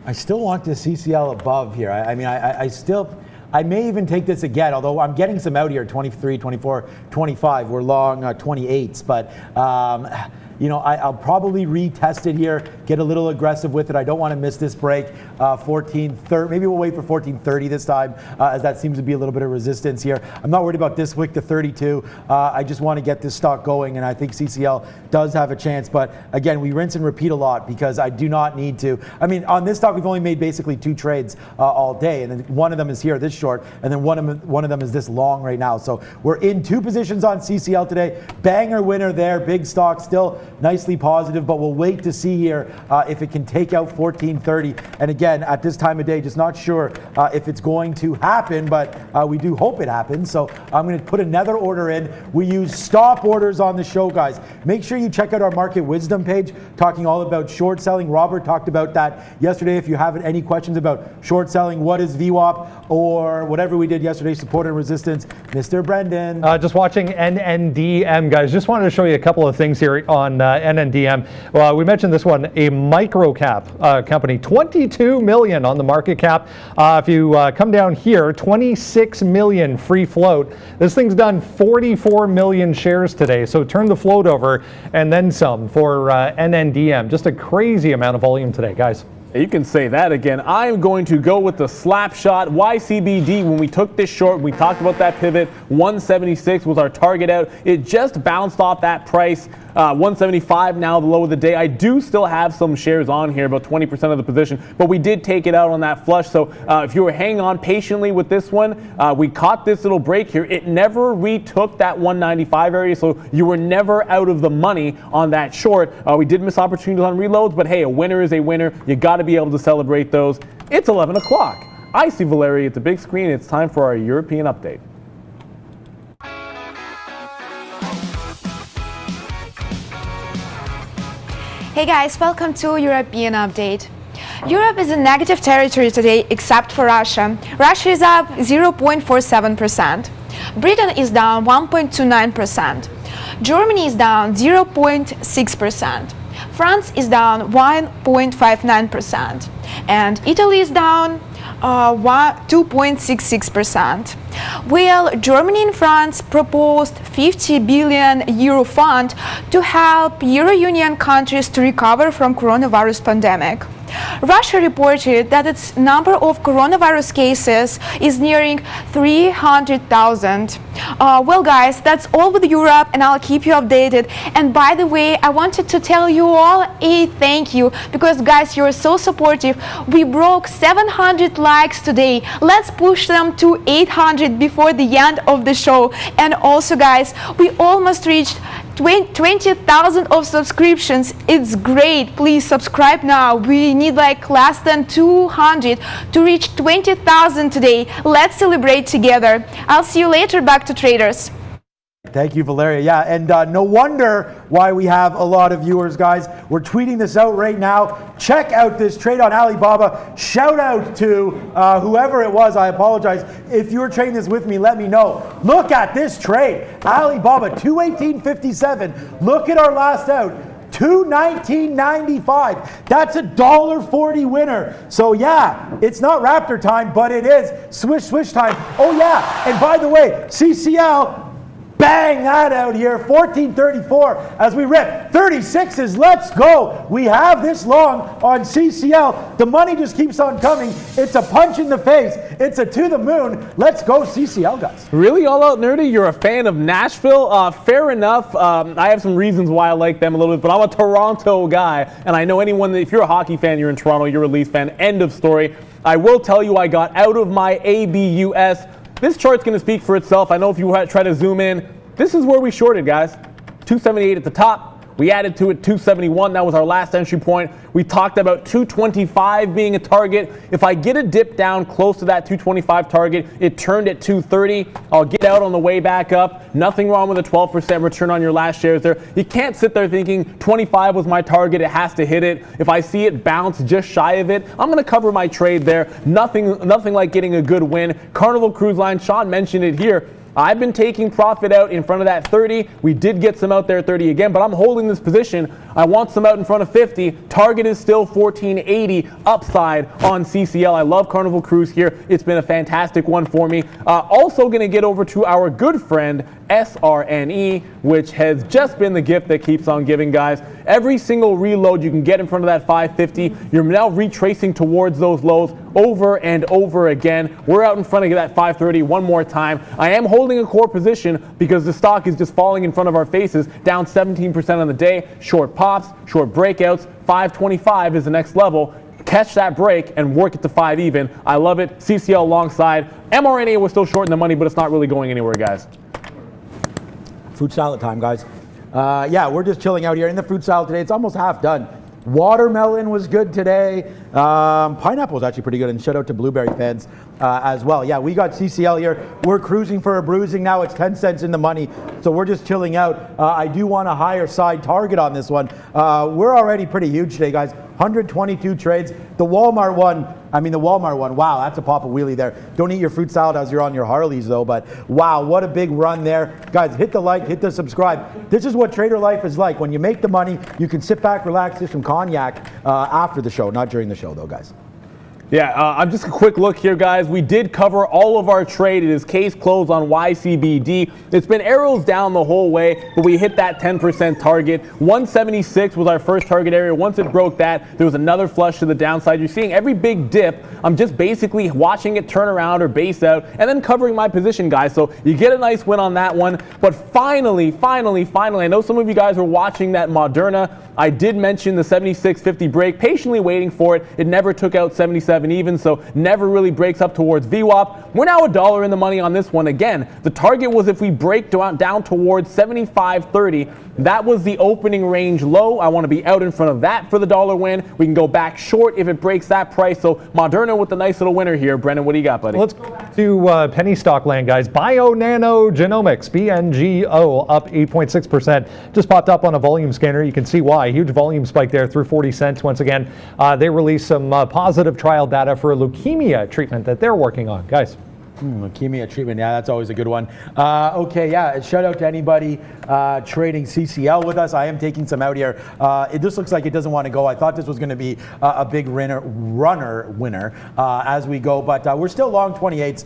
I still want the CCL above here. I may even take this again, although I'm getting some out here, 23, 24, 25. We're long 28s, but I'll probably retest it here, get a little aggressive with it. I don't want to miss this break. 1430, maybe we'll wait for 1430 this time, as that seems to be a little bit of resistance here. I'm not worried about this wick to 32. I just want to get this stock going, and I think CCL does have a chance. But again, we rinse and repeat a lot because I do not need to. I mean, on this stock, we've only made basically 2 trades all day, and then one of them is here, this short, and then one of them is this long right now. So we're in 2 positions on CCL today. Banger winner there, big stock, still nicely positive, but we'll wait to see here if it can take out 1430. And again, at this time of day, just not sure if it's going to happen, but we do hope it happens. So I'm going to put another order in. We use stop orders on the show, guys. Make sure you check out our Market Wisdom page, talking all about short selling. Robert talked about that yesterday. If you have any questions about short selling, what is VWAP, or whatever we did yesterday, support and resistance, Mr. Brendan. Just watching NNDM, guys. Just wanted to show you a couple of things here on NNDM. Well, we mentioned this one, a micro cap company, 22 million on the market cap. If you come down here, 26 million free float. This thing's done 44 million shares today, so turn the float over and then some for NNDM. Just a crazy amount of volume today, guys. You can say that again. I'm going to go with the slap shot. YCBD, when we took this short, we talked about that pivot. 176 was our target out. It just bounced off that price. 175 now, the low of the day. I do still have some shares on here, about 20% of the position, but we did take it out on that flush. So if you were hanging on patiently with this one, we caught this little break here. It never retook that 195 area, so you were never out of the money on that short. We did miss opportunities on reloads, but hey, a winner is a winner. You got to be able to celebrate those. It's 11 o'clock. I see Valeria at the big screen. It's time for our European update. Hey guys, welcome to European Update. Europe is in negative territory today except for Russia. Russia is up 0.47%. Britain is down 1.29%. Germany is down 0.6%. France is down 1.59%. And Italy is down 2.66%. Well, Germany and France proposed 50 billion euro fund to help Euro Union countries to recover from coronavirus pandemic. Russia reported that its number of coronavirus cases is nearing 300,000. Well guys, that's all with Europe, and I'll keep you updated. And by the way, I wanted to tell you all a thank you, because guys, you're so supportive. We broke 700 likes today. Let's push them to 800 before the end of the show. And also guys, we almost reached 20,000 of subscriptions. It's great. Please subscribe now. We need like less than 200 to reach 20,000 today. Let's celebrate together. I'll see you later. Back to traders. Thank you, Valeria. Yeah, and no wonder why we have a lot of viewers, guys. We're tweeting this out right now. Check out this trade on Alibaba. Shout out to whoever it was. I apologize. If you were trading this with me, let me know. Look at this trade. Alibaba, 218.57. Look at our last out. 219.95. That's a $1.40 winner. So yeah, it's not Raptor time, but it is swish swish time. Oh yeah, and by the way, CCL, bang that out here, 1434 as we rip 36s. Let's go. We have this long on CCL. The money just keeps on coming. It's a punch in the face. It's a to the moon. Let's go CCL, guys. Really, all out nerdy? You're a fan of Nashville? Fair enough. I have some reasons why I like them a little bit, but I'm a Toronto guy, and I know anyone that if you're a hockey fan, you're in Toronto, you're a Leafs fan. End of story. I will tell you, I got out of my ABUS. This chart's going to speak for itself. I know if you try to zoom in, this is where we shorted, guys. 278 at the top. We added to it 271. That was our last entry point. We talked about 225 being a target. If I get a dip down close to that 225 target, it turned at 230. I'll get out on the way back up. Nothing wrong with a 12% return on your last shares there. You can't sit there thinking 25 was my target. It has to hit it. If I see it bounce just shy of it, I'm going to cover my trade there. Nothing like getting a good win. Carnival Cruise Line, Sean mentioned it here. I've been taking profit out in front of that 30. We did get some out there 30 again, but I'm holding this position. I want some out in front of 50. Target is still 1480 upside on CCL. I love Carnival Cruise here. It's been a fantastic one for me. Also going to get over to our good friend SRNE, which has just been the gift that keeps on giving, guys. Every single reload you can get in front of that 550, you're now retracing towards those lows over and over again. We're out in front of that 530 one more time. I am holding a core position because the stock is just falling in front of our faces, down 17% on the day. Short pops, short breakouts. 525 is the next level. Catch that break and work it to 5 even. I love it. CCL alongside. mRNA was still short in the money, but it's not really going anywhere, guys. Fruit salad time, guys. Yeah, we're just chilling out here in the fruit salad today. It's almost half done. Watermelon was good today. Pineapple was actually pretty good, and shout out to blueberry fans as well. Yeah, we got CCL here. We're cruising for a bruising now. It's 10 cents in the money, so we're just chilling out. I do want a higher side target on this one. We're already pretty huge today, guys. 122 trades. The Walmart one, wow, that's a pop of wheelie there. Don't eat your fruit salad as you're on your Harleys though, but wow, what a big run there. Guys, hit the like, hit the subscribe. This is what trader life is like. When you make the money, you can sit back, relax, get some cognac after the show, not during the show though, guys. Yeah, I'm just a quick look here, guys. We did cover all of our trade. It is case closed on YCBD. It's been arrows down the whole way, but we hit that 10% target. 176 was our first target area. Once it broke that, there was another flush to the downside. You're seeing every big dip. I'm just basically watching it turn around or base out and then covering my position, guys. So you get a nice win on that one. But finally, I know some of you guys were watching that Moderna. I did mention the 76.50 break, patiently waiting for it. It never took out 77 even, so never really breaks up towards VWAP. We're now $1 in the money on this one. Again, the target was if we break down towards 75.30. That was the opening range low. I want to be out in front of that for the dollar win. We can go back short if it breaks that price. So Moderna with the nice little winner here. Brennan, what do you got, buddy? Let's go back to penny stock land, guys. Bio-Nano-Genomics, BNGO, up 8.6%. Just popped up on a volume scanner. You can see why. Huge volume spike there through 40 cents. Once again, they released some positive trial data for a leukemia treatment that they're working on. Guys. Leukemia treatment, yeah, that's always a good one. Okay, yeah, shout out to anybody trading CCL with us. I am taking some out here. It just looks like it doesn't want to go. I thought this was going to be a big runner winner as we go, but we're still long 28s,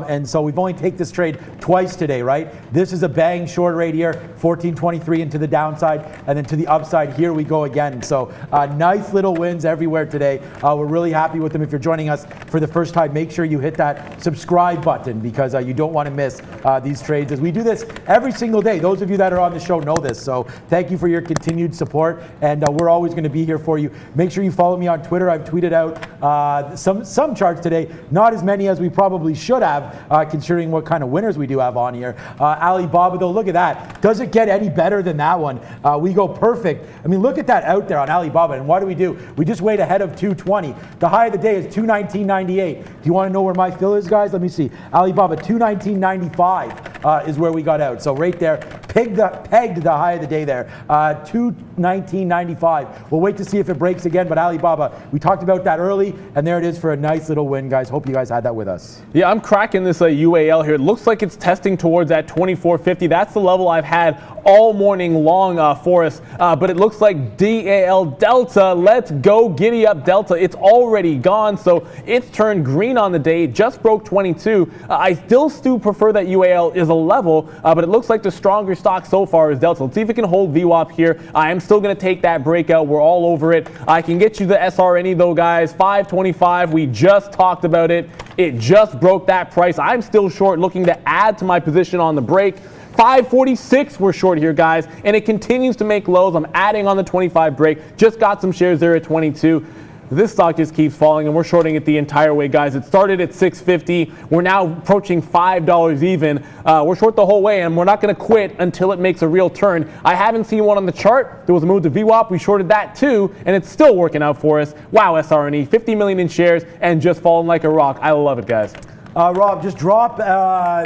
and so we've only taken this trade twice today, right? This is a bang short right here, 14.23 into the downside, and then to the upside, here we go again. So nice little wins everywhere today. We're really happy with them. If you're joining us for the first time, make sure you hit that subscribe button because you don't want to miss these trades as we do this every single day. Those of you that are on the show know this, so thank you for your continued support, and we're always going to be here for you. Make sure you follow me on Twitter. I've tweeted out some charts today, not as many as we probably should have considering what kind of winners we do have on here. Alibaba though, look at that. Does it get any better than that one? We go perfect. I mean, look at that out there on Alibaba, and what do? We just wait ahead of 220. The high of the day is 219.98. Do you want to know where my fill is, guys? Let me see. Alibaba 219.95 is where we got out. So right there, pegged the high of the day there, 219.95. We'll wait to see if it breaks again, but Alibaba, we talked about that early, and there it is for a nice little win, guys. Hope you guys had that with us. Yeah, I'm cracking this UAL here. It looks like it's testing towards that 24.50. That's the level I've had all morning long for us, but it looks like DAL Delta. Let's go, giddy up Delta. It's already gone, so it's turned green on the day. It just broke 22. I still prefer that UAL is a level, but it looks like the stronger stock so far is Delta. Let's see if it can hold VWAP here. I am still going to take that breakout. We're all over it. I can get you the SRNE though, guys. 525. We just talked about it. It just broke that price. I'm still short, looking to add to my position on the break. 546 we're short here, guys, and it continues to make lows. I'm adding on the 25 break. Just got some shares there at 22. This stock just keeps falling, and we're shorting it the entire way, guys. It started at $6.50. We're now approaching $5 even. We're short the whole way, and we're not going to quit until it makes a real turn. I haven't seen one on the chart. There was a move to VWAP. We shorted that too, and it's still working out for us. Wow, SRNE, 50 million in shares, and just falling like a rock. I love it, guys. Rob, just drop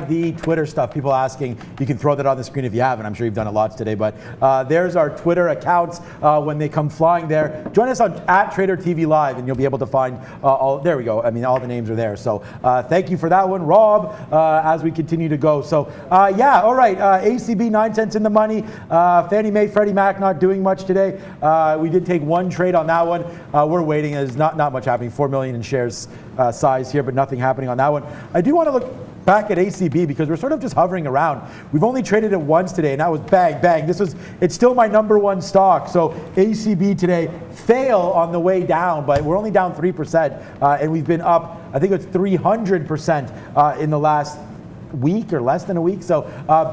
the Twitter stuff. People asking, you can throw that on the screen if you haven't. I'm sure you've done it lots today, but there's our Twitter accounts when they come flying there. Join us on @tradertv.live, and you'll be able to find all. There we go. I mean, all the names are there. So thank you for that one, Rob. As we continue to go. So yeah, all right. ACB 9 cents in the money. Fannie Mae, Freddie Mac not doing much today. We did take one trade on that one. We're waiting. There's not much happening. 4 million in shares size here, but nothing happening on that one. I do want to look back at ACB because we're sort of just hovering around. We've only traded it once today, and that was bang, bang. It's still my number one stock. So ACB today, fail on the way down, but we're only down 3%, and we've been up, I think it's 300% in the last week or less than a week. So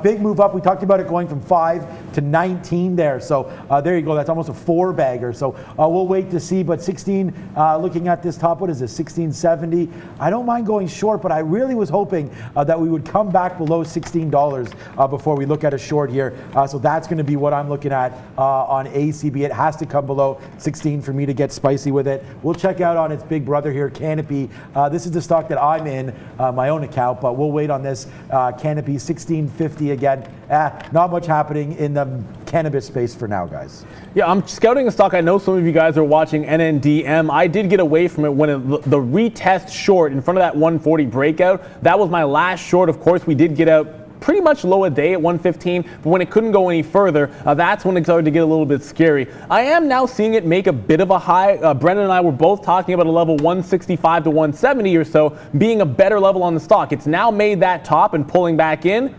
big move up. We talked about it going from 5 to 19 there. So there you go. That's almost a 4-bagger. So we'll wait to see. But 16, looking at this top, what is this, 1670? I don't mind going short, but I really was hoping that we would come back below $16 before we look at a short here. So that's going to be what I'm looking at on ACB. It has to come below 16 for me to get spicy with it. We'll check out on its big brother here, Canopy. This is the stock that I'm in, my own account, but we'll wait on this. Canopy 1650 again. Not much happening in the cannabis space for now, guys. Yeah, I'm scouting a stock. I know some of you guys are watching NNDM. I did get away from it when the retest short in front of that 140 breakout. That was my last short. Of course, we did get out pretty much low a day at 115, but when it couldn't go any further, that's when it started to get a little bit scary. I am now seeing it make a bit of a high. Brendan and I were both talking about a level 165 to 170 or so being a better level on the stock. It's now made that top and pulling back in.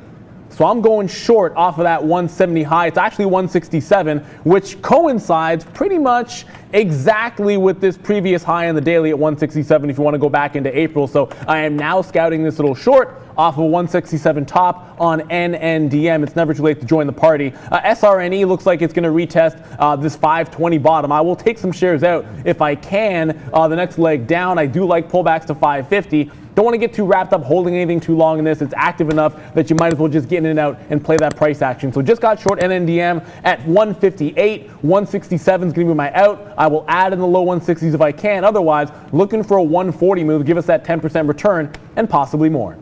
So I'm going short off of that 170 high. It's actually 167, which coincides pretty much exactly with this previous high in the daily at 167 if you want to go back into April. So I am now scouting this little short off of a 167 top on NNDM. It's never too late to join the party. SRNE looks like it's going to retest this 520 bottom. I will take some shares out if I can. The next leg down, I do like pullbacks to 550. Don't want to get too wrapped up holding anything too long in this. It's active enough that you might as well just get in and out and play that price action. So just got short NNDM at 158. 167 is going to be my out. I will add in the low 160s if I can. Otherwise, looking for a 140 move, give us that 10% return and possibly more.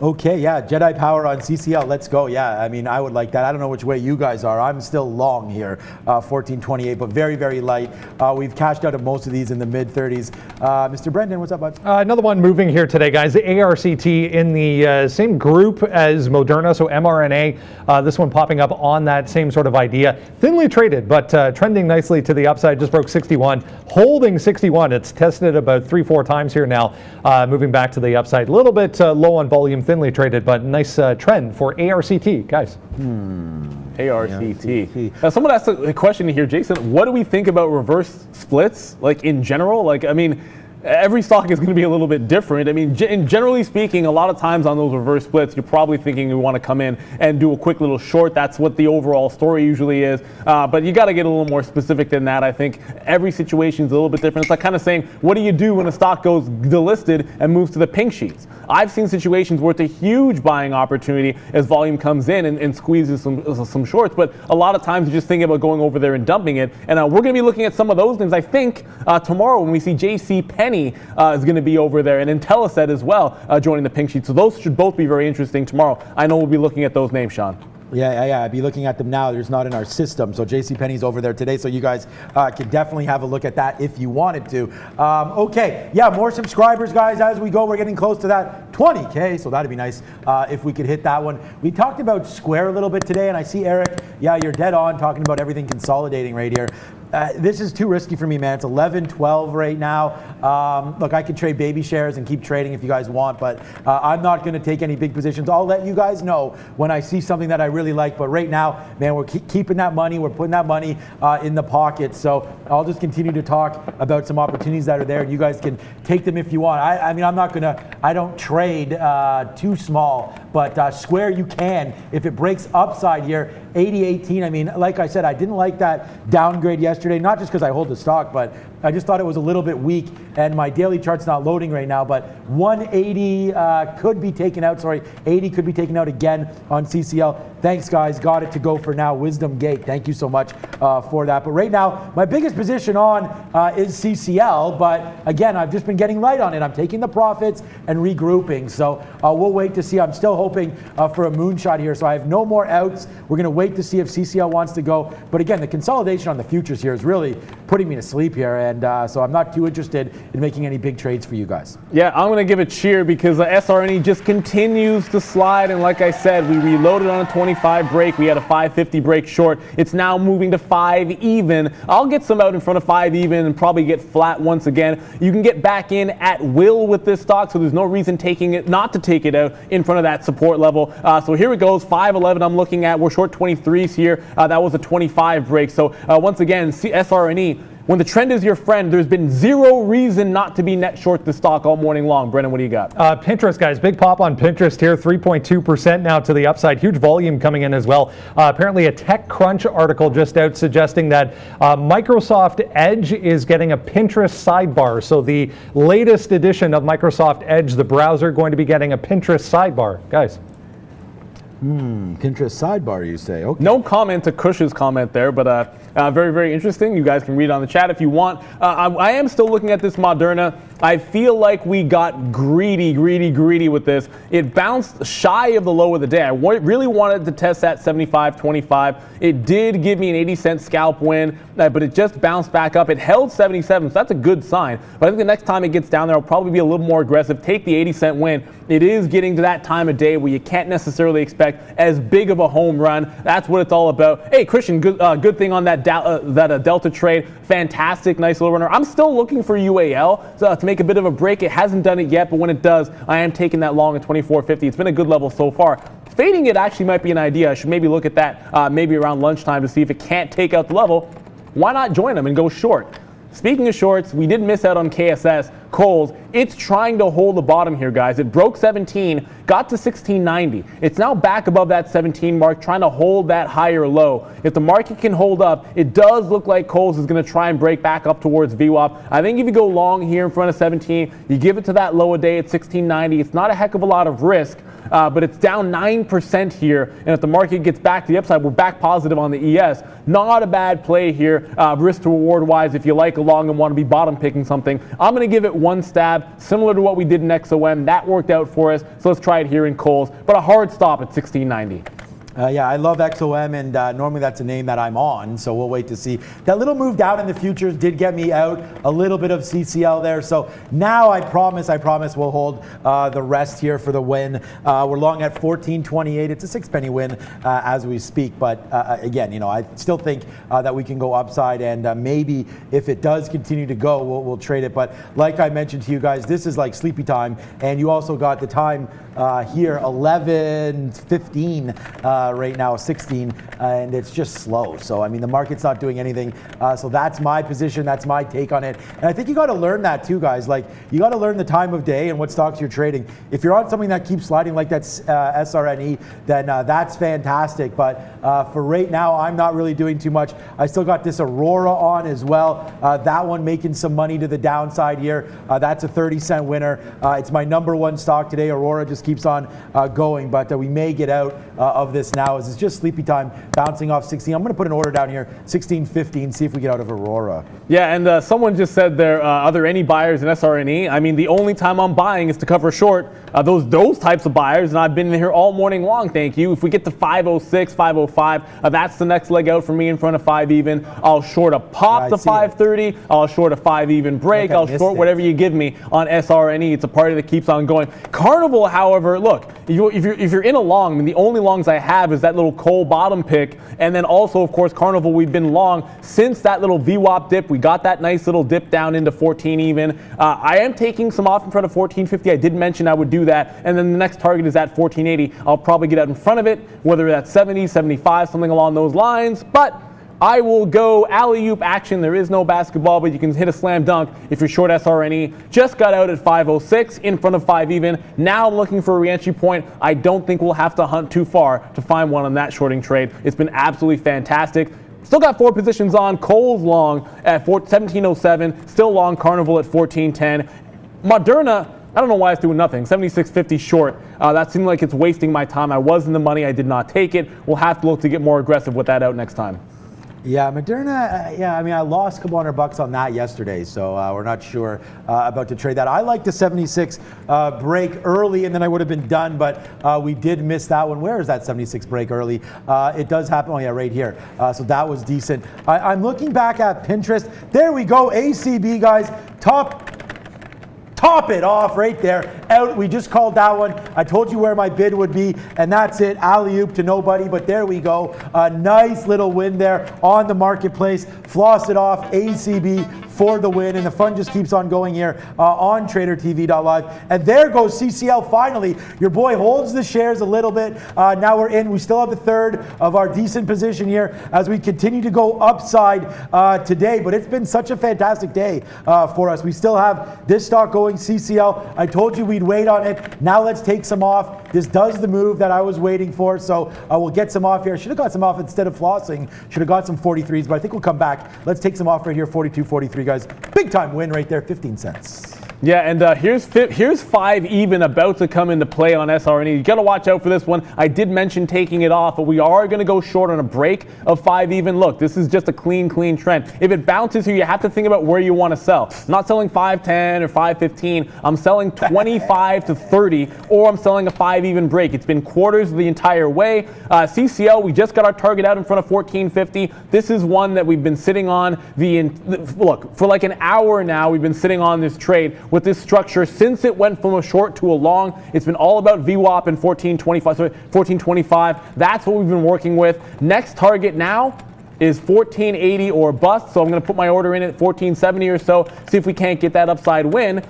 Okay, yeah, Jedi Power on CCL, let's go. Yeah, I mean, I would like that. I don't know which way you guys are. I'm still long here, 1428, but very, very light. We've cashed out of most of these in the mid-30s. Mr. Brendan, what's up, bud? Another one moving here today, guys. ARCT in the same group as Moderna, so mRNA. This one popping up on that same sort of idea. Thinly traded, but trending nicely to the upside. Just broke 61, holding 61. It's tested about 3-4 times here now, moving back to the upside. A little bit low on volume, thinly traded, but nice trend for ARCT, guys. ARCT. Now, someone asked a question here, Jason. What do we think about reverse splits, like in general? Like, I mean, every stock is going to be a little bit different. I mean, generally speaking, a lot of times on those reverse splits, you're probably thinking you want to come in and do a quick little short. That's what the overall story usually is. But you got to get a little more specific than that. I think every situation is a little bit different. It's like kind of saying, what do you do when a stock goes delisted and moves to the pink sheets? I've seen situations where it's a huge buying opportunity as volume comes in and squeezes some shorts. But a lot of times you're just thinking about going over there and dumping it. And we're going to be looking at some of those names, I think, tomorrow when we see JC Penney is going to be over there, and Intelliset as well joining the pink sheet. So those should both be very interesting tomorrow. I know we'll be looking at those names, Sean. Yeah, I'd be looking at them now. There's not in our system. So JCPenney's over there today. So you guys can definitely have a look at that if you wanted to. Okay, yeah, more subscribers, guys, as we go. We're getting close to that 20K. So that'd be nice if we could hit that one. We talked about Square a little bit today, and I see Eric, yeah, you're dead on talking about everything consolidating right here. This is too risky for me, man. It's 11-12 right now. Look, I could trade baby shares and keep trading if you guys want, but I'm not going to take any big positions. I'll let you guys know when I see something that I really like. But right now, man, we're keeping that money. We're putting that money in the pocket. So I'll just continue to talk about some opportunities that are there, and you guys can take them if you want. I mean, I'm not going to, I don't trade too small, but Square you can. If it breaks upside here, 80-18, I mean, like I said, I didn't like that downgrade yesterday, not just because I hold the stock, but I just thought it was a little bit weak, and my daily chart's not loading right now, but 180 could be taken out, 80 could be taken out again on CCL. Thanks, guys. Got it to go for now. Wisdom Gate, thank you so much for that. But right now, my biggest position on is CCL, but again, I've just been getting light on it. I'm taking the profits and regrouping, so we'll wait to see. I'm still hoping for a moonshot here, so I have no more outs. We're going to wait to see if CCL wants to go. But again, the consolidation on the futures here is really putting me to sleep here, and so I'm not too interested in making any big trades for you guys. Yeah, I'm going to give a cheer because the SRNE just continues to slide, and like I said, we reloaded on a 25 break. We had a 550 break short. It's now moving to 5 even. I'll get some out in front of 5 even and probably get flat once again. You can get back in at will with this stock, so there's no reason not to take it out in front of that support level. So here it goes, 511 I'm looking at. We're short 23s here. That was a 25 break. So once again, SRNE, when the trend is your friend, there's been zero reason not to be net short the stock all morning long. Brennan, what do you got? Pinterest, guys, big pop on Pinterest here, 3.2% now to the upside. Huge volume coming in as well. Apparently a TechCrunch article just out suggesting that Microsoft Edge is getting a Pinterest sidebar. So the latest edition of Microsoft Edge, the browser, going to be getting a Pinterest sidebar. Guys. Pinterest sidebar, you say? Okay. No comment to Kush's comment there, but very, very interesting. You guys can read it on the chat if you want. I am still looking at this Moderna. I feel like we got greedy with this. It bounced shy of the low of the day. I really wanted to test that 75.25. It did give me an 80-cent scalp win, but it just bounced back up. It held 77, so that's a good sign. But I think the next time it gets down there, I'll probably be a little more aggressive. Take the 80-cent win. It is getting to that time of day where you can't necessarily expect as big of a home run. That's what it's all about. Hey, Christian, good thing on that Delta trade. Fantastic, nice little runner. I'm still looking for UAL to make a bit of a break. It hasn't done it yet, but when it does, I am taking that long at 24.50. It's been a good level so far. Fading it actually might be an idea. I should maybe look at that maybe around lunchtime to see if it can't take out the level. Why not join them and go short? Speaking of shorts, we did miss out on KSS, Kohl's. It's trying to hold the bottom here, guys. It broke 17, got to 1690. It's now back above that 17 mark, trying to hold that higher low. If the market can hold up, it does look like Kohl's is going to try and break back up towards VWAP. I think if you go long here in front of 17, you give it to that low a day at 1690. It's not a heck of a lot of risk. But it's down 9% here, and if the market gets back to the upside, we're back positive on the ES. Not a bad play here, risk to reward wise, if you like a long and want to be bottom picking something. I'm going to give it one stab, similar to what we did in XOM. That worked out for us, so let's try it here in Kohl's, but a hard stop at 1690. Yeah, I love XOM, and normally that's a name that I'm on, so we'll wait to see. That little move down in the futures did get me out, a little bit of CCL there, so now I promise we'll hold the rest here for the win. We're long at 14.28. It's a 6 penny win as we speak, but again, you know, I still think that we can go upside, and maybe if it does continue to go, we'll trade it. But like I mentioned to you guys, this is like sleepy time, and you also got the time here, 11:15. Right now 16, and it's just slow. So I mean, the market's not doing anything. So that's my position. That's my take on it. And I think you got to learn that too, guys. Like, you got to learn the time of day and what stocks you're trading. If you're on something that keeps sliding like that SRNE, then that's fantastic. But for right now, I'm not really doing too much. I still got this Aurora on as well. That one making some money to the downside here. That's a 30-cent winner. It's my number one stock today. Aurora just keeps on going, but we may get out of this now, as it's just sleepy time, bouncing off 16. I'm going to put an order down here, 16.15, see if we get out of Aurora. Yeah, and someone just said there, are there any buyers in SRNE? I mean, the only time I'm buying is to cover short those types of buyers, and I've been here all morning long, thank you. If we get to 506, 505, that's the next leg out for me in front of 5 even. I'll short a pop to 530. I'll short a 5 even break. I'll short whatever you give me on SRNE. It's a party that keeps on going. Carnival, however, look, if you're in a long, I mean, the only longs I have is that little Cole bottom pick, and then also, of course, Carnival, we've been long since that little VWAP dip. We got that nice little dip down into 14 even. I am taking some off in front of 1450. I did mention I would do that, and then the next target is at 1480. I'll probably get out in front of it, whether that's 70, 75, something along those lines, but I will go alley-oop action. There is no basketball, but you can hit a slam dunk if you're short SRNE. Just got out at 506 in front of 5 even. Now I'm looking for a re-entry point. I don't think we'll have to hunt too far to find one on that shorting trade. It's been absolutely fantastic. Still got 4 positions on. Kohl's long at 1707. Still long Carnival at 1410. Moderna, I don't know why it's doing nothing. 76.50 short. That seemed like it's wasting my time. I was in the money. I did not take it. We'll have to look to get more aggressive with that out next time. Yeah, Moderna, yeah, I mean, I lost a couple $100 on that yesterday, so we're not sure about to trade that. I like the 76 break early, and then I would have been done, but we did miss that one. Where is that 76 break early? It does happen, oh yeah, right here. So that was decent. I'm looking back at Pinterest. There we go, ACB, guys. Top it off right there. Out. We just called that one. I told you where my bid would be, and that's it. Alley-oop to nobody, but there we go. A nice little win there on the marketplace. Floss it off. ACB for the win, and the fun just keeps on going here on tradertv.live. And there goes CCL finally. Your boy holds the shares a little bit. Now we're in. We still have a third of our decent position here as we continue to go upside today, but it's been such a fantastic day for us. We still have this stock going, CCL. I told you we'd wait on it. Now let's take some off. This does the move that I was waiting for, so we'll get some off here. Should have got some off instead of flossing. Should have got some 43s, but I think we'll come back. Let's take some off right here, 42, 43, guys. Big time win right there, 15 cents. Yeah, and here's 5 even about to come into play on SRNE. You got to watch out for this one. I did mention taking it off, but we are going to go short on a break of 5 even. Look, this is just a clean trend. If it bounces here, you have to think about where you want to sell. I'm not selling 510 or 515. I'm selling 25 to 30, or I'm selling a 5 even break. It's been quarters the entire way. CCL, we just got our target out in front of 1450. This is one that we've been sitting on look, for like an hour now, we've been sitting on this trade with this structure since it went from a short to a long. It's been all about VWAP and 1425. That's what we've been working with. Next target now is 1480 or bust. So I'm going to put my order in at 1470 or so, see if we can't get that upside win.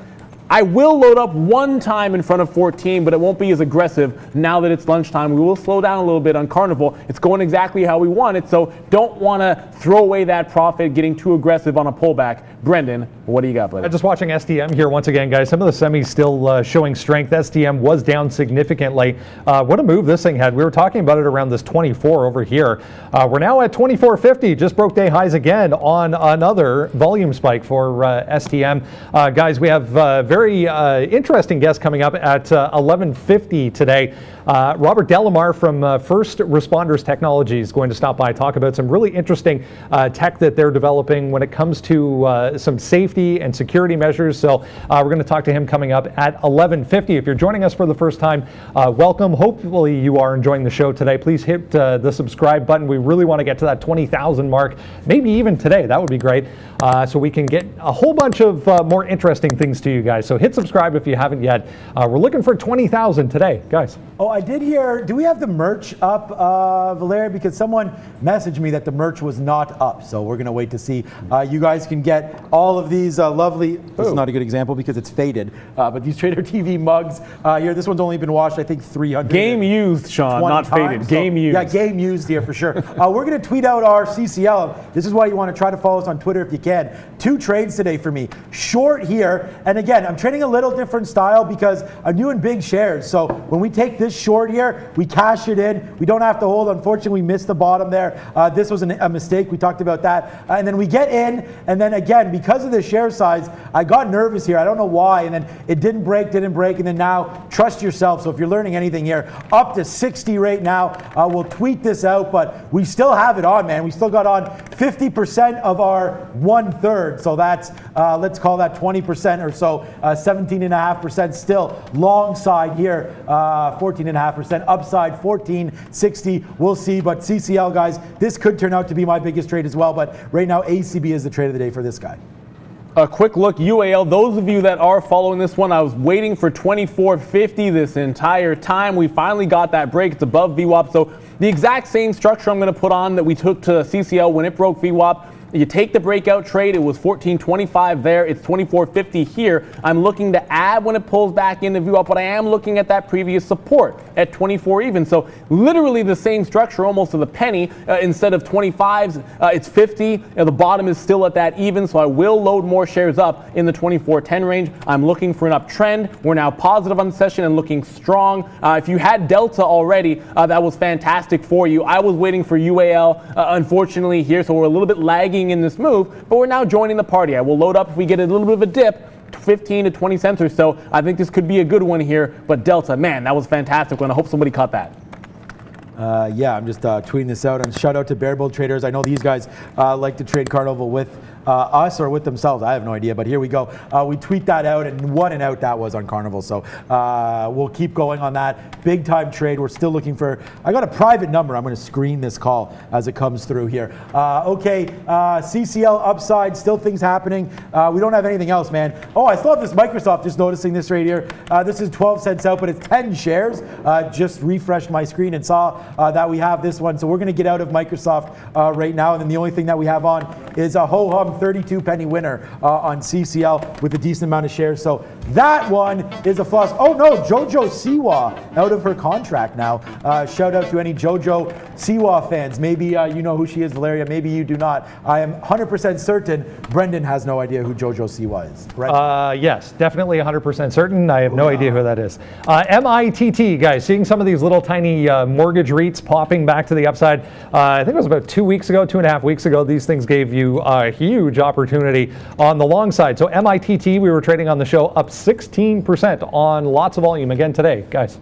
I will load up one time in front of 14, but it won't be as aggressive now that it's lunchtime. We will slow down a little bit on Carnival. It's going exactly how we want it, so don't want to throw away that profit getting too aggressive on a pullback. Brendan, what do you got, buddy? Just watching STM here once again, guys. Some of the semis still showing strength. STM was down significantly. What a move this thing had. We were talking about it around this 24 over here. We're now at 24.50. Just broke day highs again on another volume spike for STM. Guys, we have very interesting guest coming up at 11:50 today. Robert Delamar from First Responders Technology is going to stop by, talk about some really interesting tech that they're developing when it comes to some safety and security measures. So we're going to talk to him coming up at 11:50. If you're joining us for the first time, welcome. Hopefully you are enjoying the show today. Please hit the subscribe button. We really want to get to that 20,000 mark, maybe even today. That would be great. So we can get a whole bunch of more interesting things to you guys. So hit subscribe if you haven't yet. We're looking for 20,000 today, guys. Oh, I did hear, do we have the merch up, Valeria? Because someone messaged me that the merch was not up. So we're going to wait to see. You guys can get all of these lovely, this is not a good example because it's faded, but these Trader TV mugs here, this one's only been washed, I think, 300. Game used, Sean, not faded. So, game used. Yeah, game used here for sure. We're going to tweet out our CCL. This is why you want to try to follow us on Twitter if you can. 2 trades today for me. Short here, and again, I'm trading a little different style because I'm doing big shares. So when we take this short here, we cash it in. We don't have to hold. Unfortunately, we missed the bottom there. This was a mistake. We talked about that. And then we get in, and then again, because of the share size, I got nervous here. I don't know why. And then it didn't break. And then now, trust yourself. So if you're learning anything here, up to 60 right now. We'll tweet this out, but we still have it on, man. We still got on 50% of our 1/3. So that's, let's call that 20% or so, 17.5% still long side here, 14.5%, upside 14.60. We'll see, but CCL, guys, this could turn out to be my biggest trade as well, but right now ACB is the trade of the day for this guy. A quick look, UAL, those of you that are following this one, I was waiting for 24.50 this entire time. We finally got that break. It's above VWAP. So the exact same structure I'm going to put on that we took to CCL when it broke VWAP. You take the breakout trade, it was 14.25 there, it's 24.50 here. I'm looking to add when it pulls back into VWAP, but I am looking at that previous support at 24 even. So literally the same structure, almost to the penny. Instead of 25s, it's 50. The bottom is still at that even, so I will load more shares up in the 24.10 range. I'm looking for an uptrend. We're now positive on the session and looking strong. If you had Delta already, that was fantastic for you. I was waiting for UAL, unfortunately here, so we're a little bit lagging in this move, but we're now joining the party. I will load up if we get a little bit of a dip, 15 to 20 cents or so. I think this could be a good one here, but Delta, man, that was fantastic one. I hope somebody caught that. Yeah, I'm just tweeting this out, and shout out to Bear Bull Traders. I know these guys like to trade Carnival with us or with themselves. I have no idea, but here we go. We tweet that out, and what an out that was on Carnival. So we'll keep going on that. Big time trade. We're still looking for, I got a private number. I'm going to screen this call as it comes through here. Okay, CCL upside, still things happening. We don't have anything else, man. Oh, I still have this Microsoft, just noticing this right here. This is 12 cents out, but it's 10 shares. Just refreshed my screen and saw that we have this one. So we're going to get out of Microsoft right now. And then the only thing that we have on is a ho-hum 32 penny winner on CCL with a decent amount of shares. So that one is a fuss. Oh no, Jojo Siwa out of her contract now. Shout out to any Jojo Siwa fans, maybe you know who she is, Valeria, maybe you do not. I am 100% certain Brendan has no idea who Jojo Siwa is. Yes, definitely 100% certain. I have no idea who that is. MITT, guys, seeing some of these little tiny mortgage REITs popping back to the upside. I think it was about 2 weeks ago, 2.5 weeks ago. These things gave you a huge opportunity on the long side. So MITT, we were trading on the show up 16% on lots of volume again today, guys.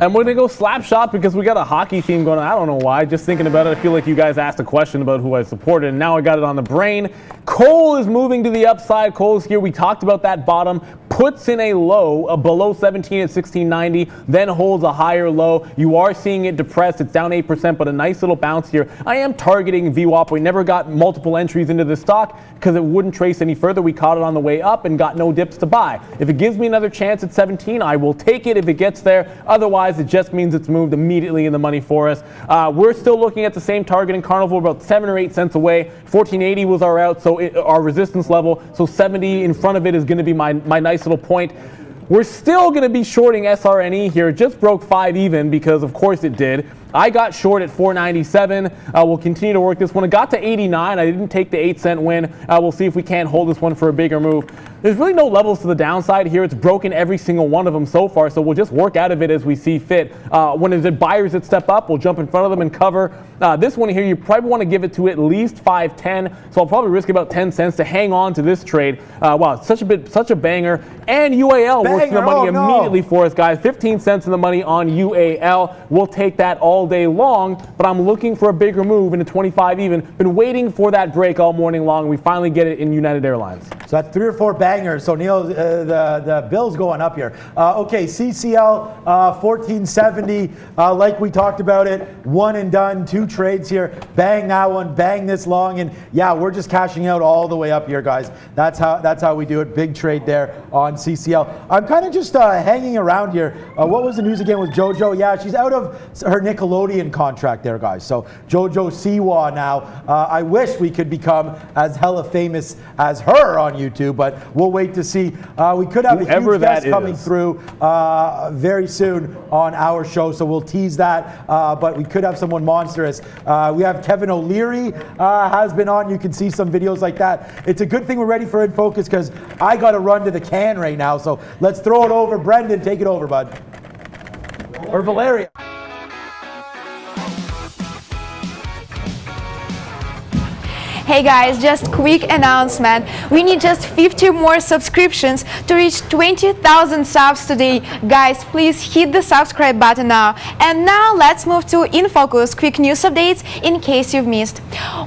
And we're going to go slap shot because we got a hockey theme going on. I don't know why. Just thinking about it, I feel like you guys asked a question about who I supported, and now I got it on the brain. Coal is moving to the upside. Coal is here. We talked about that bottom. Puts in a low below 17 at 1690, then holds a higher low. You are seeing it depressed. It's down 8%, but a nice little bounce here. I am targeting VWAP. We never got multiple entries into this stock because it wouldn't trace any further. We caught it on the way up and got no dips to buy. If it gives me another chance at 17, I will take it if it gets there. Otherwise, it just means it's moved immediately in the money for us. We're still looking at the same target in Carnival, about 7 or 8 cents away. 1480 was our out, so our resistance level. So 70 in front of it is going to be my nice little point. We're still going to be shorting SRNE here. It just broke 5 even because of course it did. I got short at 497. We'll continue to work this one. It got to 89. I didn't take the 8-cent win. We'll see if we can't hold this one for a bigger move. There's really no levels to the downside here. It's broken every single one of them so far, so we'll just work out of it as we see fit. When there's buyers that step up, we'll jump in front of them and cover. This one here, you probably want to give it to at least 510, so I'll probably risk about 10 cents to hang on to this trade. Wow, such a banger. And UAL works in the money immediately for us, guys. 15 cents in the money on UAL. We'll take that all day long, but I'm looking for a bigger move into 25 even. Been waiting for that break all morning long. We finally get it in United Airlines. So that's 3 or 4 bangers. So Neil, the bill's going up here. Okay, CCL 1470. Like we talked about it, one and done, 2 trades here. Bang that one, bang this long, and yeah, we're just cashing out all the way up here, guys. That's how we do it. Big trade there on CCL. I'm kind of just hanging around here. What was the news again with JoJo? Yeah, she's out of her Nickelodeon contract there, guys. So JoJo Siwa now. I wish we could become as hella famous as her on YouTube, but we'll wait to see. We could have a huge guest coming through very soon on our show, so we'll tease that, but we could have someone monstrous. We have Kevin O'Leary has been on. You can see some videos like that. It's a good thing we're ready for In Focus because I got to run to the can right now, so let's throw it over. Brendan, take it over, bud. Or Valeria. Hey guys, just quick announcement. We need just 50 more subscriptions to reach 20,000 subs today. Guys, please hit the subscribe button now. And now let's move to In Focus, quick news updates in case you've missed.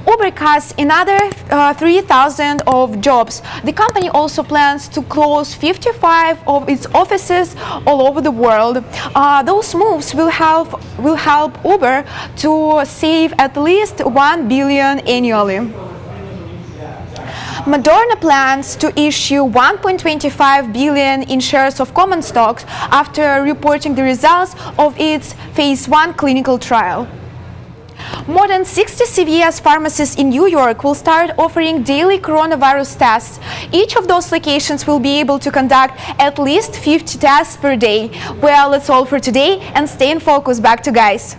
Uber cuts another 3,000 of jobs. The company also plans to close 55 of its offices all over the world. Those moves will help Uber to save at least $1 billion annually. Moderna plans to issue 1.25 billion in shares of common stocks after reporting the results of its phase 1 clinical trial. More than 60 CVS pharmacies in New York will start offering daily coronavirus tests. Each of those locations will be able to conduct at least 50 tests per day. Well, that's all for today, and stay in focus. Back to guys.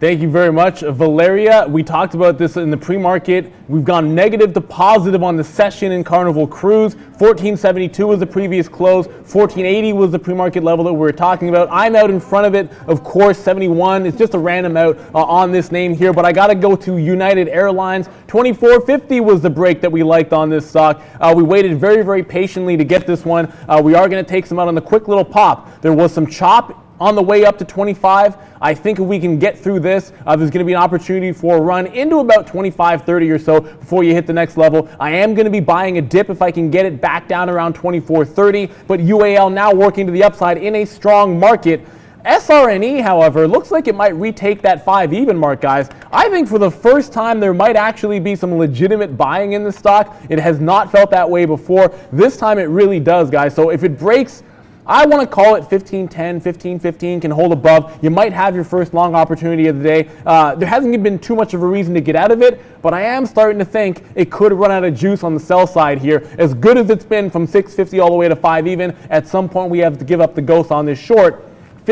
Thank you very much, Valeria. We talked about this in the pre-market. We've gone negative to positive on the session in Carnival Cruise. 1472 was the previous close. 1480 was the pre-market level that we were talking about. I'm out in front of it, of course. 71 is just a random out on this name here, but I got to go to United Airlines. 2450 was the break that we liked on this stock. We waited very, very patiently to get this one. We are going to take some out on the quick little pop. There was some chop on the way up to 25. I think if we can get through this, there's going to be an opportunity for a run into about 25.30 or so before you hit the next level. I am going to be buying a dip if I can get it back down around 24.30, but UAL now working to the upside in a strong market. SRNE, however, looks like it might retake that 5 even mark, guys. I think for the first time there might actually be some legitimate buying in the stock. It has not felt that way before. This time it really does, guys. So if it breaks, I want to call it 15.10, 15.15 can hold above. You might have your first long opportunity of the day. There hasn't been too much of a reason to get out of it, but I am starting to think it could run out of juice on the sell side here. As good as it's been from 6.50 all the way to 5 even, at some point we have to give up the ghost on this short.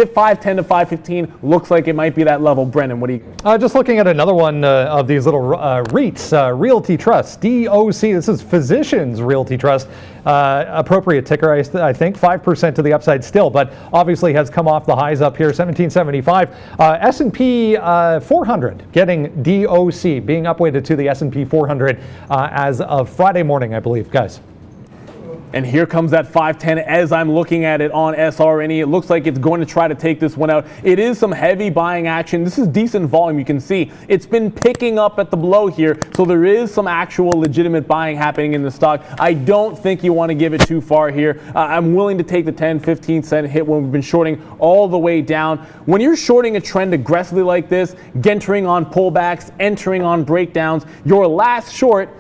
510 to 515 looks like it might be that level. Brendan, what do you? Just looking at another one of these little REITs, Realty Trust, DOC. This is Physicians Realty Trust. Appropriate ticker, I think, 5% to the upside still, but obviously has come off the highs up here, 1775. S&P 400 getting DOC, being upweighted to the S&P 400 as of Friday morning, I believe, guys. And here comes that 510 as I'm looking at it on SRNE. It looks like it's going to try to take this one out. It is some heavy buying action. This is decent volume. You can see it's been picking up at the below here. So there is some actual legitimate buying happening in the stock. I don't think you want to give it too far here. I'm willing to take the 10, 15 cent hit when we've been shorting all the way down. When you're shorting a trend aggressively like this, entering on pullbacks, entering on breakdowns, your last short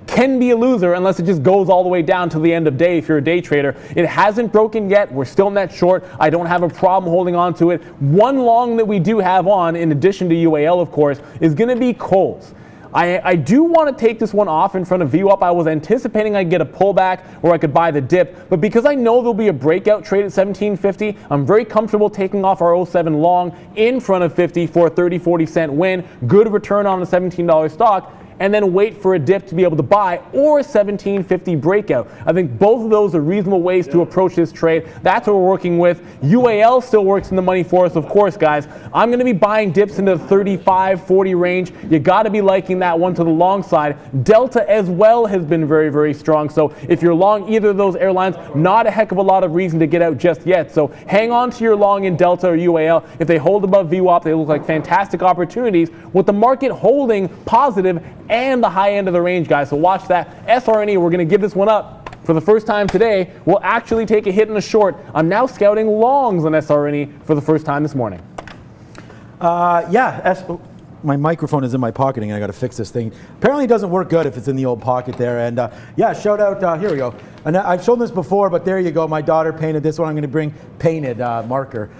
can be a loser unless it just goes all the way down to the end of day if you're a day trader. It hasn't broken yet. We're still net short. I don't have a problem holding on to it. One long that we do have on, in addition to UAL, of course, is going to be Kohl's. I do want to take this one off in front of VWAP. I was anticipating I'd get a pullback where I could buy the dip, but because I know there'll be a breakout trade at 1750, I'm very comfortable taking off our 07 long in front of 50 for a 30-40 cent win. Good return on a $17 stock. And then wait for a dip to be able to buy, or a 1750 breakout. I think both of those are reasonable ways to approach this trade. That's what we're working with. UAL still works in the money for us, of course, guys. I'm going to be buying dips into the 35, 40 range. You got to be liking that one to the long side. Delta as well has been very, very strong. So if you're long either of those airlines, not a heck of a lot of reason to get out just yet. So hang on to your long in Delta or UAL. If they hold above VWAP, they look like fantastic opportunities with the market holding positive and the high end of the range, guys. So watch that. SRNE, we're going to give this one up for the first time today. We'll actually take a hit in the short. I'm now scouting longs on SRNE for the first time this morning. My microphone is in my pocket and I got to fix this thing. Apparently it doesn't work good if it's in the old pocket there. And shout out, here we go. And I've shown this before, but there you go. My daughter painted this one. I'm going to bring painted marker.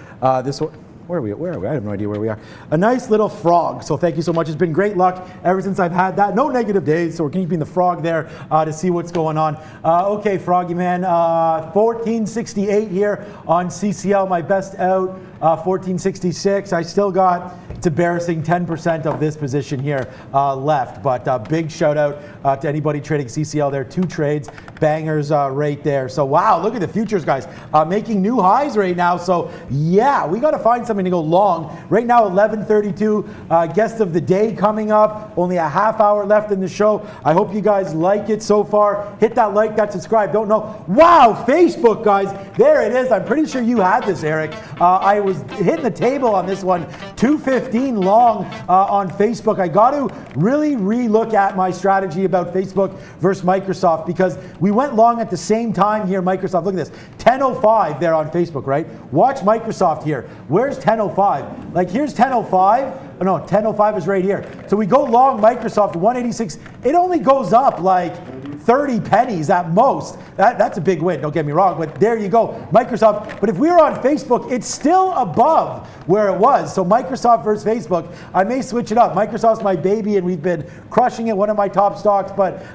This one. Where are we? I have no idea where we are. A nice little frog. So thank you so much. It's been great luck ever since I've had that. No negative days. So we're keeping the frog there to see what's going on. Okay, Froggy man. 1468 here on CCL. My best out. 1466. I still got, it's embarrassing, 10% of this position here left. But big shout out to anybody trading CCL there. 2 trades, bangers right there. So wow, look at the futures, guys. Making new highs right now. So yeah, we got to find something to go long. Right now, 11:32. Guest of the day coming up. Only a half hour left in the show. I hope you guys like it so far. Hit that like, that subscribe. Don't know. Wow, Facebook, guys. There it is. I'm pretty sure you had this, Eric. I was hitting the table on this one. 215 long on Facebook. I got to really re-look at my strategy about Facebook versus Microsoft because we went long at the same time here. Microsoft, look at this. 10:05 there on Facebook, right? Watch Microsoft here. Where's 10:05? Like here's 10:05. Oh, no, 10:05 is right here. So we go long Microsoft 186. It only goes up like 30 pennies at most. That's a big win, don't get me wrong, but there you go, Microsoft. But if we were on Facebook, it's still above where it was. So Microsoft versus Facebook, I may switch it up. Microsoft's my baby and we've been crushing it, one of my top stocks, but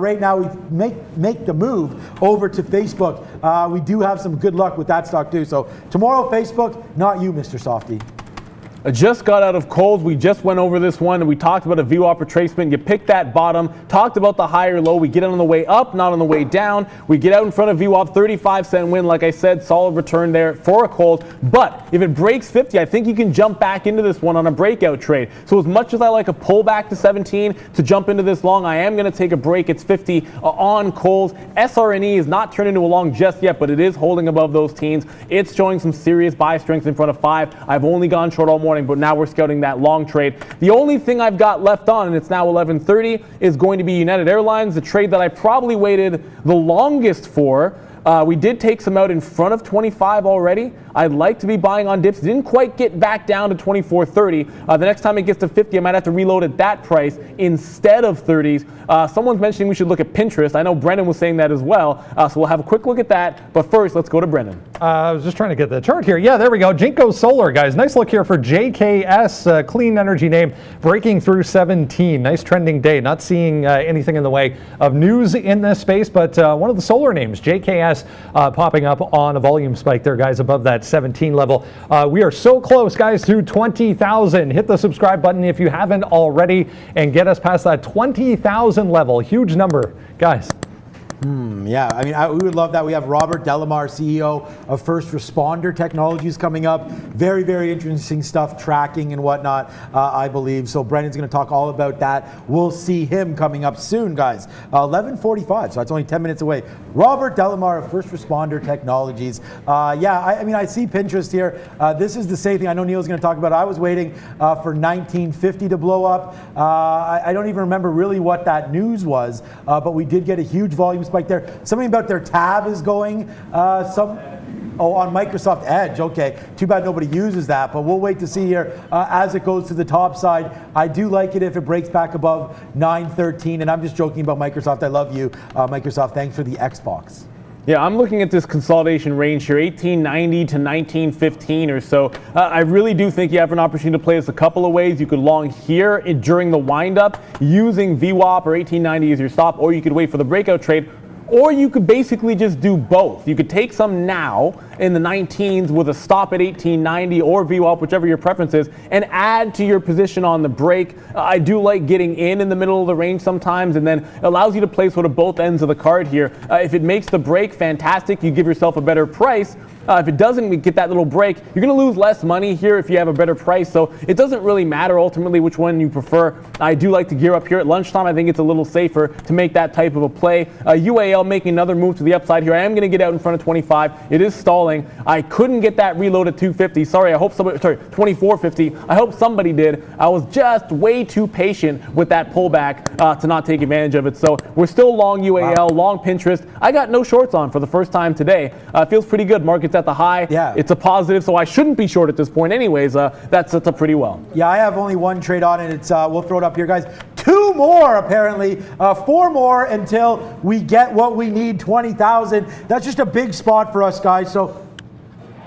right now we make the move over to Facebook. We do have some good luck with that stock too. So tomorrow, Facebook, not you, Mr. Softy. I just got out of Kohl's. We just went over this one and we talked about a VWAP retracement. You pick that bottom, talked about the higher low. We get it on the way up, not on the way down. We get out in front of VWAP, 35 cent win. Like I said, solid return there for a Kohl's. But if it breaks 50, I think you can jump back into this one on a breakout trade. So as much as I like a pullback to 17 to jump into this long, I am going to take a break. It's 50 on Kohl's. SRNE is not turned into a long just yet, but it is holding above those teens. It's showing some serious buy strength in front of 5. I've only gone short all morning, but now we're scouting that long trade. The only thing I've got left on, and it's now 11:30, is going to be United Airlines, the trade that I probably waited the longest for. We did take some out in front of 25 already. I'd like to be buying on dips. Didn't quite get back down to 24.30. The next time it gets to 50, I might have to reload at that price instead of 30s. Someone's mentioning we should look at Pinterest. I know Brendan was saying that as well. So we'll have a quick look at that. But first, let's go to Brendan. I was just trying to get the chart here. Yeah, there we go. Jinko Solar, guys. Nice look here for JKS, clean energy name, breaking through 17. Nice trending day. Not seeing anything in the way of news in this space, but one of the solar names, JKS. yes, popping up on a volume spike there, guys, above that 17 level. We are so close, guys, to 20,000. Hit the subscribe button if you haven't already and get us past that 20,000 level. Huge number, guys. Yeah, I mean, we would love that. We have Robert Delamar, CEO of First Responder Technologies, coming up. Very, very interesting stuff, tracking and whatnot, I believe. So Brendan's going to talk all about that. We'll see him coming up soon, guys. 11:45, so that's only 10 minutes away. Robert Delamar of First Responder Technologies. Yeah, I mean, I see Pinterest here. This is the same thing I know Neil's going to talk about. I was waiting for 1950 to blow up. I don't even remember really what that news was, but we did get a huge volume spike there. Something about their tab is going. On Microsoft Edge. Okay, too bad nobody uses that, but we'll wait to see here as it goes to the top side. I do like it if it breaks back above 913, and I'm just joking about Microsoft. I love you, Microsoft. Thanks for the Xbox. Yeah, I'm looking at this consolidation range here, 1890 to 1915 or so. I really do think you have an opportunity to play this a couple of ways. You could long here during the windup using VWAP or 1890 as your stop, or you could wait for the breakout trade. Or you could basically just do both. You could take some now in the 19s with a stop at 1890 or VWAP, whichever your preference is, and add to your position on the break. I do like getting in the middle of the range sometimes, and then allows you to play sort of both ends of the card here. If it makes the break, fantastic. You give yourself a better price. If it doesn't get that little break, you're going to lose less money here if you have a better price. So it doesn't really matter ultimately which one you prefer. I do like to gear up here at lunchtime. I think it's a little safer to make that type of a play. UAL making another move to the upside here. I am going to get out in front of 25. It is stalling. I couldn't get that reload at 250. Sorry, 2450. I hope somebody did. I was just way too patient with that pullback to not take advantage of it. So we're still long UAL, long Pinterest. I got no shorts on for the first time today. Feels pretty good. Market's at the high. Yeah. It's a positive, so I shouldn't be short at this point anyways. That sets up pretty well. Yeah, I have only one trade on it. It's we'll throw it up here, guys. 2 more, apparently. 4 more until we get what we need, 20,000. That's just a big spot for us, guys. So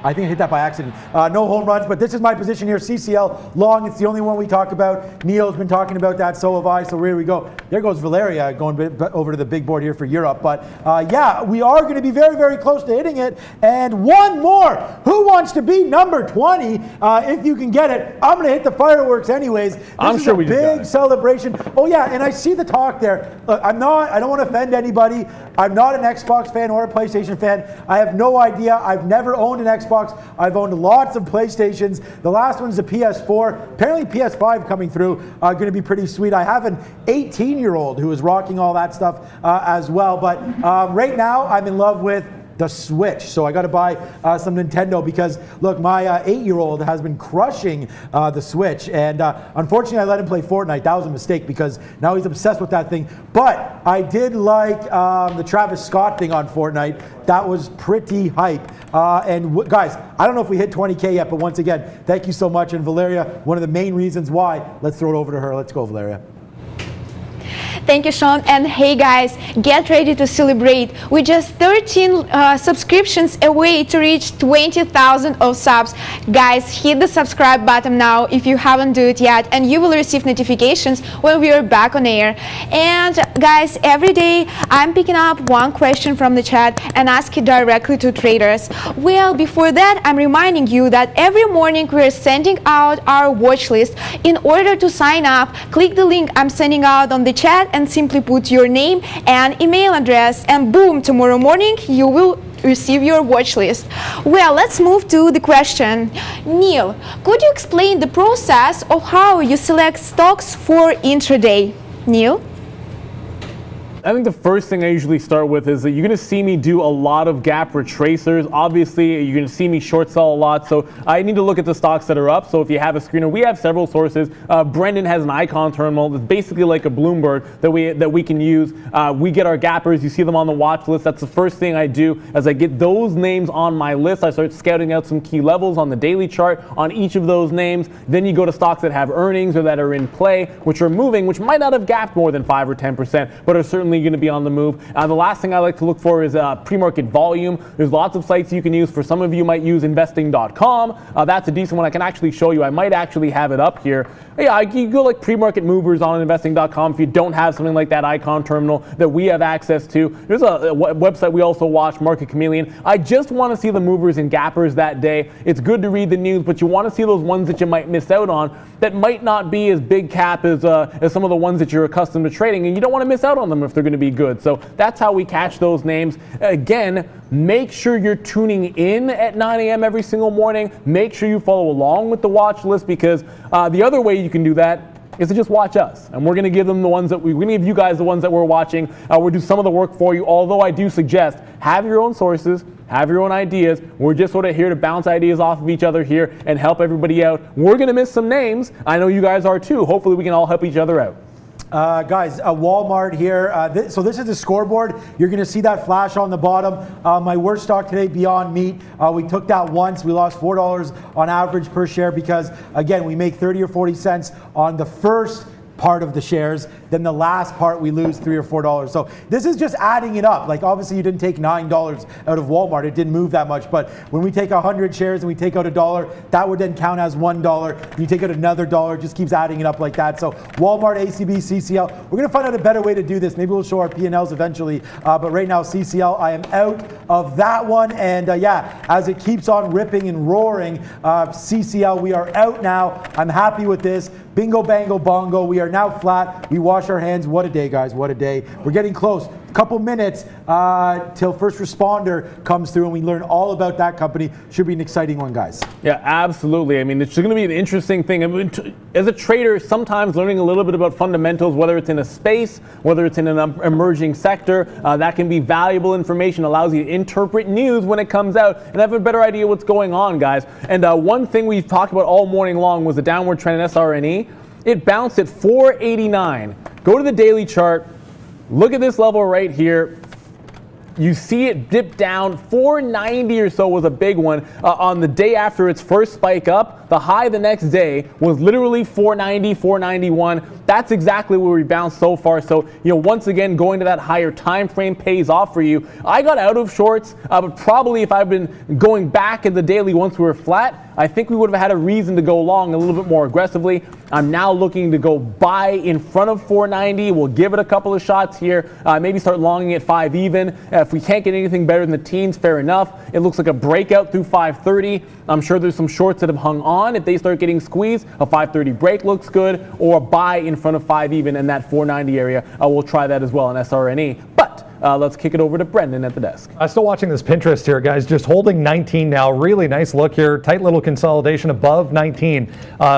I think I hit that by accident. No home runs, but this is my position here. CCL long. It's the only one we talk about. Neil's been talking about that. So have I. So here we go. There goes Valeria going over to the big board here for Europe. But yeah, we are going to be very, very close to hitting it. And one more. Who wants to be number 20? If you can get it, I'm going to hit the fireworks anyways. I'm sure we just got it. Big celebration. Oh yeah, and I see the talk there. Look, I don't want to offend anybody. I'm not an Xbox fan or a PlayStation fan. I have no idea. I've never owned an Xbox. I've owned lots of PlayStations. The last one's a PS4. Apparently PS5 coming through. Going to be pretty sweet. I have an 18-year-old who is rocking all that stuff as well. But right now, I'm in love with the Switch. So I got to buy some Nintendo because, look, my 8-year-old has been crushing the Switch. And unfortunately, I let him play Fortnite. That was a mistake because now he's obsessed with that thing. But I did like the Travis Scott thing on Fortnite. That was pretty hype. Guys, I don't know if we hit 20K yet, but once again, thank you so much. And Valeria, one of the main reasons why, let's throw it over to her. Let's go, Valeria. Thank you, Sean. And hey guys, get ready to celebrate. We're just 13 subscriptions away to reach 20,000 of subs. Guys, hit the subscribe button now if you haven't do it yet, and you will receive notifications when we are back on air. And guys, every day I'm picking up one question from the chat and ask it directly to traders. Well, before that, I'm reminding you that every morning we're sending out our watch list. In order to sign up, click the link I'm sending out on the chat and simply put your name and email address, and boom, tomorrow morning you will receive your watch list. Well, let's move to the question. Neil, could you explain the process of how you select stocks for intraday? Neil? I think the first thing I usually start with is that you're going to see me do a lot of gap retracers. Obviously, you're going to see me short sell a lot, so I need to look at the stocks that are up. So if you have a screener, we have several sources. Brendan has an icon terminal. It's basically like a Bloomberg that we can use. We get our gappers. You see them on the watch list. That's the first thing I do. As I get those names on my list, I start scouting out some key levels on the daily chart on each of those names. Then you go to stocks that have earnings or that are in play, which are moving, which might not have gapped more than 5 or 10%, but are certainly going to be on the move. The last thing I like to look for is pre-market volume. There's lots of sites you can use. For some of you might use investing.com. That's a decent one. I can actually show you. I might actually have it up here. yeah, you go like Premarket Movers on investing.com if you don't have something like that icon terminal that we have access to. There's a website we also watch, Market Chameleon. I just want to see the movers and gappers that day. It's good to read the news, but you want to see those ones that you might miss out on that might not be as big cap as some of the ones that you're accustomed to trading, and you don't want to miss out on them if they're going to be good. So that's how we catch those names. Again, make sure you're tuning in at 9 a.m. every single morning. Make sure you follow along with the watch list, because the other way you can do that is to just watch us, and we're going to give them the ones that we're going to give you guys the ones that we're watching. We'll do some of the work for you, although I do suggest have your own sources, have your own ideas. We're just sort of here to bounce ideas off of each other here and help everybody out. We're going to miss some names. I know you guys are too. Hopefully we can all help each other out. Guys, Walmart here. So this is the scoreboard. You're going to see that flash on the bottom. My worst stock today, Beyond Meat. We took that once. We lost $4 on average per share because, again, we make 30 or 40 cents on the first part of the shares, then the last part we lose $3 or $4. So this is just adding it up. Like, obviously you didn't take $9 out of Walmart, it didn't move that much, but when we take 100 shares and we take out $1, that would then count as $1. You take out another $1, it just keeps adding it up like that. So Walmart, ACB, CCL, we're gonna find out a better way to do this. Maybe we'll show our P&Ls eventually, but right now CCL, I am out of that one. And yeah, as it keeps on ripping and roaring, CCL, we are out now. I'm happy with this. Bingo, bango, bongo. We are now flat. We wash our hands. What a day, guys. What a day. We're getting close. A couple minutes till First Responder comes through and we learn all about that company. Should be an exciting one, guys. Yeah, absolutely. I mean, it's going to be an interesting thing. I mean, as a trader, sometimes learning a little bit about fundamentals, whether it's in a space, whether it's in an emerging sector, that can be valuable information, allows you to interpret news when it comes out and have a better idea what's going on, guys. And one thing we've talked about all morning long was the downward trend in SRNE. It bounced at 489. Go to the daily chart. Look at this level right here. You see it dip down. 490 or so was a big one on the day after its first spike up. The high the next day was literally 490, 491. That's exactly where we bounced so far. So, once again, going to that higher time frame pays off for you. I got out of shorts, but probably if I've been going back in the daily once we were flat, I think we would have had a reason to go long a little bit more aggressively. I'm now looking to go buy in front of 490. We'll give it a couple of shots here. Maybe start longing at 5 even. If we can't get anything better than the teens, fair enough. It looks like a breakout through 530. I'm sure there's some shorts that have hung on. If they start getting squeezed, a 530 break looks good, or a buy in front of 5 even in that 490 area. We'll try that as well in SRNE. But let's kick it over to Brendan at the desk. Still watching this Pinterest here, guys. Just holding 19 now. Really nice look here. Tight little consolidation above 19.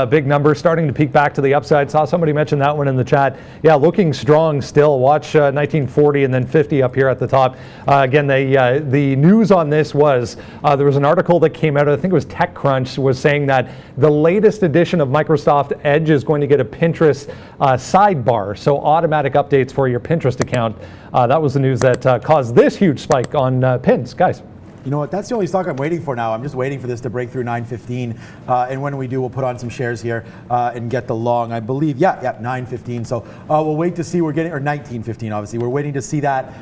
Big number starting to peek back to the upside. Saw somebody mention that one in the chat. Yeah, looking strong still. Watch 1940 and then 50 up here at the top. Again, the news on this was there was an article that came out, I think it was TechCrunch, was saying that the latest edition of Microsoft Edge is going to get a Pinterest sidebar. So automatic updates for your Pinterest account. That was the news that caused this huge spike on pins. Guys. You know what? That's the only stock I'm waiting for now. I'm just waiting for this to break through 915. And when we do, we'll put on some shares here and get the long, I believe. Yeah, 915. So we'll wait to see. We're getting, or 1915, obviously. We're waiting to see that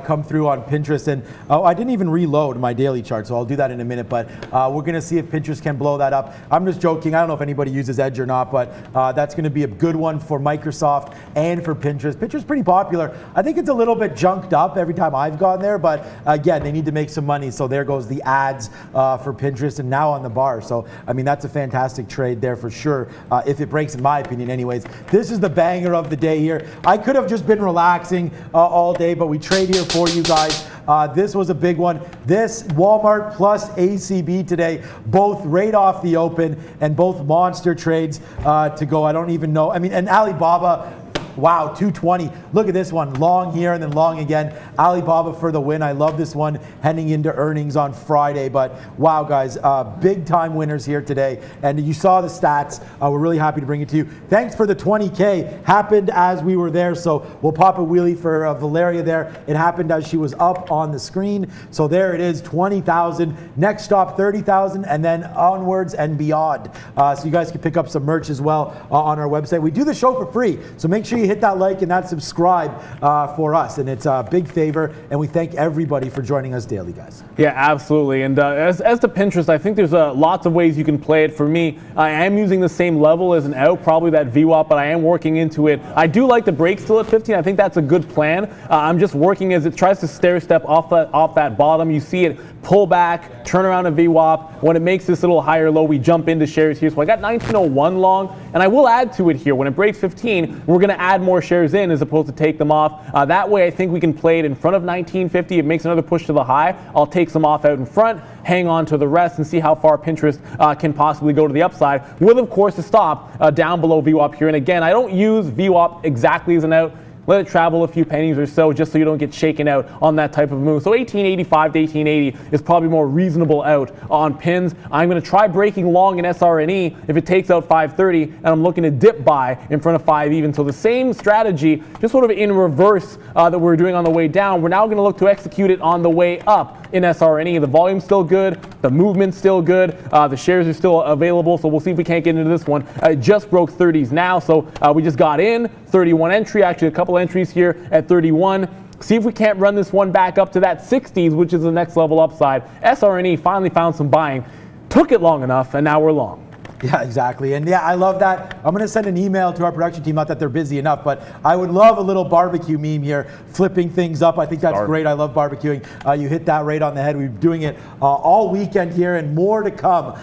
come through on Pinterest. And I didn't even reload my daily chart, so I'll do that in a minute. But we're going to see if Pinterest can blow that up. I'm just joking. I don't know if anybody uses Edge or not, but that's going to be a good one for Microsoft and for Pinterest. Pinterest is pretty popular. I think it's a little bit junked up every time I've gone there. But again, they need to make some money. So there goes the ads for Pinterest and now on the bar. So, I mean, that's a fantastic trade there for sure, if it breaks, in my opinion anyways. This is the banger of the day here. I could have just been relaxing all day, but we trade here for you guys. This was a big one. This Walmart plus ACB today, both right off the open and both monster trades to go. I don't even know. I mean, and Alibaba, wow, 220. Look at this one. Long here and then long again. Alibaba for the win. I love this one heading into earnings on Friday. But wow, guys, big time winners here today. And you saw the stats. We're really happy to bring it to you. Thanks for the 20K. Happened as we were there. So we'll pop a wheelie for Valeria there. It happened as she was up on the screen. So there it is, 20,000. Next stop, 30,000. And then onwards and beyond. So you guys can pick up some merch as well on our website. We do the show for free. So make sure you hit that like and that subscribe. subscribe for us, and it's a big favor, and we thank everybody for joining us daily, guys. Yeah, absolutely. And as to Pinterest, I think there's lots of ways you can play it. For me, I am using the same level as an out, probably that VWAP, but I am working into it. I do like the break still at 15. I think that's a good plan. I'm just working as it tries to stair step off that bottom. You see it pull back, turn around a VWAP. When it makes this little higher low, we jump into shares here. So I got 1901 long, and I will add to it here. When it breaks 15, we're going to add more shares in as opposed to take them off. That way, I think we can play it in front of 1950. It makes another push to the high. I'll take some off out in front, hang on to the rest, and see how far Pinterest can possibly go to the upside, with, of course, a stop down below VWAP here. And again, I don't use VWAP exactly as an out. Let it travel a few pennies or so just so you don't get shaken out on that type of move. So 1885 to 1880 is probably more reasonable out on pins. I'm going to try breaking long in SRNE if it takes out 530, and I'm looking to dip buy in front of 5 even. So the same strategy, just sort of in reverse that we're doing on the way down. We're now going to look to execute it on the way up in SRNE. The volume's still good. The movement's still good. The shares are still available. So we'll see if we can't get into this one. It just broke 30s now. So we just got in 31 entry, actually a couple entries here at 31. See if we can't run this one back up to that 60s, which is the next level upside. SRNE finally found some buying. Took it long enough, and now we're long. Yeah, exactly. And yeah, I love that. I'm going to send an email to our production team, not that they're busy enough, but I would love a little barbecue meme here, flipping things up. I think that's great. I love barbecuing. You hit that right on the head. We've been doing it all weekend here, and more to come.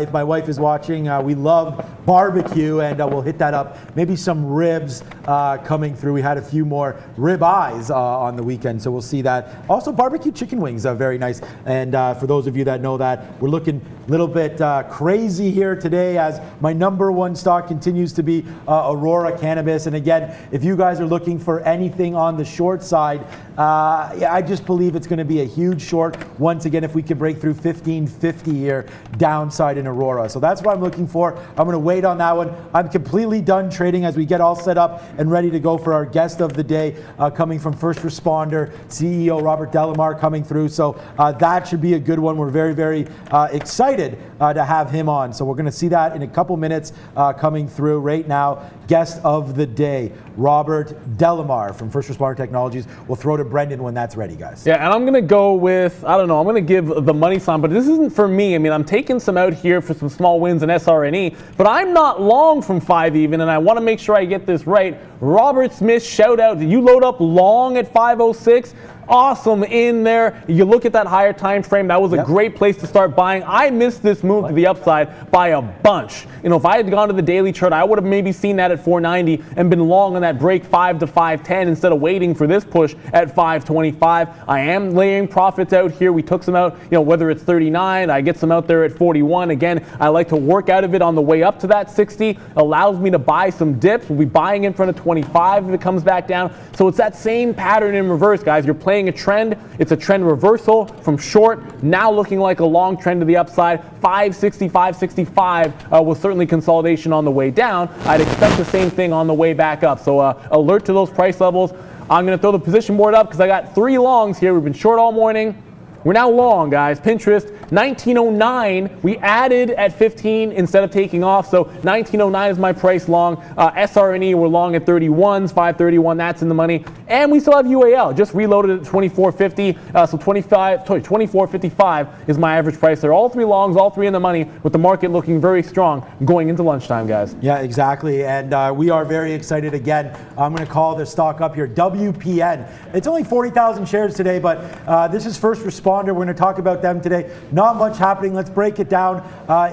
If my wife is watching, we love barbecue, and we'll hit that up. Maybe some ribs coming through. We had a few more rib eyes on the weekend, so we'll see that. Also, barbecue chicken wings are very nice. And for those of you that know that, we're looking a little bit crazy here today, as my number one stock continues to be Aurora Cannabis. And again, if you guys are looking for anything on the short side, I just believe it's going to be a huge short once again if we can break through 1550 here downside in Aurora. So that's what I'm looking for. I'm going to wait on that one. I'm completely done trading as we get all set up and ready to go for our guest of the day, coming from First Responder, CEO Robert Delamar coming through. So that should be a good one. We're very, very excited to have him on. So we're going to see that in a couple minutes coming through right now. Guest of the day, Robert Delamar from First Responder Technologies. We'll throw to Brendan when that's ready, guys. Yeah, and I'm going to go with, I don't know, I'm going to give the money sign, but this isn't for me. I mean, I'm taking some out here for some small wins in SRNE, but I'm not long from 5 even, and I want to make sure I get this right. Robert Smith, shout out. Did you load up long at 506? Awesome in there. You look at that higher time frame, that was a great place to start buying. I missed this move to the upside by a bunch. You know, if I had gone to the daily chart, I would have maybe seen that at 490 and been long on that break 5 to 510 instead of waiting for this push at 525. I am laying profits out here. We took some out, you know, whether it's 39, I get some out there at 41. Again, I like to work out of it on the way up to that 60. Allows me to buy some dips. We'll be buying in front of 25 if it comes back down. So it's that same pattern in reverse, guys. You're playing a trend. It's a trend reversal from short, now looking like a long trend to the upside. 560, 565 was certainly consolidation on the way down. I'd expect the same thing on the way back up. So alert to those price levels. I'm going to throw the position board up because I got 3 longs here. We've been short all morning. We're now long, guys. Pinterest, 1909. We added at 15 instead of taking off, so 1909 is my price long. SRNE, we're long at 31s, 531, that's in the money. And we still have UAL, just reloaded at 2450, so 2455 is my average price there. All 3 longs, all 3 in the money, with the market looking very strong going into lunchtime, guys. Yeah, exactly, and we are very excited again. I'm going to call this stock up here, WPN. It's only 40,000 shares today, but this is First Responder. We're going to talk about them today. Not much happening. Let's break it down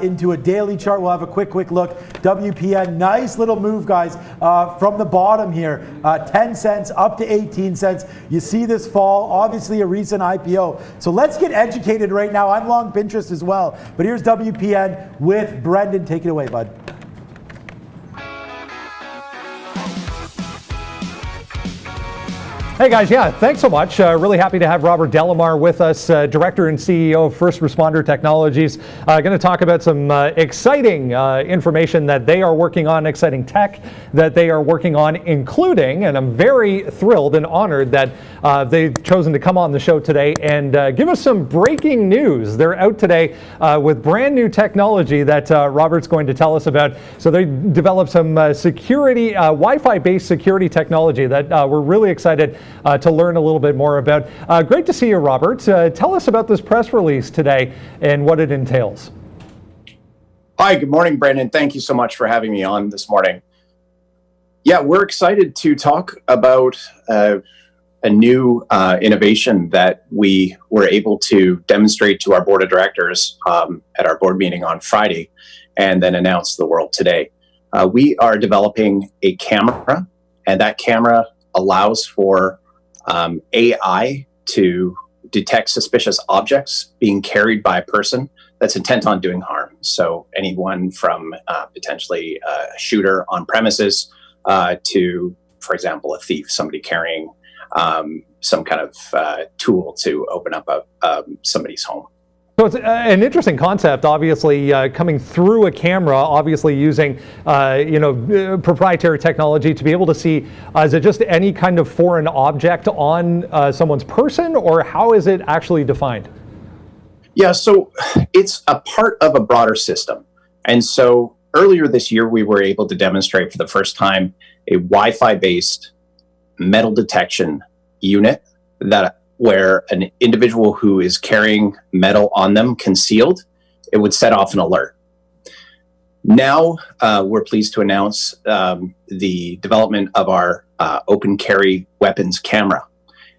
into a daily chart. We'll have a quick look. WPN, nice little move, guys, from the bottom here. 10 cents up to 18 cents. You see this fall, obviously a recent IPO. So let's get educated right now. I'm long Pinterest as well. But here's WPN with Brendan. Take it away, bud. Hey guys, yeah, thanks so much. Really happy to have Robert Delamar with us, Director and CEO of First Responder Technologies. Going to talk about some exciting information that they are working on, exciting tech that they are working on, including, and I'm very thrilled and honored that they've chosen to come on the show today and give us some breaking news. They're out today with brand new technology that Robert's going to tell us about. So they developed some security, Wi-Fi based security technology that we're really excited to learn a little bit more about. Great to see you, Robert. Tell us about this press release today and what it entails. Hi, good morning, Brandon. Thank you so much for having me on this morning. Yeah, we're excited to talk about a new innovation that we were able to demonstrate to our board of directors at our board meeting on Friday and then announce to the world today. We are developing a camera, and that camera allows for AI to detect suspicious objects being carried by a person that's intent on doing harm. So anyone from potentially a shooter on premises to, for example, a thief, somebody carrying some kind of tool to open up somebody's home. So it's an interesting concept, obviously coming through a camera, obviously using proprietary technology to be able to see, is it just any kind of foreign object on someone's person, or how is it actually defined? Yeah, so it's a part of a broader system. And so earlier this year, we were able to demonstrate for the first time a Wi-Fi based metal detection unit where an individual who is carrying metal on them concealed, it would set off an alert. Now we're pleased to announce the development of our open carry weapons camera.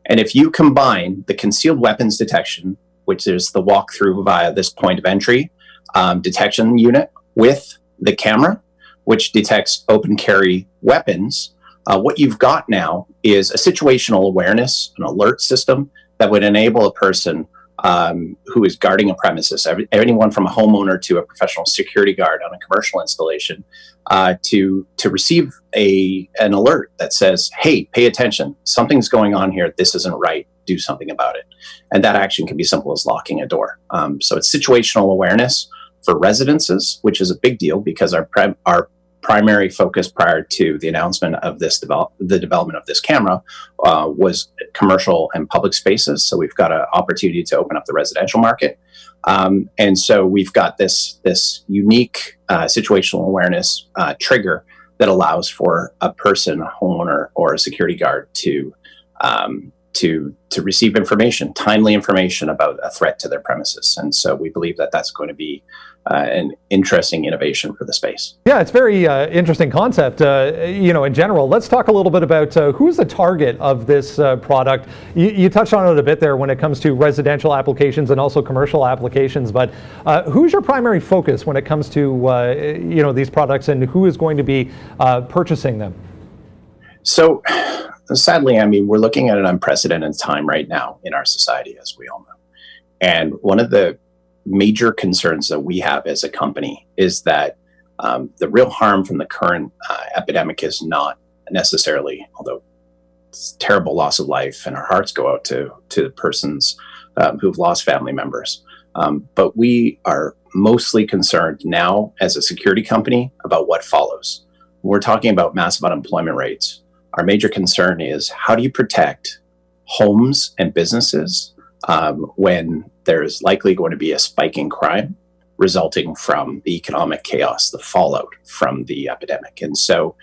And if you combine the concealed weapons detection, which is the walkthrough via this point of entry detection unit, with the camera, which detects open carry weapons, what you've got now is a situational awareness, an alert system that would enable a person who is guarding a premises, anyone from a homeowner to a professional security guard on a commercial installation, to receive an alert that says, hey, pay attention, something's going on here, this isn't right, do something about it. And that action can be simple as locking a door. So it's situational awareness for residences, which is a big deal because our primary focus prior to the announcement of the development of this camera was commercial and public spaces. So we've got an opportunity to open up the residential market. And so we've got this unique situational awareness trigger that allows for a person, a homeowner, or a security guard to receive information, timely information about a threat to their premises. And so we believe that that's going to be an interesting innovation for the space. Yeah, it's very interesting concept, in general. Let's talk a little bit about who's the target of this product. You touched on it a bit there when it comes to residential applications and also commercial applications, but who's your primary focus when it comes to these products, and who is going to be purchasing them? So sadly, I mean, we're looking at an unprecedented time right now in our society, as we all know. And one of the major concerns that we have as a company is that the real harm from the current epidemic is not necessarily, although it's a terrible loss of life and our hearts go out to the persons who've lost family members. But we are mostly concerned now as a security company about what follows. We're talking about massive unemployment rates. Our major concern is, how do you protect homes and businesses when there's likely going to be a spike in crime resulting from the economic chaos, the fallout from the epidemic? And so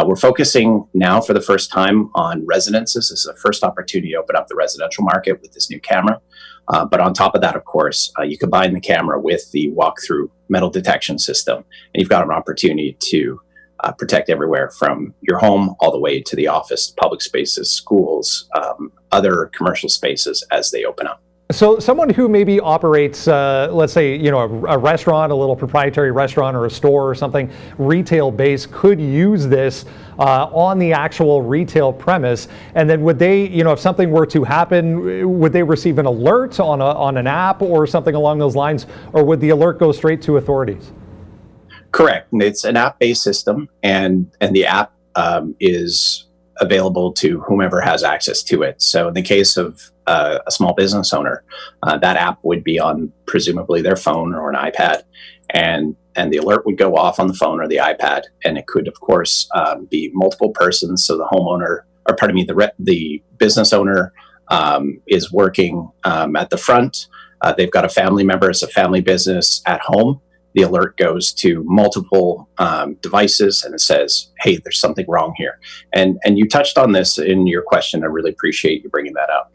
we're focusing now for the first time on residences. This is the first opportunity to open up the residential market with this new camera. But on top of that, of course, you combine the camera with the walk-through metal detection system, and you've got an opportunity to protect everywhere from your home all the way to the office, public spaces, schools, other commercial spaces as they open up. So someone who maybe operates, let's say, a restaurant, a little proprietary restaurant or a store or something, retail based, could use this on the actual retail premise. And then would they, if something were to happen, would they receive an alert on an app or something along those lines, or would the alert go straight to authorities? Correct. It's an app-based system, and the app is available to whomever has access to it. So in the case of a small business owner, that app would be on presumably their phone or an iPad, and the alert would go off on the phone or the iPad, and it could, of course, be multiple persons. So the homeowner, or pardon me, the business owner is working at the front. They've got a family member, it's a family business at home. The alert goes to multiple devices and it says, hey, there's something wrong here. And you touched on this in your question. I really appreciate you bringing that up.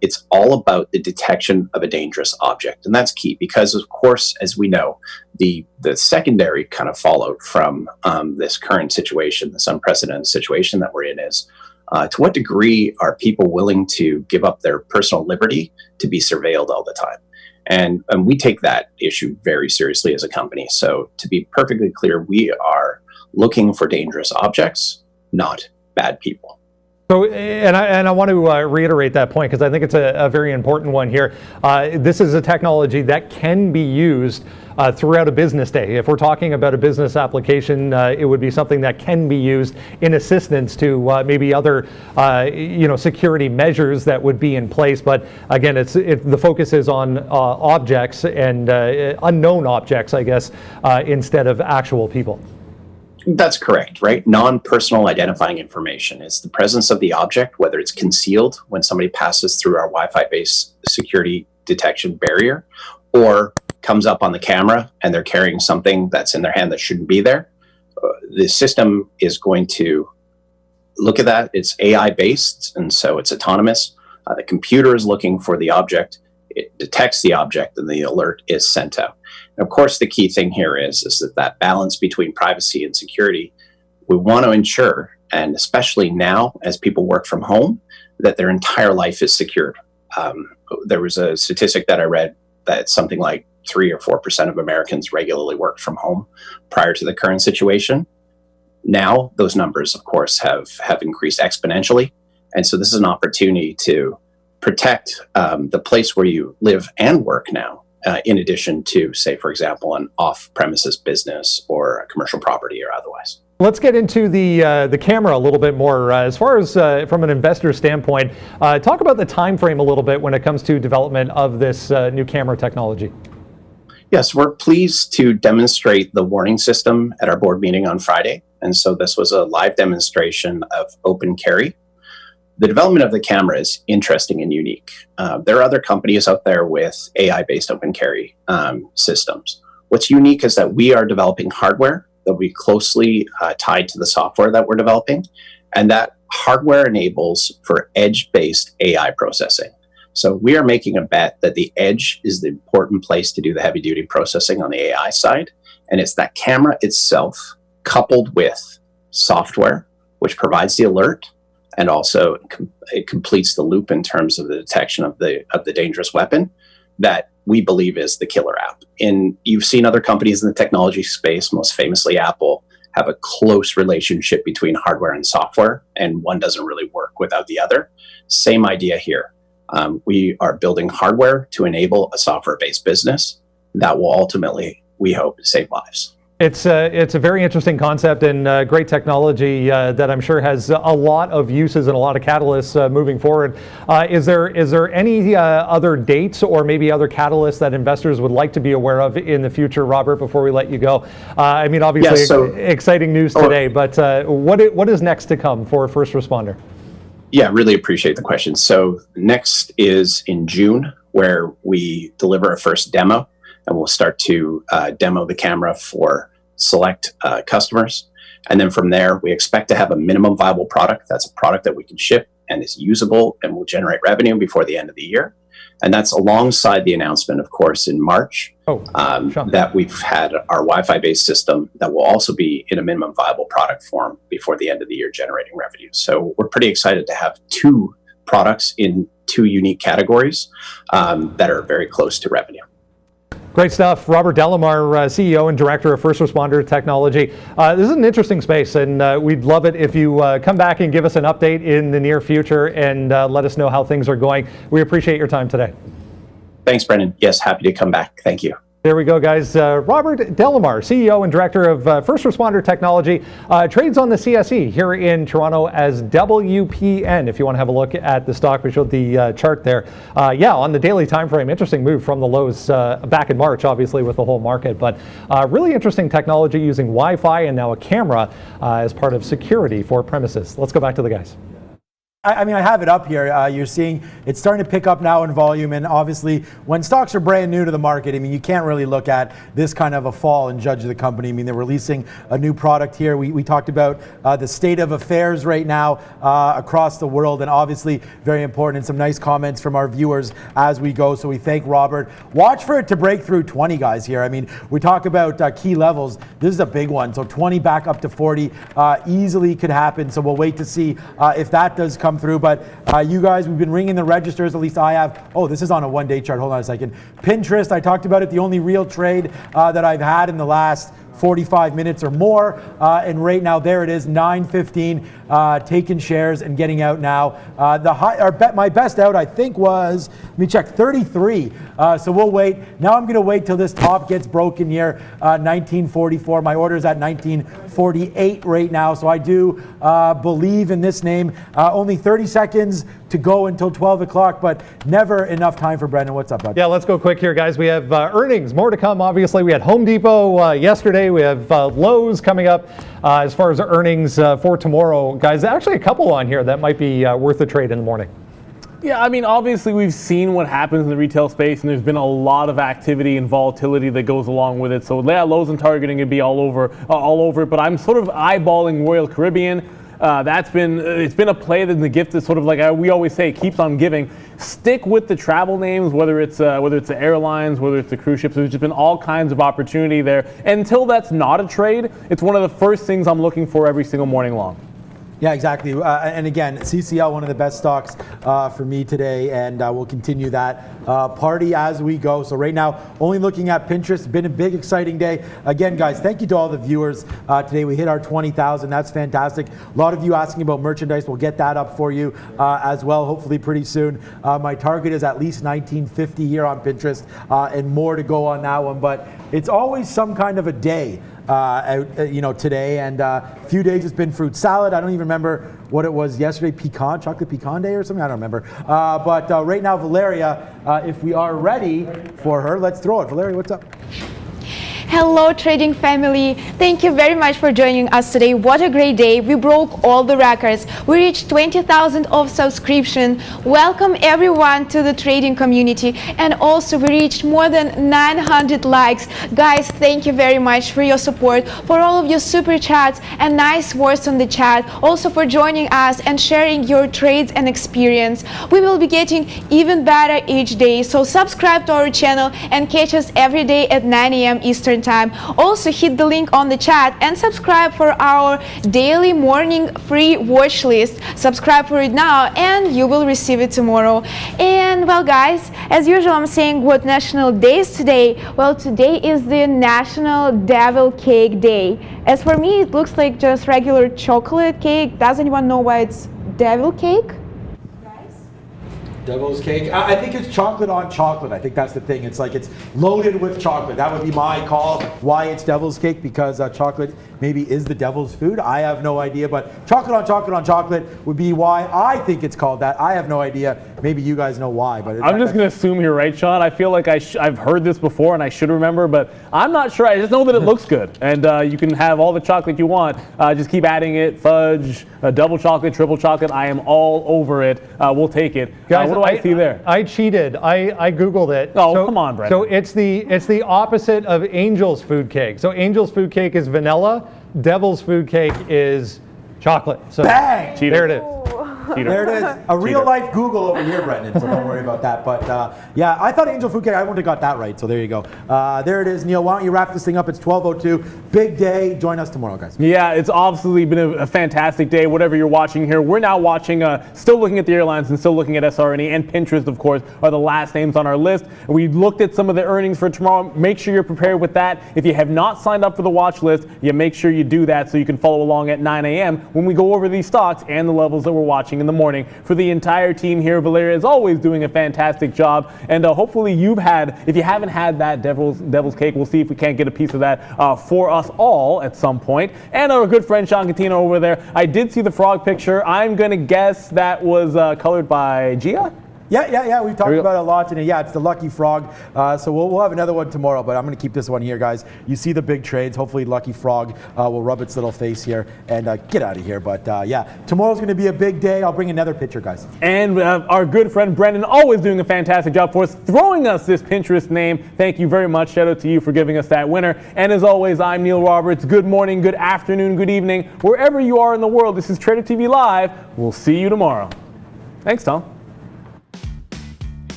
It's all about the detection of a dangerous object. And that's key because, of course, as we know, the secondary kind of fallout from this current situation, this unprecedented situation that we're in is, to what degree are people willing to give up their personal liberty to be surveilled all the time? And we take that issue very seriously as a company. So to be perfectly clear, we are looking for dangerous objects, not bad people. So, and I want to reiterate that point because I think it's a very important one here. This is a technology that can be used throughout a business day. If we're talking about a business application, it would be something that can be used in assistance to maybe other, security measures that would be in place. But again, the focus is on objects and unknown objects, I guess, instead of actual people. That's correct, right? Non-personal identifying information. It's the presence of the object, whether it's concealed when somebody passes through our Wi-Fi-based security detection barrier, or comes up on the camera and they're carrying something that's in their hand that shouldn't be there. The system is going to look at that. It's AI-based, and so it's autonomous. The computer is looking for the object. It detects the object, and the alert is sent out. And of course, the key thing here is that balance between privacy and security, we want to ensure, and especially now as people work from home, that their entire life is secured. There was a statistic that I read that something like 3 or 4% of Americans regularly work from home prior to the current situation. Now, those numbers, of course, have increased exponentially. And so this is an opportunity to protect the place where you live and work now, in addition to, say, for example, an off-premises business or a commercial property or otherwise. Let's get into the camera a little bit more. As far as from an investor standpoint, talk about the time frame a little bit when it comes to development of this new camera technology. Yes, we're pleased to demonstrate the warning system at our board meeting on Friday. And so this was a live demonstration of open carry. The development of the camera is interesting and unique. There are other companies out there with AI-based open carry systems. What's unique is that we are developing hardware that will be closely tied to the software that we're developing, and that hardware enables for edge-based AI processing. So we are making a bet that the edge is the important place to do the heavy-duty processing on the AI side, and it's that camera itself coupled with software, which provides the alert, and also it completes the loop in terms of the detection of the dangerous weapon, that we believe is the killer app. And you've seen other companies in the technology space, most famously Apple, have a close relationship between hardware and software, and one doesn't really work without the other. Same idea here. We are building hardware to enable a software-based business that will ultimately, we hope, save lives. It's a very interesting concept and great technology that I'm sure has a lot of uses and a lot of catalysts moving forward. Is there any other dates or maybe other catalysts that investors would like to be aware of in the future, Robert, before we let you go? I mean, obviously, exciting news today, but what is next to come for First Responder? Yeah, really appreciate the question. So next is in June, where we deliver our first demo, and we'll start to demo the camera for select customers. And then from there, we expect to have a minimum viable product. That's a product that we can ship and is usable and will generate revenue before the end of the year. And that's alongside the announcement, of course, in March, that we've had our Wi-Fi based system that will also be in a minimum viable product form before the end of the year, generating revenue. So we're pretty excited to have 2 products in 2 unique categories that are very close to revenue. Great stuff. Robert Delamar, CEO and Director of First Responder Technology. This is an interesting space, and we'd love it if you come back and give us an update in the near future and let us know how things are going. We appreciate your time today. Thanks, Brendan. Yes, happy to come back. Thank you. There we go, guys. Robert Delamar, CEO and Director of First Responder Technology, trades on the CSE here in Toronto as WPN. If you want to have a look at the stock, we showed the chart there. Yeah, on the daily time frame, interesting move from the lows back in March, obviously, with the whole market. But really interesting technology using Wi-Fi and now a camera as part of security for premises. Let's go back to the guys. I mean, I have it up here. You're seeing it's starting to pick up now in volume, and obviously when stocks are brand new to the market, I mean, you can't really look at this kind of a fall and judge the company. I mean, they're releasing a new product here. We talked about the state of affairs right now across the world, and obviously very important, and some nice comments from our viewers as we go. So we thank Robert. Watch for it to break through 20, guys, here. I mean, we talk about key levels. This is a big one. So 20 back up to 40 easily could happen. So we'll wait to see if that does come through. But you guys, we've been ringing the registers, at least I have. Oh, this is on a one-day chart. Hold on a second. Pinterest, I talked about it, the only real trade that I've had in the last 45 minutes or more, and right now there it is, 9:15, taking shares and getting out now. My best out I think was, let me check, 33. So we'll wait. Now I'm going to wait till this top gets broken here, 1944. My order is at 1948 right now. So I do believe in this name. Only 30 seconds to go until 12 o'clock, but never enough time for Brendan. What's up, bud? Yeah, let's go quick here, guys. We have earnings, more to come. Obviously, we had Home Depot yesterday. We have Lowe's coming up as far as earnings for tomorrow. Guys, actually a couple on here that might be worth a trade in the morning. Yeah, I mean, obviously we've seen what happens in the retail space, and there's been a lot of activity and volatility that goes along with it. So yeah, Lowe's and Target are going to be all over it. But I'm sort of eyeballing Royal Caribbean. It's been a play that the gift is sort of like we always say, keeps on giving. Stick with the travel names, whether it's the airlines, whether it's the cruise ships. There's just been all kinds of opportunity there. Until that's not a trade, it's one of the first things I'm looking for every single morning long. Yeah, exactly. And again, CCL, one of the best stocks for me today, and we'll continue that party as we go. So right now, only looking at Pinterest. Been a big, exciting day. Again, guys, thank you to all the viewers today. We hit our 20,000. That's fantastic. A lot of you asking about merchandise. We'll get that up for you as well, hopefully pretty soon. My target is at least 1950 here on Pinterest, and more to go on that one. But it's always some kind of a day today, and a few days it's been fruit salad. I don't even remember what it was yesterday, chocolate pecan day or something, I don't remember. But right now, Valeria, if we are ready for her, let's throw it. Valeria, what's up? Hello trading family, thank you very much for joining us today. What a great day. We broke all the records. We reached 20,000 of subscription. Welcome everyone to the trading community, and also we reached more than 900 likes. Guys, thank you very much for your support, for all of your super chats and nice words on the chat, also for joining us and sharing your trades and experience. We will be getting even better each day, so subscribe to our channel and catch us every day at 9 a.m. Eastern Time. Also hit the link on the chat and subscribe for our daily morning free watch list. Subscribe for it now and you will receive it tomorrow. And well guys, as usual, I'm saying what national day is today. Well, today is the National Devil Cake Day. As for me, it looks like just regular chocolate cake. Does anyone know why it's devil cake? Devil's cake. I think it's chocolate on chocolate. I think that's the thing. It's like it's loaded with chocolate. That would be my call. Why it's devil's cake? Because chocolate maybe is the devil's food. I have no idea, but chocolate on chocolate on chocolate would be why I think it's called that. I have no idea. Maybe you guys know why. But I'm just going to assume you're right, Sean. I feel like I've heard this before and I should remember, but I'm not sure. I just know that it looks good, and you can have all the chocolate you want. Just keep adding it. Fudge, double chocolate, triple chocolate. I am all over it. We'll take it. Guys, what do I see there? I cheated. I Googled it. Oh, so, come on, Brett. So it's the opposite of Angel's food cake. So Angel's food cake is vanilla. Devil's food cake is chocolate. So bang! There it is. There it is. A real life Google over here, Brendan, so don't worry about that. But yeah, I thought Angel Food Cake, I wouldn't have got that right, so there you go. There it is. Neil, why don't you wrap this thing up? It's 12:02. Big day. Join us tomorrow, guys. Yeah, it's obviously been a fantastic day, whatever you're watching here. We're now watching, still looking at the airlines and still looking at SRNE, and Pinterest, of course, are the last names on our list. We looked at some of the earnings for tomorrow. Make sure you're prepared with that. If you have not signed up for the watch list, you make sure you do that so you can follow along at 9 a.m. when we go over these stocks and the levels that we're watching in the morning. For the entire team here, Valeria is always doing a fantastic job. And hopefully you've had, if you haven't had that devil's cake, we'll see if we can't get a piece of that for us all at some point. And our good friend Sean Catino over there. I did see the frog picture. I'm going to guess that was colored by Gia? Yeah. We've talked about it a lot today. Yeah, it's the lucky frog. So we'll have another one tomorrow, but I'm going to keep this one here, guys. You see the big trades. Hopefully lucky frog will rub its little face here and get out of here. But yeah, tomorrow's going to be a big day. I'll bring another picture, guys. And our good friend Brendan, always doing a fantastic job for us, throwing us this Pinterest name. Thank you very much. Shout out to you for giving us that winner. And as always, I'm Neil Roberts. Good morning, good afternoon, good evening. Wherever you are in the world, this is Trader TV Live. We'll see you tomorrow. Thanks, Tom.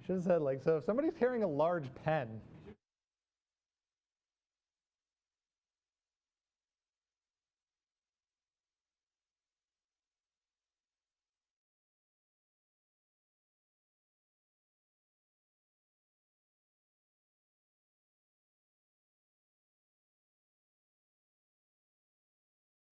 Should have said, like, so if somebody's carrying a large pen,